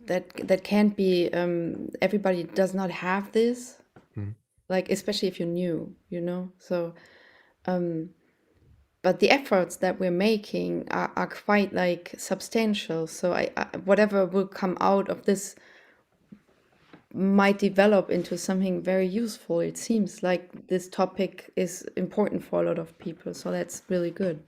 that can't be, everybody does not have this. Like, especially if you're new, you know? So, but the efforts that we're making are quite like substantial. So I whatever will come out of this might develop into something very useful. It seems like this topic is important for a lot of people, so that's really good.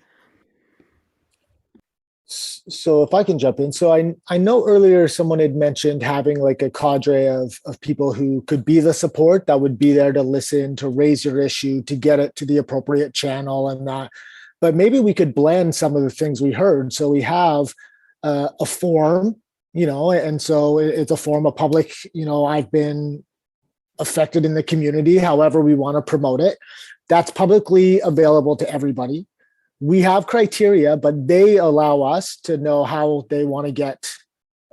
So if I can jump in. So I know earlier someone had mentioned having like a cadre of people who could be the support that would be there to listen, to raise your issue, to get it to the appropriate channel and that. But maybe we could blend some of the things we heard. So we have a forum, and so it's a form of public, I've been affected in the community, however we want to promote it. That's publicly available to everybody. We have criteria, but they allow us to know how they want to get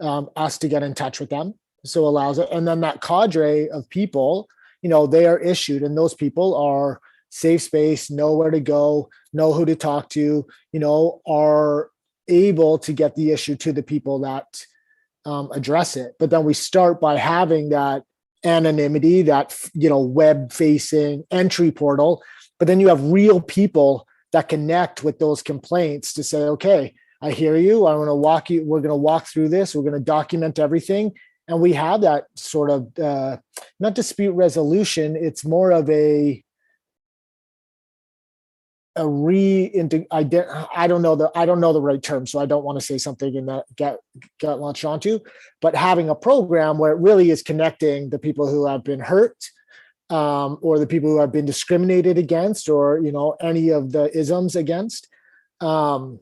us to get in touch with them. So allows it. And then that cadre of people, they are issued, and those people are safe space, know where to go, know who to talk to, are able to get the issue to the people that address it. But then we start by having that anonymity, that, web facing entry portal, but then you have real people that connect with those complaints to say, okay, I hear you. I'm going to walk you. We're going to walk through this. We're going to document everything. And we have that sort of not dispute resolution. It's more of I don't know the right term, so I don't want to say something and that get launched onto, but having a program where it really is connecting the people who have been hurt, or the people who have been discriminated against, or any of the isms against, are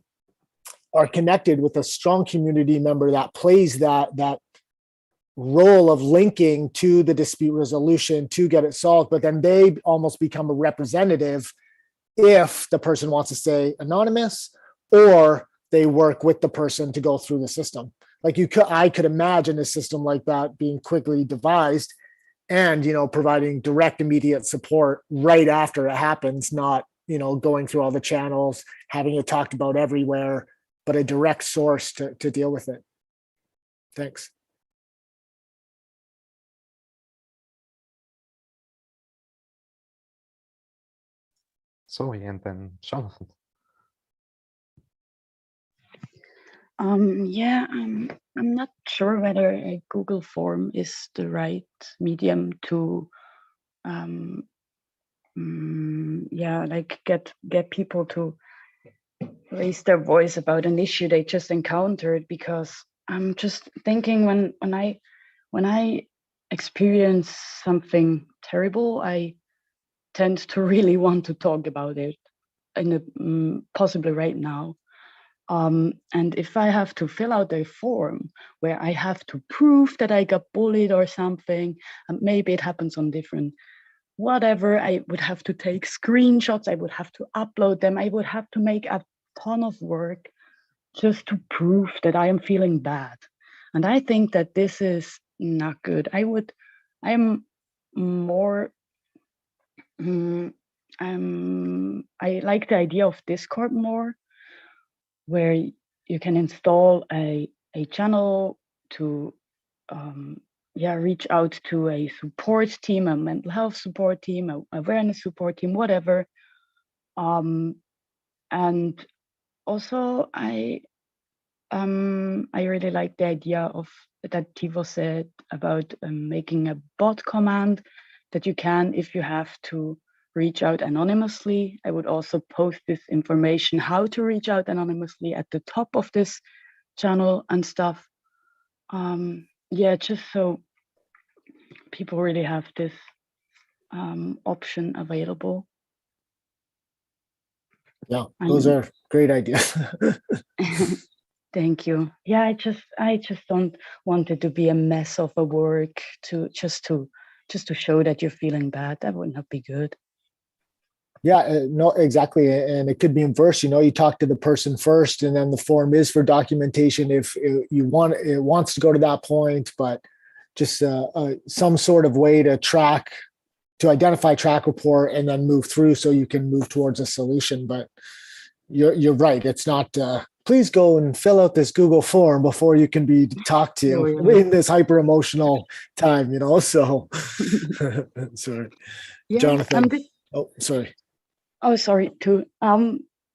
connected with a strong community member that plays that role of linking to the dispute resolution to get it solved. But then they almost become a representative if the person wants to stay anonymous, or they work with the person to go through the system. Like I could imagine a system like that being quickly devised, and providing direct, immediate support right after it happens, not going through all the channels, having it talked about everywhere, but a direct source to deal with it. Thanks. Zoe, and then Jonathan. Yeah, I'm not sure whether a Google form is the right medium to like get people to raise their voice about an issue they just encountered, because I'm just thinking when I experience something terrible, I tend to really want to talk about it possibly right now. And if I have to fill out a form where I have to prove that I got bullied or something, and maybe it happens on different whatever, I would have to take screenshots, I would have to upload them, I would have to make a ton of work just to prove that I am feeling bad. And I think that this is not good. I'm more, I like the idea of Discord more, where you can install a channel to reach out to a support team, a mental health support team, a awareness support team, whatever. And also I really like the idea of that Tivo said about making a bot command that you can, if you have to reach out anonymously. I would also post this information, how to reach out anonymously, at the top of this channel and stuff. Just so people really have this option available. Yeah, those are great ideas. Thank you. Yeah, I just don't want it to be a mess of a work to show that you're feeling bad. That would not be good. Yeah, no, exactly. And it could be inverse. You talk to the person first, and then the form is for documentation if it wants to go to that point, but just some sort of way to identify, track, report, and then move through so you can move towards a solution. But you're right. It's not, please go and fill out this Google form before you can be talked to in this hyper emotional time, so sorry. Yeah, Jonathan. Oh, sorry. Oh, sorry too.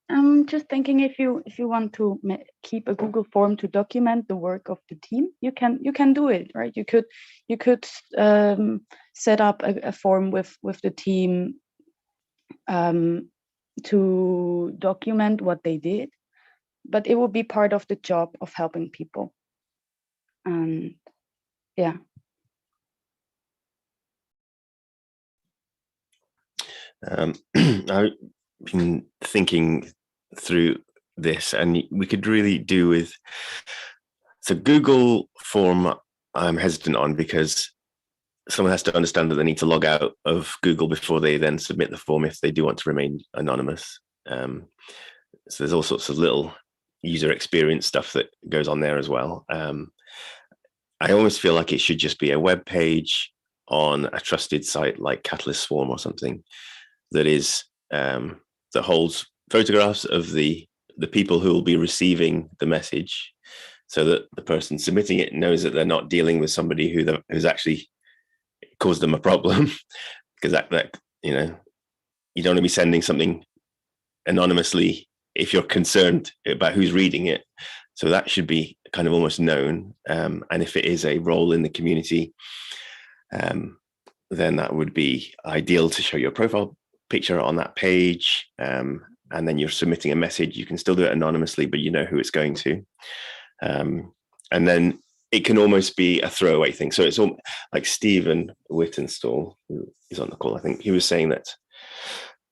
I'm just thinking if you want to keep a Google form to document the work of the team, you can do it, right? You could set up a form with the team to document what they did, but it will be part of the job of helping people. And yeah. I've been thinking through this, and we could really do with, so Google form I'm hesitant on because someone has to understand that they need to log out of Google before they then submit the form if they do want to remain anonymous. So there's all sorts of little user experience stuff that goes on there as well. I almost feel like it should just be a web page on a trusted site like Catalyst Swarm or something that is that holds photographs of the people who will be receiving the message, so that the person submitting it knows that they're not dealing with somebody who's actually caused them a problem. Because that you don't want to be sending something anonymously if you're concerned about who's reading it. So that should be kind of almost known. And if it is a role in the community, then that would be ideal to show your profile picture on that page. And then you're submitting a message. You can still do it anonymously, but you know who it's going to. And then it can almost be a throwaway thing. So it's all like Stephen Wittenstall, who is on the call. I think he was saying that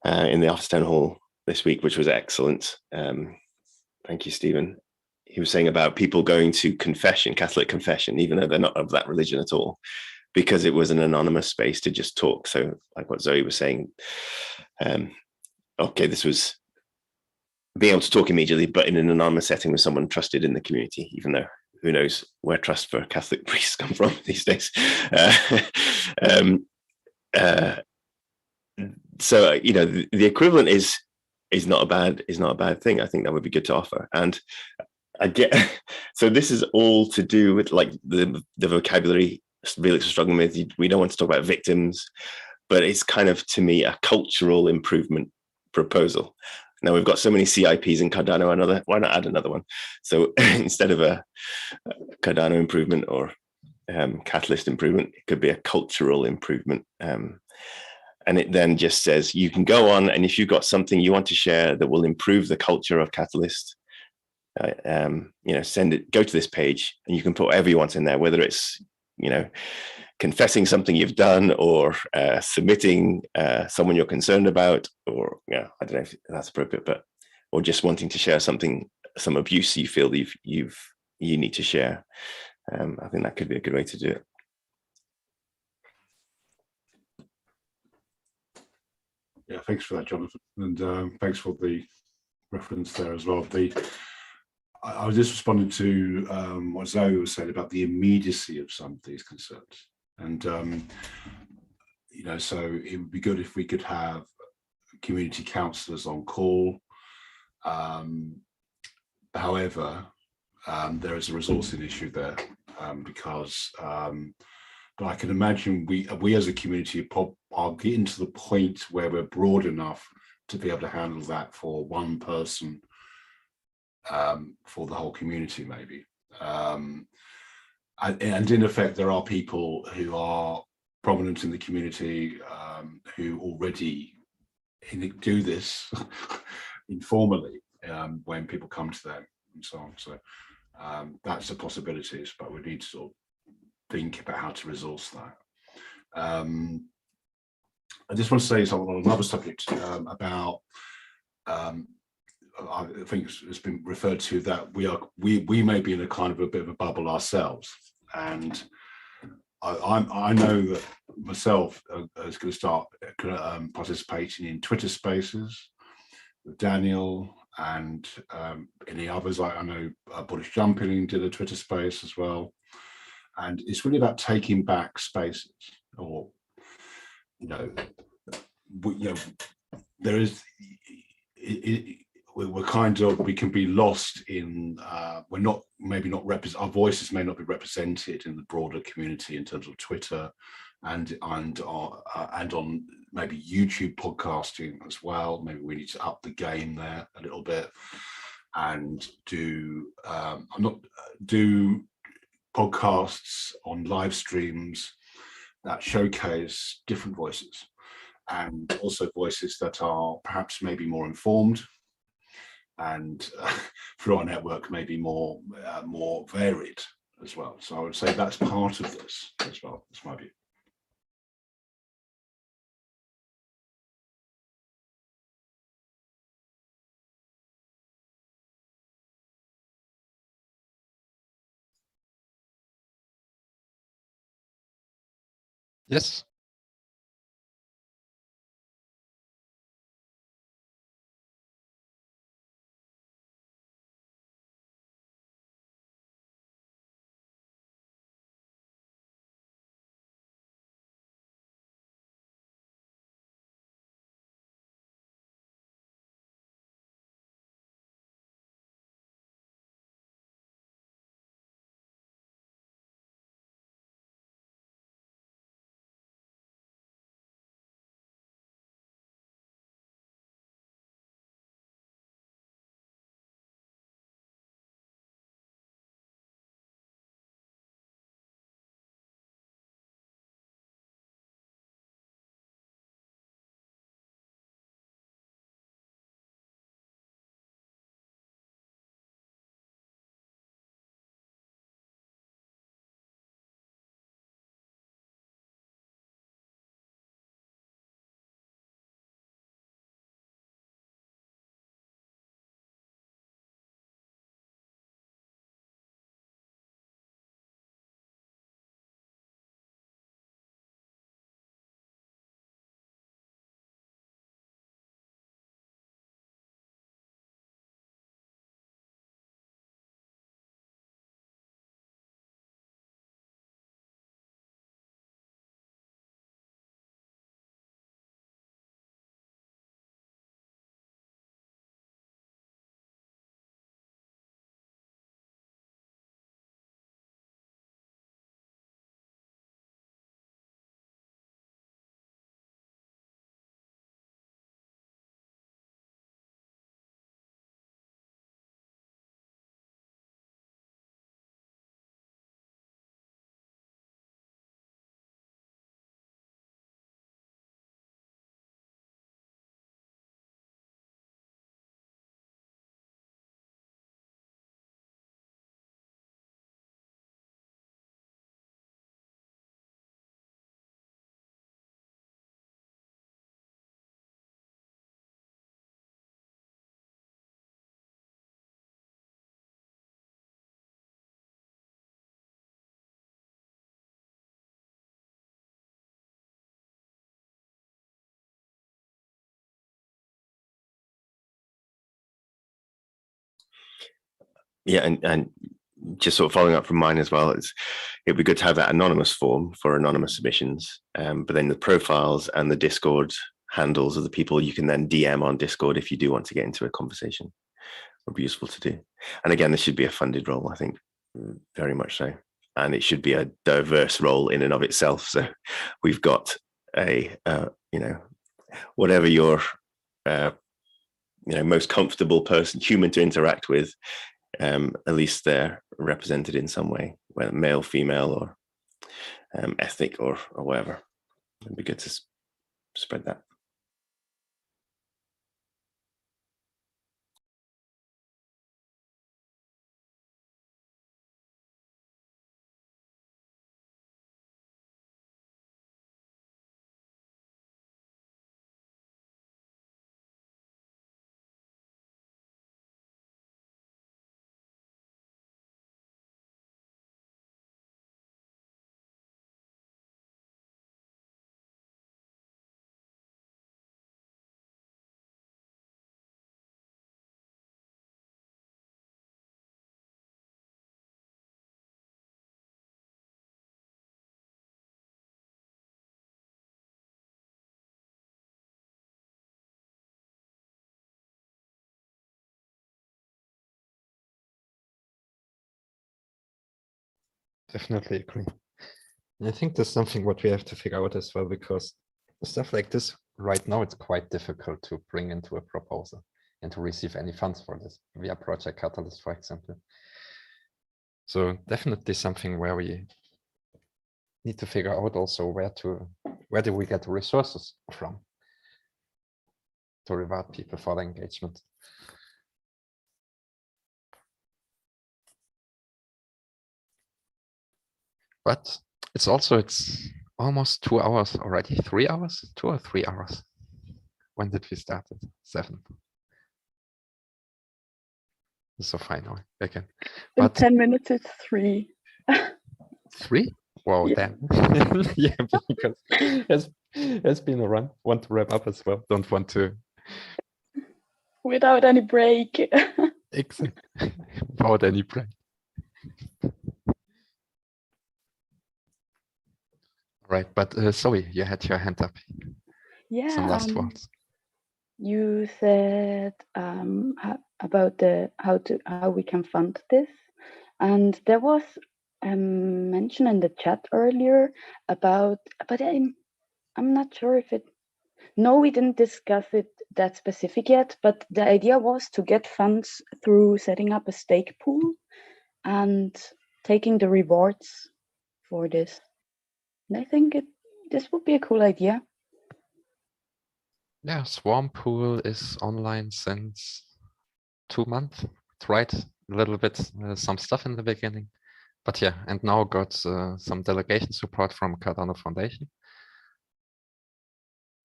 in the After Town Hall this week, which was excellent. Thank you, Stephen. He was saying about people going to confession, Catholic confession, even though they're not of that religion at all, because it was an anonymous space to just talk. So like what Zoe was saying, okay, this was being able to talk immediately, but in an anonymous setting with someone trusted in the community, even though who knows where trust for Catholic priests come from these days. So, the equivalent is not a bad thing. I think that would be good to offer. And I get, so this is all to do with like the vocabulary Felix is struggling with. We don't want to talk about victims, but it's kind of, to me, a cultural improvement proposal. Now we've got so many CIPs in Cardano, why not add another one? So instead of a Cardano improvement or Catalyst improvement, it could be a cultural improvement. And it then just says, you can go on, and if you've got something you want to share that will improve the culture of Catalyst, send it, go to this page, and you can put whatever you want in there, whether it's, confessing something you've done, or submitting someone you're concerned about, or I don't know if that's appropriate, or just wanting to share something, some abuse you feel that you need to share. I think that could be a good way to do it. Yeah, thanks for that, Jonathan, and thanks for the reference there as well. I was just responding to what Zoe was saying about the immediacy of some of these concerns, and so it would be good if we could have community counsellors on call. However, there is a resourcing issue there, because but I can imagine we as a community are getting to the point where we're broad enough to be able to handle that for one person, for the whole community, maybe. And in effect, there are people who are prominent in the community who already do this informally when people come to them and so on. So that's a possibility, but we need to sort of think about how to resource that. I just want to say something on another subject about I think it's been referred to that we may be in a kind of a bit of a bubble ourselves, and I know that myself is going to start participating in Twitter Spaces with Daniel and any others. I know Bullish Jumping did a Twitter Space as well, and it's really about taking back spaces, or there is. We can be lost in we're maybe not our voices may not be represented in the broader community in terms of Twitter and on maybe YouTube podcasting as well. Maybe we need to up the game there a little bit and do podcasts on live streams that showcase different voices, and also voices that are perhaps maybe more informed, and through our network maybe more varied as well. So I would say that's part of this as well. That's my view. Yes. Yeah, and just sort of following up from mine as well, it'd be good to have that anonymous form for anonymous submissions, but then the profiles and the Discord handles of the people you can then DM on Discord if you do want to get into a conversation would be useful to do. And again, this should be a funded role, I think, very much so. And it should be a diverse role in and of itself. So we've got a, whatever your, most comfortable person, human to interact with, at least they're represented in some way, whether male, female, or ethnic or whatever. It'd be good to spread that. definitely agree. And I think there's something what we have to figure out as well, because stuff like this right now, it's quite difficult to bring into a proposal and to receive any funds for this via Project Catalyst, for example. So definitely something where we need to figure out also where do we get the resources from to reward people for the engagement. But it's almost 2 hours already. 3 hours, 2 or 3 hours. When did we start it? 7. So final again. In But 10 minutes, it's 3. 3? Wow, Yeah. damn. Yeah, because it's been a run. Want to wrap up as well. Don't want to. Without any break. Exactly. Without any break. Right, but Zoe, you had your hand up. Yeah. Some last words. You said about how we can fund this, and there was mention in the chat earlier about, but I'm not sure if it. No, we didn't discuss it that specific yet, but the idea was to get funds through setting up a stake pool and taking the rewards for this. And I think this would be a cool idea. Yeah, Swarm Pool is online since 2 months. Tried a little bit some stuff in the beginning, but yeah, and now got some delegation support from Cardano Foundation.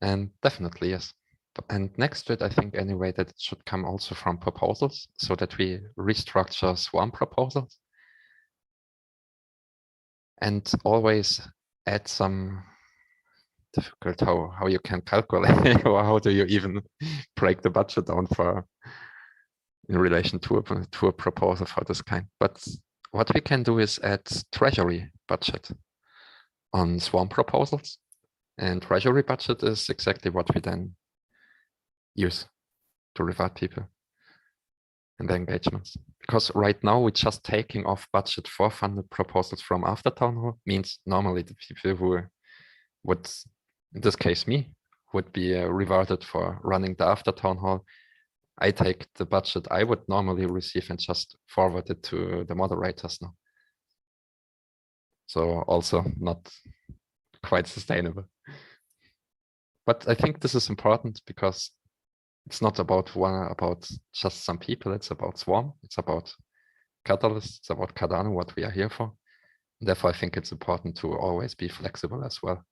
And definitely, yes. And next to it, I think anyway that it should come also from proposals, so that we restructure Swarm proposals and always add some difficult how you can calculate or how do you even break the budget down for in relation to a proposal for this kind. But what we can do is add treasury budget on Swarm proposals, and treasury budget is exactly what we then use to reward people and the engagements. Because right now we're just taking off budget for funded proposals from after town hall, means normally the people who would, in this case me, would be rewarded for running the after town hall. I take the budget I would normally receive and just forward it to the moderators now. So also not quite sustainable. But I think this is important because it's not about just some people, it's about Swarm, it's about Catalyst, it's about Cardano, what we are here for. And therefore, I think it's important to always be flexible as well.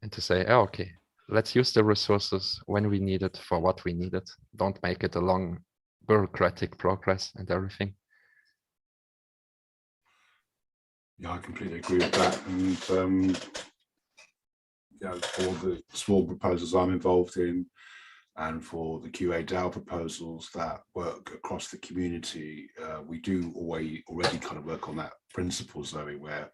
And to say, oh, okay, let's use the resources when we need it for what we need it. Don't make it a long bureaucratic progress and everything. Yeah, I completely agree with that. And yeah, for the small proposals I'm involved in, and for the QA DAO proposals that work across the community, we do already kind of work on that principle, Zoe, where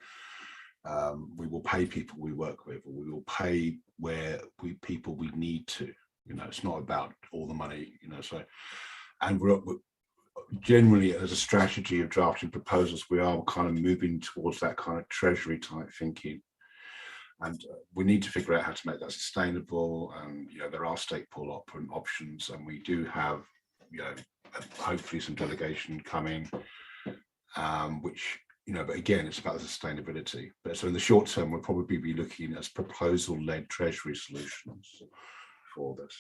we will pay people we work with, or we will pay where people we need to. You know, it's not about all the money. You know, so and we're generally, as a strategy of drafting proposals, we are kind of moving towards that kind of treasury type thinking. And we need to figure out how to make that sustainable. And you know, there are stake pool options, and we do have, you know, hopefully some delegation coming, which, you know, but again, it's about the sustainability. But so in the short term, we'll probably be looking at proposal-led treasury solutions for this.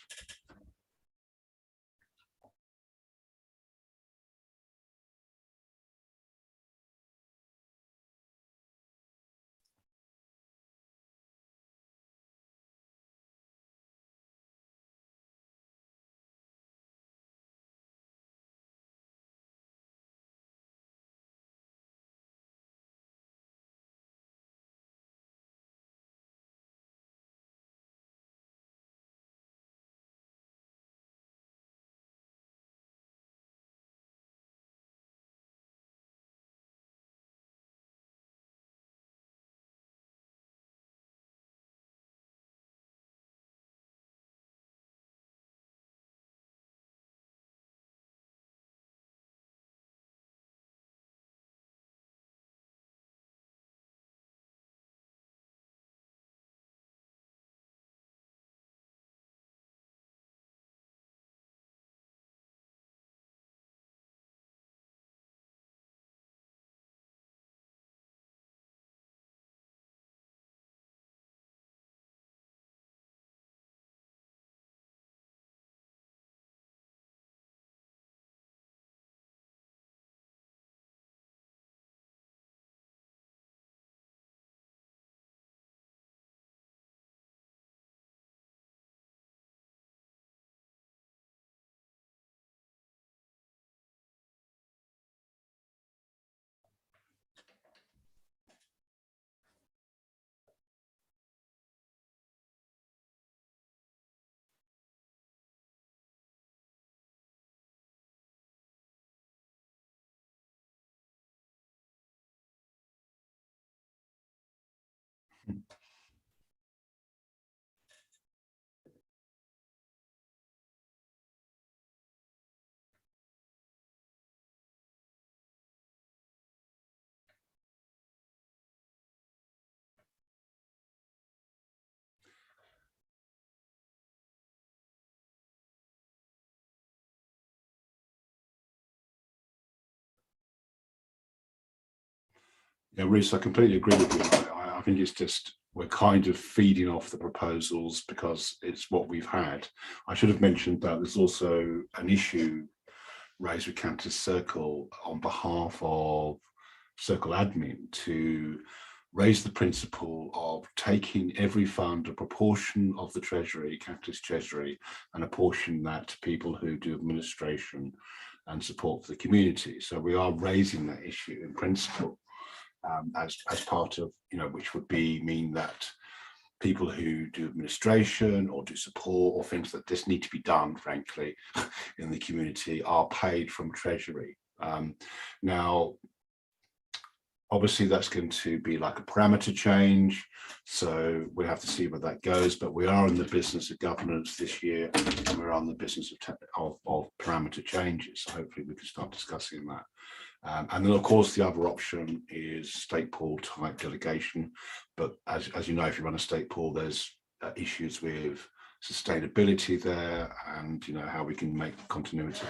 Yeah, Rhys, I completely agree with you. I think it's just we're kind of feeding off the proposals because it's what we've had. I should have mentioned that there's also an issue raised with Campus Circle on behalf of Circle admin to raise the principle of taking every fund, a proportion of the treasury, Capitalist treasury, and apportion that to people who do administration and support for the community. So we are raising that issue in principle as part of, which would mean that people who do administration or do support or things that just need to be done, frankly, in the community are paid from treasury. Now, obviously, that's going to be like a parameter change, so we have to see where that goes. But we are in the business of governance this year, and we're on the business of parameter changes. So hopefully, we can start discussing that. And then, of course, the other option is state pool type delegation. But as you know, if you run a state pool, there's issues with sustainability there, and how we can make continuity.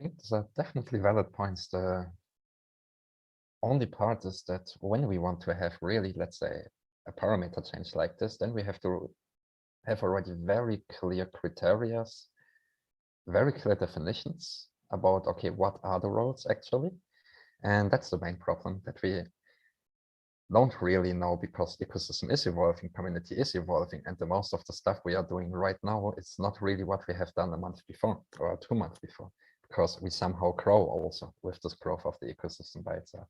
I think those are definitely valid points. The only part is that when we want to have really, let's say, a parameter change like this, then we have to have already very clear criteria, very clear definitions about, okay, what are the roles actually? And that's the main problem, that we don't really know, because ecosystem is evolving, community is evolving, and the most of the stuff we are doing right now is not really what we have done a month before or 2 months before, because we somehow grow also with this growth of the ecosystem by itself.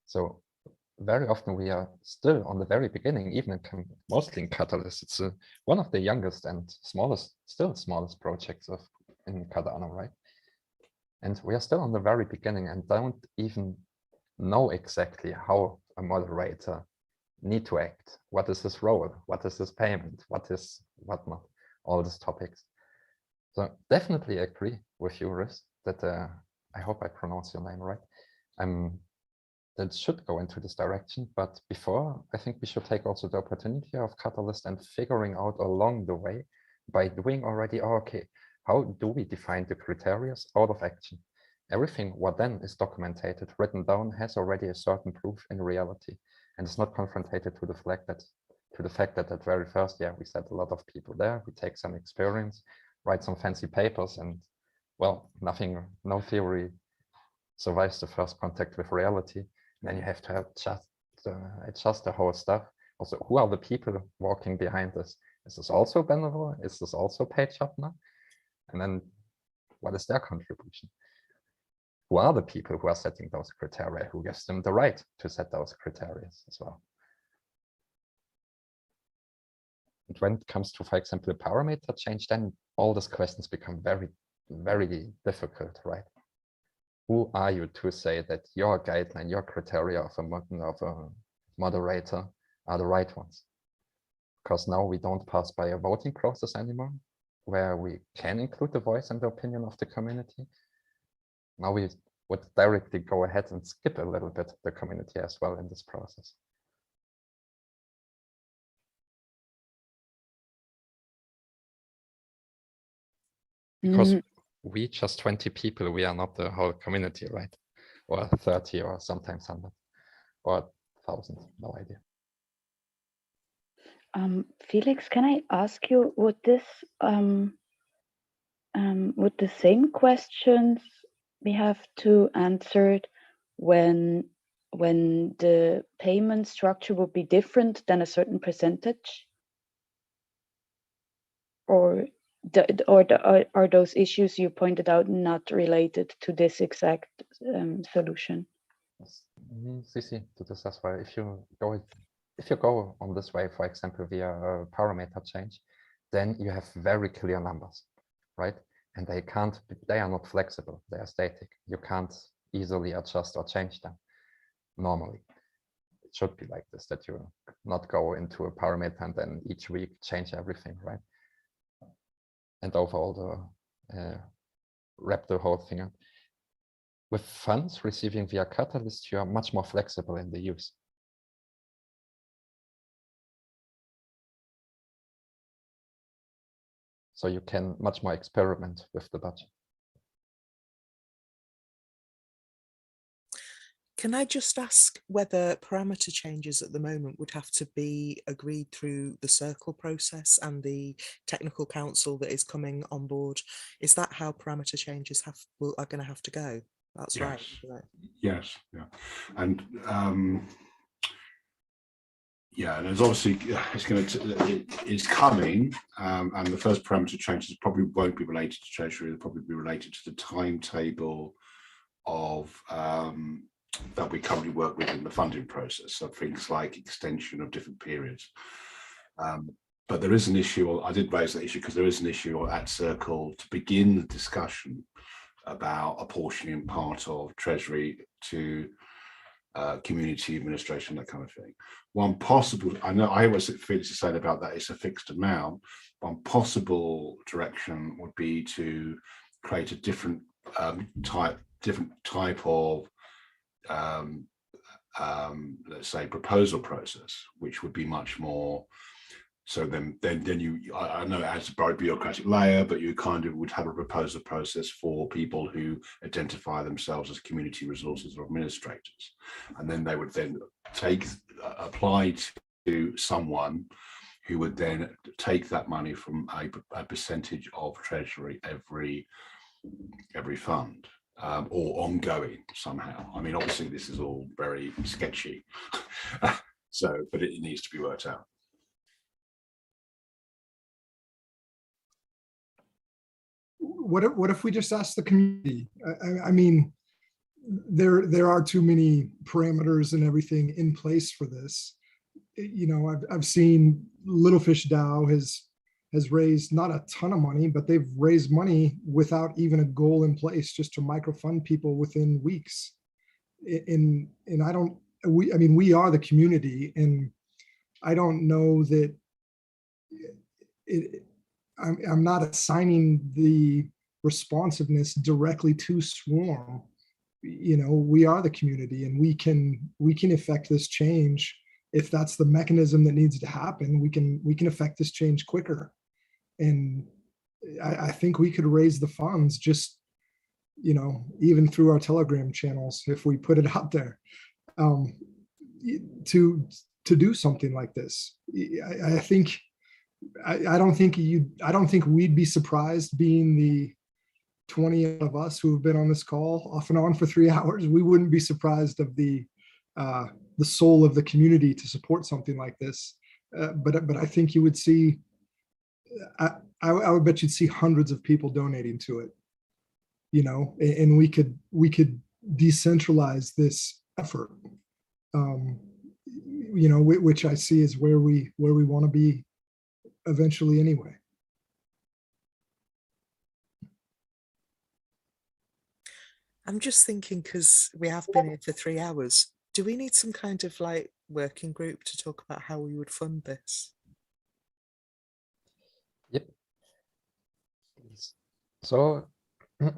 So very often we are still on the very beginning, even in mostly in Catalyst. It's one of the youngest and smallest projects in Cardano, right? And we are still on the very beginning and don't even know exactly how a moderator need to act. What is his role? What is his payment? What is whatnot? All these topics. So definitely agree with you, Rhys, that I hope I pronounce your name right. That should go into this direction. But before, I think we should take also the opportunity of Catalyst and figuring out along the way by doing already, okay, how do we define the criteria out of action? Everything what then is documented, written down, has already a certain proof in reality, and it's not confronted to the fact that at very first, yeah, we set a lot of people there, we take some experience, write some fancy papers, and well, no theory survives the first contact with reality. And then you have to adjust the whole stuff. Also, who are the people walking behind this? Is this also bendable? Is this also paid job now? And then what is their contribution? Who are the people who are setting those criteria? Who gives them the right to set those criteria as well? And when it comes to, for example, a parameter change, then all these questions become very, very difficult, right? Who are you to say that your guideline, your criteria of a moderator are the right ones? because now we don't pass by a voting process anymore, where we can include the voice and the opinion of the community. Now we would directly go ahead and skip a little bit the community as well in this process. Because we just 20 people, we are not the whole community, right? Or 30 or sometimes 100 or 1,000, no idea. Felix, can I ask you, would the same questions we have to answer when the payment structure would be different than a certain percentage? Or are those issues you pointed out not related to this exact solution? CC to this as well. If you go on this way, for example, via a parameter change, then you have very clear numbers, right? And they are not flexible, they are static. You can't easily adjust or change them normally. It should be like this, that you not go into a parameter and then each week change everything, right? And overall wrap the whole thing up. With funds receiving via Catalyst, you are much more flexible in the use. So you can much more experiment with the budget. Can I just ask whether parameter changes at the moment would have to be agreed through the circle process and the technical council that is coming on board? Is that how parameter changes are going to have to go? That's right. Yes, yeah. And yeah, there's obviously it's coming, and the first parameter changes probably won't be related to Treasury. They'll probably be related to the timetable of that we currently work with in the funding process. So things like extension of different periods. But there is an issue. I did raise that issue because there is an issue at Circle to begin the discussion about apportioning part of Treasury to community administration, that kind of thing. One possible, I know I was Felix is saying about that, it's a fixed amount. One possible direction would be to create a different type of let's say proposal process, which would be much more. So then you, I know it has a very bureaucratic layer, but you kind of would have a proposal process for people who identify themselves as community resources or administrators. And then they would then apply to someone who would then take that money from a percentage of Treasury every fund. Or ongoing somehow. I mean, obviously this is all very sketchy. So, but it needs to be worked out. What if we just ask the community? I mean, there are too many parameters and everything in place for this. You know, I've seen Little Fish DAO has raised not a ton of money, but they've raised money without even a goal in place, just to microfund people within weeks. And I mean, we are the community, and I don't know that I'm not assigning the responsiveness directly to Swarm. You know, we are the community, and we can affect this change. If that's the mechanism that needs to happen, we can affect this change quicker. And I think we could raise the funds just, you know, even through our Telegram channels, if we put it out there, to do something like this. I don't think we'd be surprised, being the 20 of us who have been on this call off and on for 3 hours. We wouldn't be surprised of the soul of the community to support something like this. But I think you would see, I would bet you'd see hundreds of people donating to it, you know, and we could decentralize this effort, you know, which I see is where we want to be eventually anyway. I'm just thinking, because we have been here for 3 hours, do we need some kind of like working group to talk about how we would fund this? Yep. So, tick.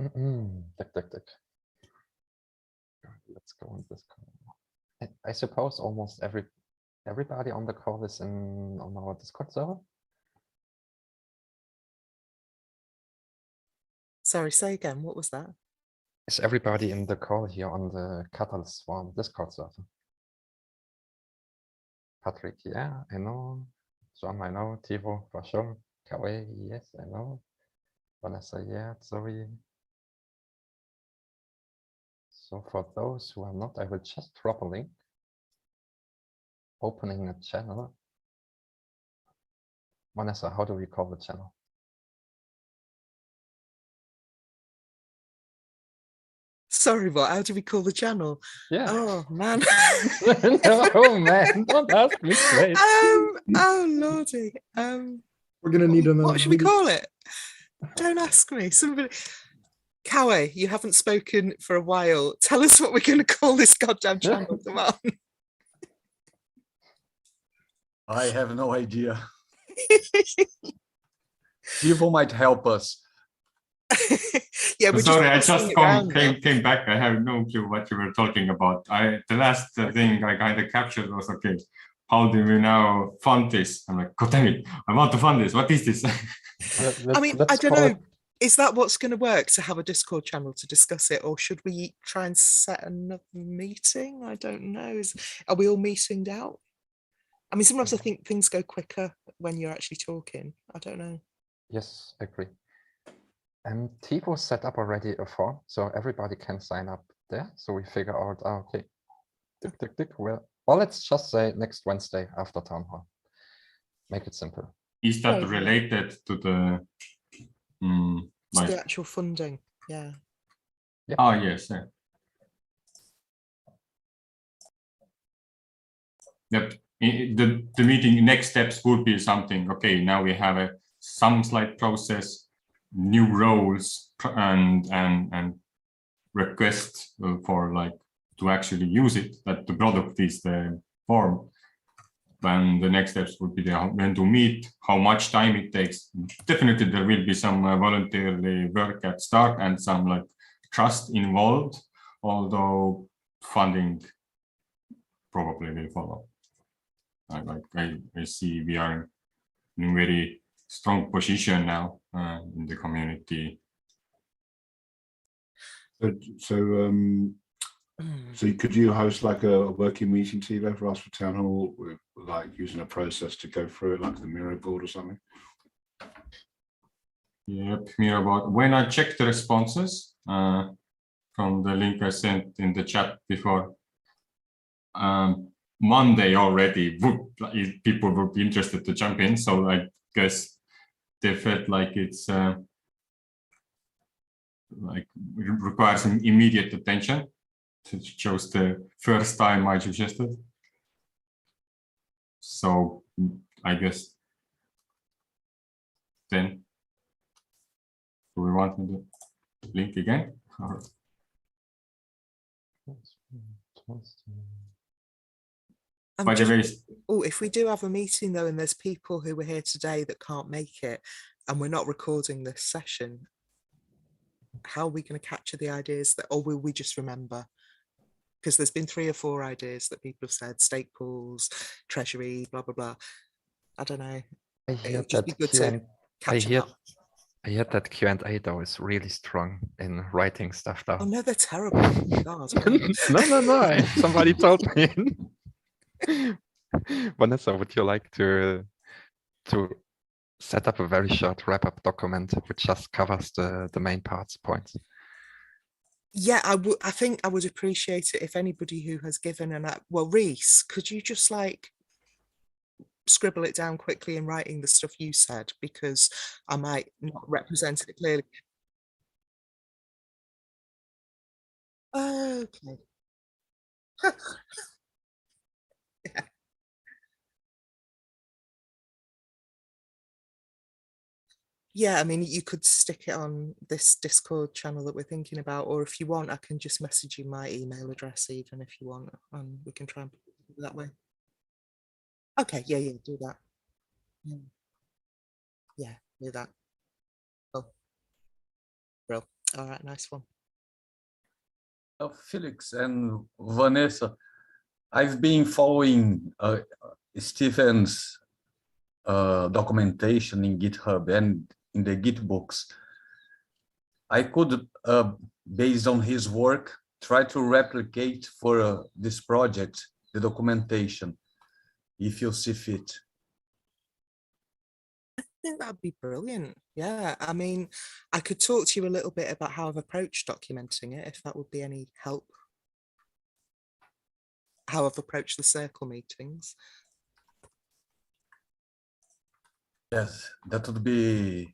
Let's go on this call. I suppose almost everybody on the call is on our Discord server. Sorry, say again. What was that? Is everybody in the call here on the Catalyst Swarm Discord server? Patrick, yeah, I know. John, I know. Tivo, for sure. Kawe, yes, I know. Vanessa, yeah, Zoe. So for those who are not, I will just drop a link. Opening a channel. Vanessa, how do we call the channel? Sorry, what? How do we call the channel? Yeah. Oh man. No man, don't ask me straight. Oh lordy. We're gonna need another. What should we call it? Don't ask me. Somebody. Kawe, you haven't spoken for a while. Tell us what we're going to call this goddamn channel. Come on. I have no idea. People might help us. Yeah, we're sorry, I just just came back. I have no clue what you were talking about. The last thing I kind of captured was, okay, how do we now fund this? I'm like, God damn it, I want to fund this. What is this? I mean, I don't know. Is that what's going to work, to have a Discord channel to discuss it, or should we try and set another meeting? I don't know. Are we all meetinged out? I mean, sometimes I think things go quicker when you're actually talking. I don't know. Yes, I agree. And Tivo set up already a form, so everybody can sign up there. So we figure out, okay, well, let's just say next Wednesday after town hall. Make it simple. Is that related to the It's the actual funding? Yeah. Oh yes. Yeah. Yep. The meeting next steps would be something. Okay, now we have some slight process, new roles, and request for like to actually use it. That the product is the form. Then the next steps would be when to meet, how much time it takes. Definitely there will be some voluntarily work at start and some like trust involved, although funding probably will follow. I see we are in a very strong position now in the community. So could you host like a working meeting, Tivo, for us for town hall, with, like using a process to go through it, like the Miro board or something? Yep, Miro board. When I checked the responses from the link I sent in the chat before, Monday already people would be interested to jump in. So I guess they felt like it's like it requires some immediate attention. It chose the first time I suggested. So I guess then, do we want the link again? Or? By the way, if we do have a meeting though, and there's people who were here today that can't make it, and we're not recording this session, how are we going to capture the ideas that, or will we just remember? Because there's been 3 or 4 ideas that people have said, stake pools, treasury, blah, blah, blah. I don't know. It would just be good to catch up. I heard that Q&A though is really strong in writing stuff down. Oh no, they're terrible. God. No. Somebody told me. Vanessa, would you like to set up a very short wrap-up document which just covers the main points? Yeah, I think I would appreciate it if anybody who has given well, Rhys, could you just like scribble it down quickly in writing the stuff you said, because I might not represent it clearly. Okay. Yeah. Yeah, I mean, you could stick it on this Discord channel that we're thinking about, or if you want, I can just message you my email address even if you want, and we can try and do it that way. Okay, yeah, do that. Yeah. Do that. Oh, bro. All right, nice one. Felix and Vanessa, I've been following Stephen's documentation in GitHub and in the Gitbooks. I could, based on his work, try to replicate for this project the documentation, if you see fit. I think that'd be brilliant. Yeah, I mean, I could talk to you a little bit about how I've approached documenting it, if that would be any help. How I've approached the circle meetings. Yes, that would be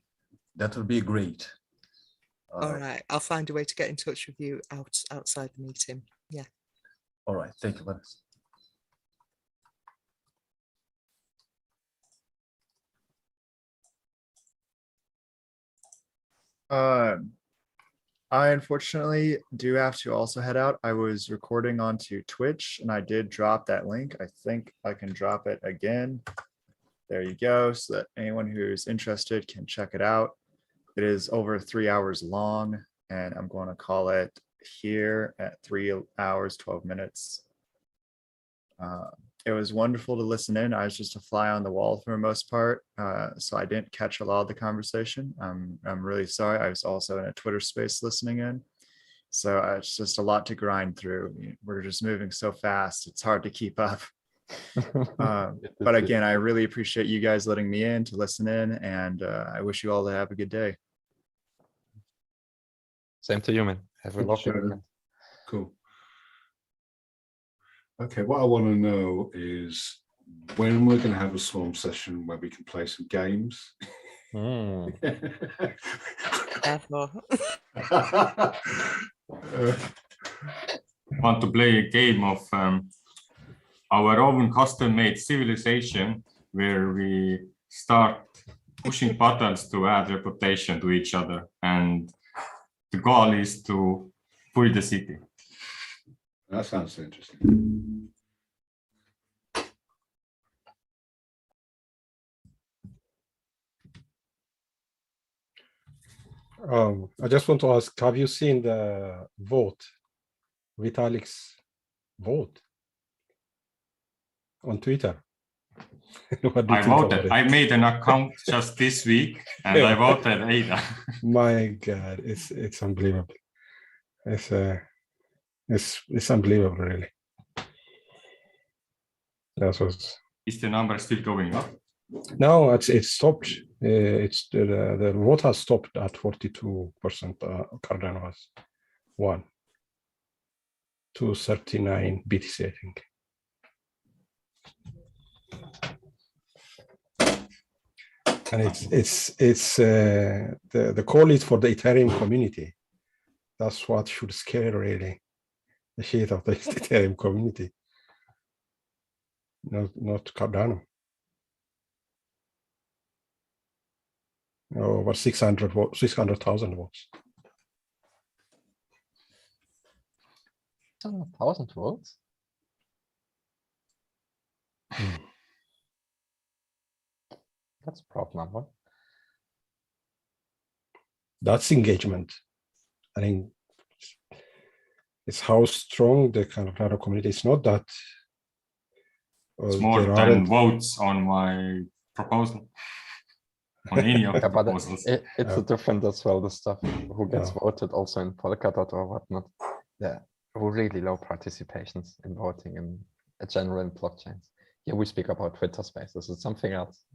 great. All right, I'll find a way to get in touch with you outside the meeting. Yeah. All right, thank you, Vanessa. I unfortunately do have to also head out. I was recording onto Twitch and I did drop that link. I think I can drop it again. There you go, so that anyone who's interested can check it out. It is over 3 hours long and I'm going to call it here at 3 hours, 12 minutes. It was wonderful to listen in. I was just a fly on the wall for the most part, so I didn't catch a lot of the conversation. I'm really sorry. I was also in a Twitter space listening in, so it's just a lot to grind through. We're just moving so fast; it's hard to keep up. But again, I really appreciate you guys letting me in to listen in, and I wish you all to have a good day. Same to you, man. Have a lovely weekend. Cool. Okay, what I want to know is when we're going to have a Swarm session where we can play some games. Want to play a game of our own custom-made civilization where we start pushing buttons to add reputation to each other, and the goal is to pull the city. That sounds interesting. I just want to ask, have you seen the vote, Vitalik's vote on Twitter? I voted. I made an account just this week and I voted Ada. My God, it's unbelievable. It's unbelievable, really. That was. Is the number still going up? No, it's stopped. It's the vote has stopped at 42%. Cardano has won. 239 BTC, I think. And it's the call is for the Ethereum community. That's what should scare really the shit of the Ethereum community. Not Cardano. Over 600,000 votes. 600,000 votes? That's a proud number. That's engagement. I think it's how strong the kind of Cardano community is. Not that it's more than votes on my proposal. On any of the proposals. It's different as well, the stuff who gets voted also in Polkadot or whatnot. Yeah, really low participations in voting in a general in blockchains. Here we speak about Twitter spaces, it's something else.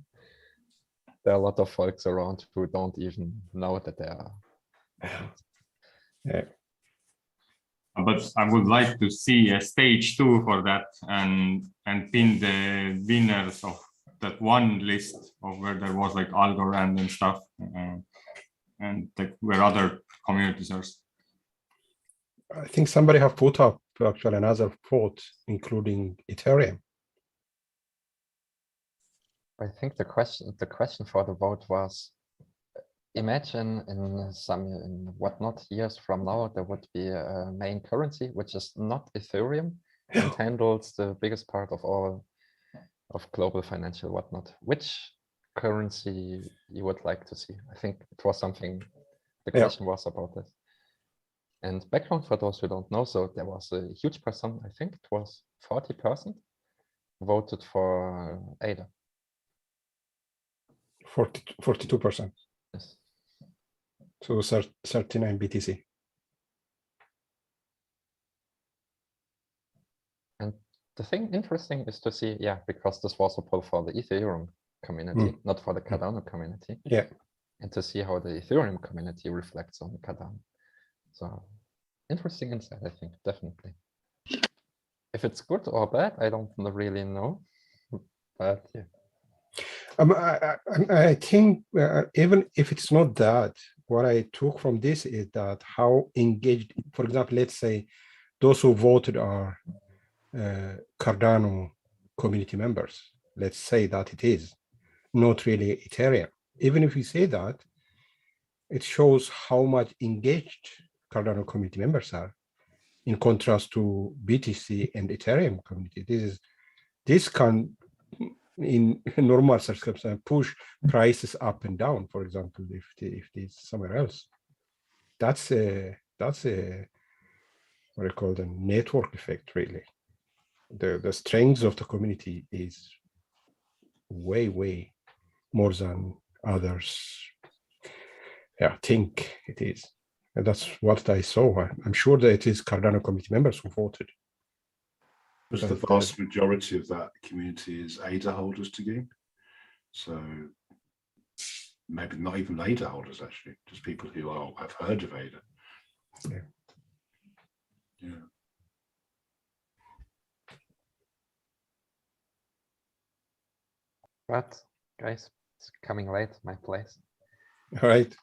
There are a lot of folks around who don't even know that they are. Yeah. But I would like to see a stage 2 for that and pin the winners of that one list of where there was like Algorand and stuff, and like where other communities are. I think somebody have put up actually another vote, including Ethereum. I think the question for the vote was, imagine in whatnot years from now, there would be a main currency, which is not Ethereum and handles the biggest part of all of global financial whatnot. Which currency you would like to see? I think it was something, the Yeah. question was about this. And background for those who don't know, so there was a huge percent, I think it was 40% voted for ADA. 42%. Yes. So 39 BTC. And the thing interesting is to see, yeah, because this was a poll for the Ethereum community, not for the Cardano community. Yeah. And to see how the Ethereum community reflects on Cardano. So interesting insight, I think, definitely. If it's good or bad, I don't really know. But yeah. I think even if it's not that, what I took from this is that how engaged, for example, let's say those who voted are Cardano community members. Let's say that it is not really Ethereum. Even if we say that, it shows how much engaged Cardano community members are in contrast to BTC and Ethereum community. This can, in normal circumstances, push prices up and down. For example, if it's somewhere else, that's a what I call the network effect. Really, the strength of the community is way more than others. Yeah, think it is, and that's what I saw. I'm sure that it is Cardano community members who voted. Because the vast majority of that community is ADA holders to gain. So maybe not even ADA holders, actually, just people who have heard of ADA. Yeah. Yeah. But guys, it's coming late, my place. All right.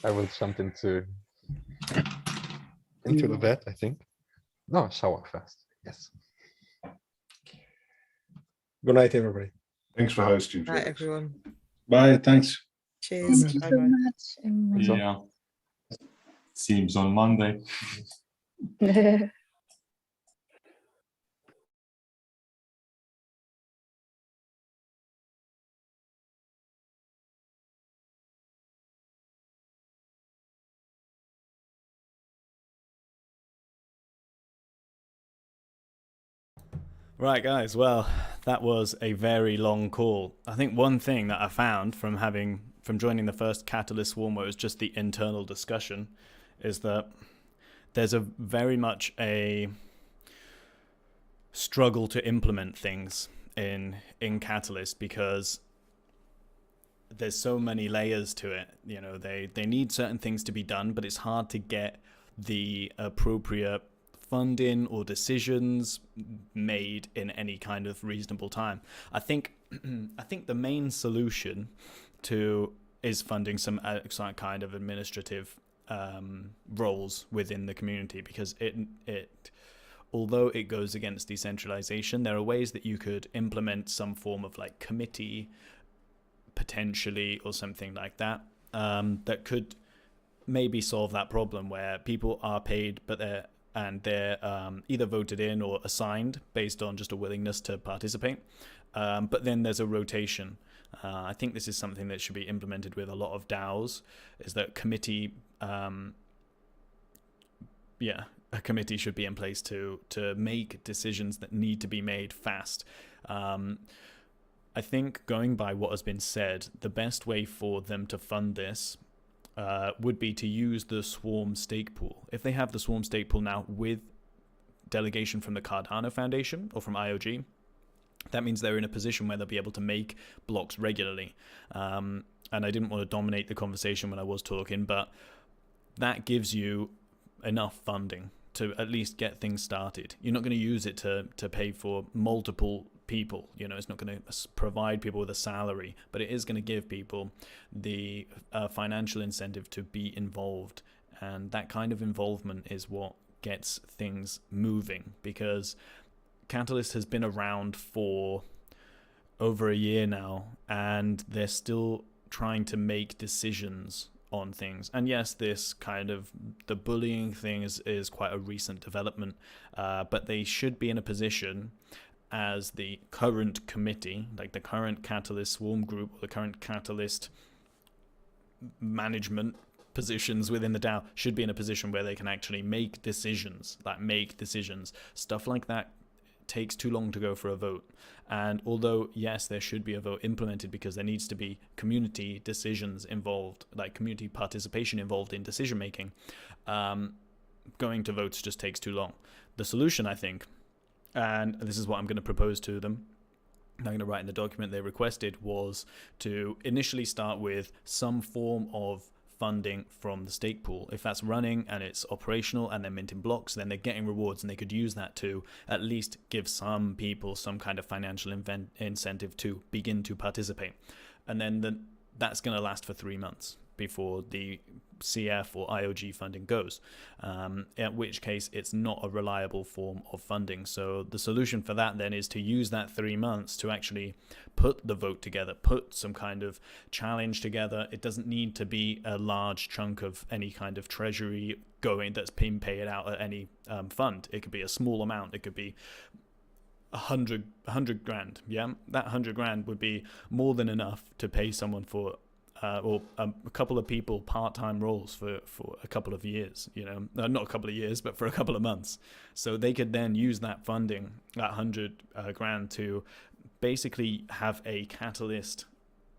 I will jump into the bed, I think. No, shower first. Yes. Good night, everybody. Thanks for hosting. Bye, everyone. Bye. Thanks. Cheers. Thank you Bye so bye. much, everyone. Yeah. Seems on Monday. Right, guys. Well, that was a very long call. I think one thing that I found from joining the first Catalyst Swarm, where it was just the internal discussion, is that there's a very much a struggle to implement things in Catalyst because there's so many layers to it. You know, they need certain things to be done, but it's hard to get the appropriate funding or decisions made in any kind of reasonable time. I think the main solution is funding some kind of administrative roles within the community, because although it goes against decentralization, there are ways that you could implement some form of like committee potentially or something like that that could maybe solve that problem where people are paid but they're either voted in or assigned based on just a willingness to participate. But then there's a rotation. I think this is something that should be implemented with a lot of DAOs, is that a committee should be in place to make decisions that need to be made fast. I think going by what has been said, the best way for them to fund this would be to use the Swarm stake pool. If they have the Swarm stake pool now with delegation from the Cardano Foundation or from IOG, that means they're in a position where they'll be able to make blocks regularly. And I didn't want to dominate the conversation when I was talking, but that gives you enough funding to at least get things started. You're not going to use it to pay for multiple people. You know, it's not going to provide people with a salary, but it is going to give people the financial incentive to be involved. And that kind of involvement is what gets things moving, because Catalyst has been around for over a year now, and they're still trying to make decisions on things. And yes, this kind of the bullying thing is quite a recent development, but they should be in a position as the current committee, like the current Catalyst swarm group or the current Catalyst management positions within the DAO should be in a position where they can actually make decisions. Stuff like that takes too long to go for a vote. And although, yes, there should be a vote implemented because there needs to be community decisions involved, like community participation involved in decision making, going to votes just takes too long. The solution, I think, and this is what I'm going to propose to them, I'm going to write in the document they requested, was to initially start with some form of funding from the stake pool. If that's running and it's operational and they're minting blocks, then they're getting rewards, and they could use that to at least give some people some kind of financial incentive to begin to participate. And then that's going to last for 3 months before the CF or IOG funding goes, at which case it's not a reliable form of funding. So the solution for that then is to use that 3 months to actually put the vote together, put some kind of challenge together. It doesn't need to be a large chunk of any kind of treasury going that's being paid out at any fund. It could be a small amount. It could be 100 grand. Yeah, that 100 grand would be more than enough to pay someone for or a couple of people part-time roles for a couple of years, not a couple of years, but for a couple of months. So they could then use that funding, that 100 grand, to basically have a Catalyst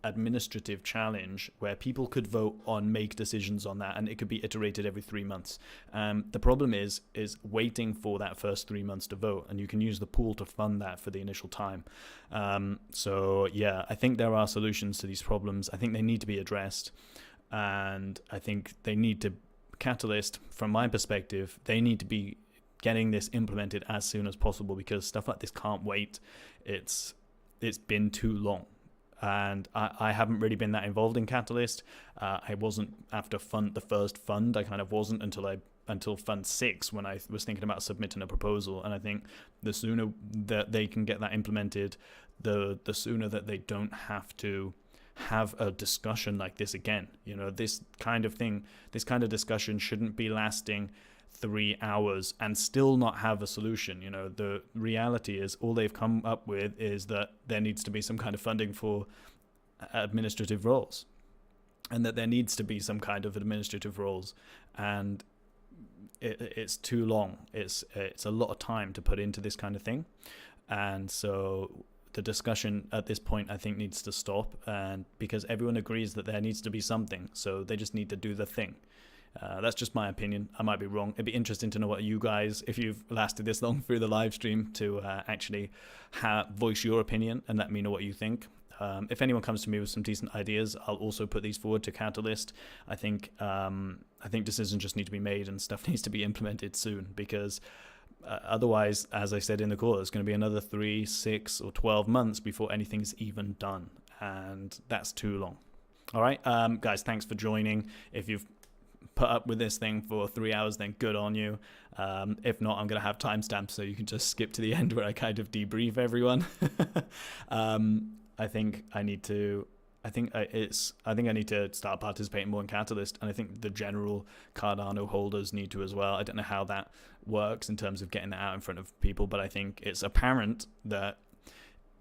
administrative challenge where people could vote on, make decisions on that, and it could be iterated every 3 months. The problem is waiting for that first 3 months to vote, and you can use the pool to fund that for the initial time. So yeah, I think there are solutions to these problems. I think they need to be addressed, and I think they need to, Catalyst, from my perspective, they need to be getting this implemented as soon as possible, because stuff like this can't wait. It's been too long. And I haven't really been that involved in Catalyst. I wasn't after the first fund. I kind of wasn't until fund 6 when I was thinking about submitting a proposal. And I think the sooner that they can get that implemented, the sooner that they don't have to have a discussion like this again. This kind of thing, this kind of discussion shouldn't be lasting 3 hours and still not have a solution. The reality is all they've come up with is that there needs to be some kind of funding for administrative roles, and that there needs to be some kind of administrative roles, and it's too long. It's a lot of time to put into this kind of thing, and so the discussion at this point, I think, needs to stop, and because everyone agrees that there needs to be something, so they just need to do the thing. That's just my opinion. I might be wrong. It'd be interesting to know what you guys, if you've lasted this long through the live stream, to actually voice your opinion and let me know what you think. If anyone comes to me with some decent ideas, I'll also put these forward to Catalyst. I think decisions just need to be made and stuff needs to be implemented soon, because otherwise, as I said in the call, it's going to be another 3, 6, or 12 months before anything's even done, and that's too long. All right, guys, thanks for joining. If you've put up with this thing for 3 hours, then good on you. If not, I'm gonna have timestamps so you can just skip to the end where I kind of debrief everyone. I think I need to start participating more in Catalyst, and I think the general Cardano holders need to as well. I don't know how that works in terms of getting that out in front of people, but I think it's apparent that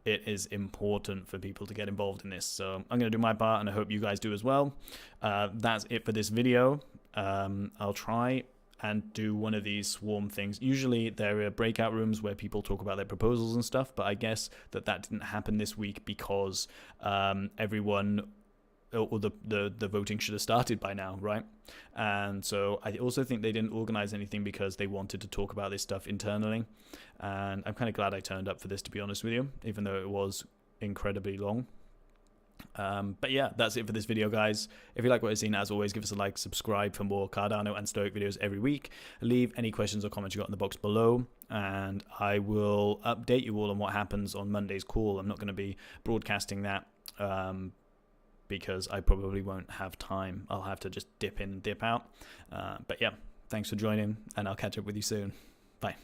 it is important for people to get involved in this. So I'm going to do my part, and I hope you guys do as well. That's it for this video. I'll try and do one of these swarm things. Usually there are breakout rooms where people talk about their proposals and stuff, but I guess that didn't happen this week because everyone, or the voting should have started by now, right? And so I also think they didn't organize anything because they wanted to talk about this stuff internally. And I'm kind of glad I turned up for this, to be honest with you, even though it was incredibly long. But yeah, that's it for this video, guys. If you like what you've seen, as always, give us a like, subscribe for more Cardano and Stoic videos every week. Leave any questions or comments you got in the box below, and I will update you all on what happens on Monday's call. I'm not going to be broadcasting that because I probably won't have time. I'll have to just dip in and dip out. But yeah, thanks for joining, and I'll catch up with you soon. Bye.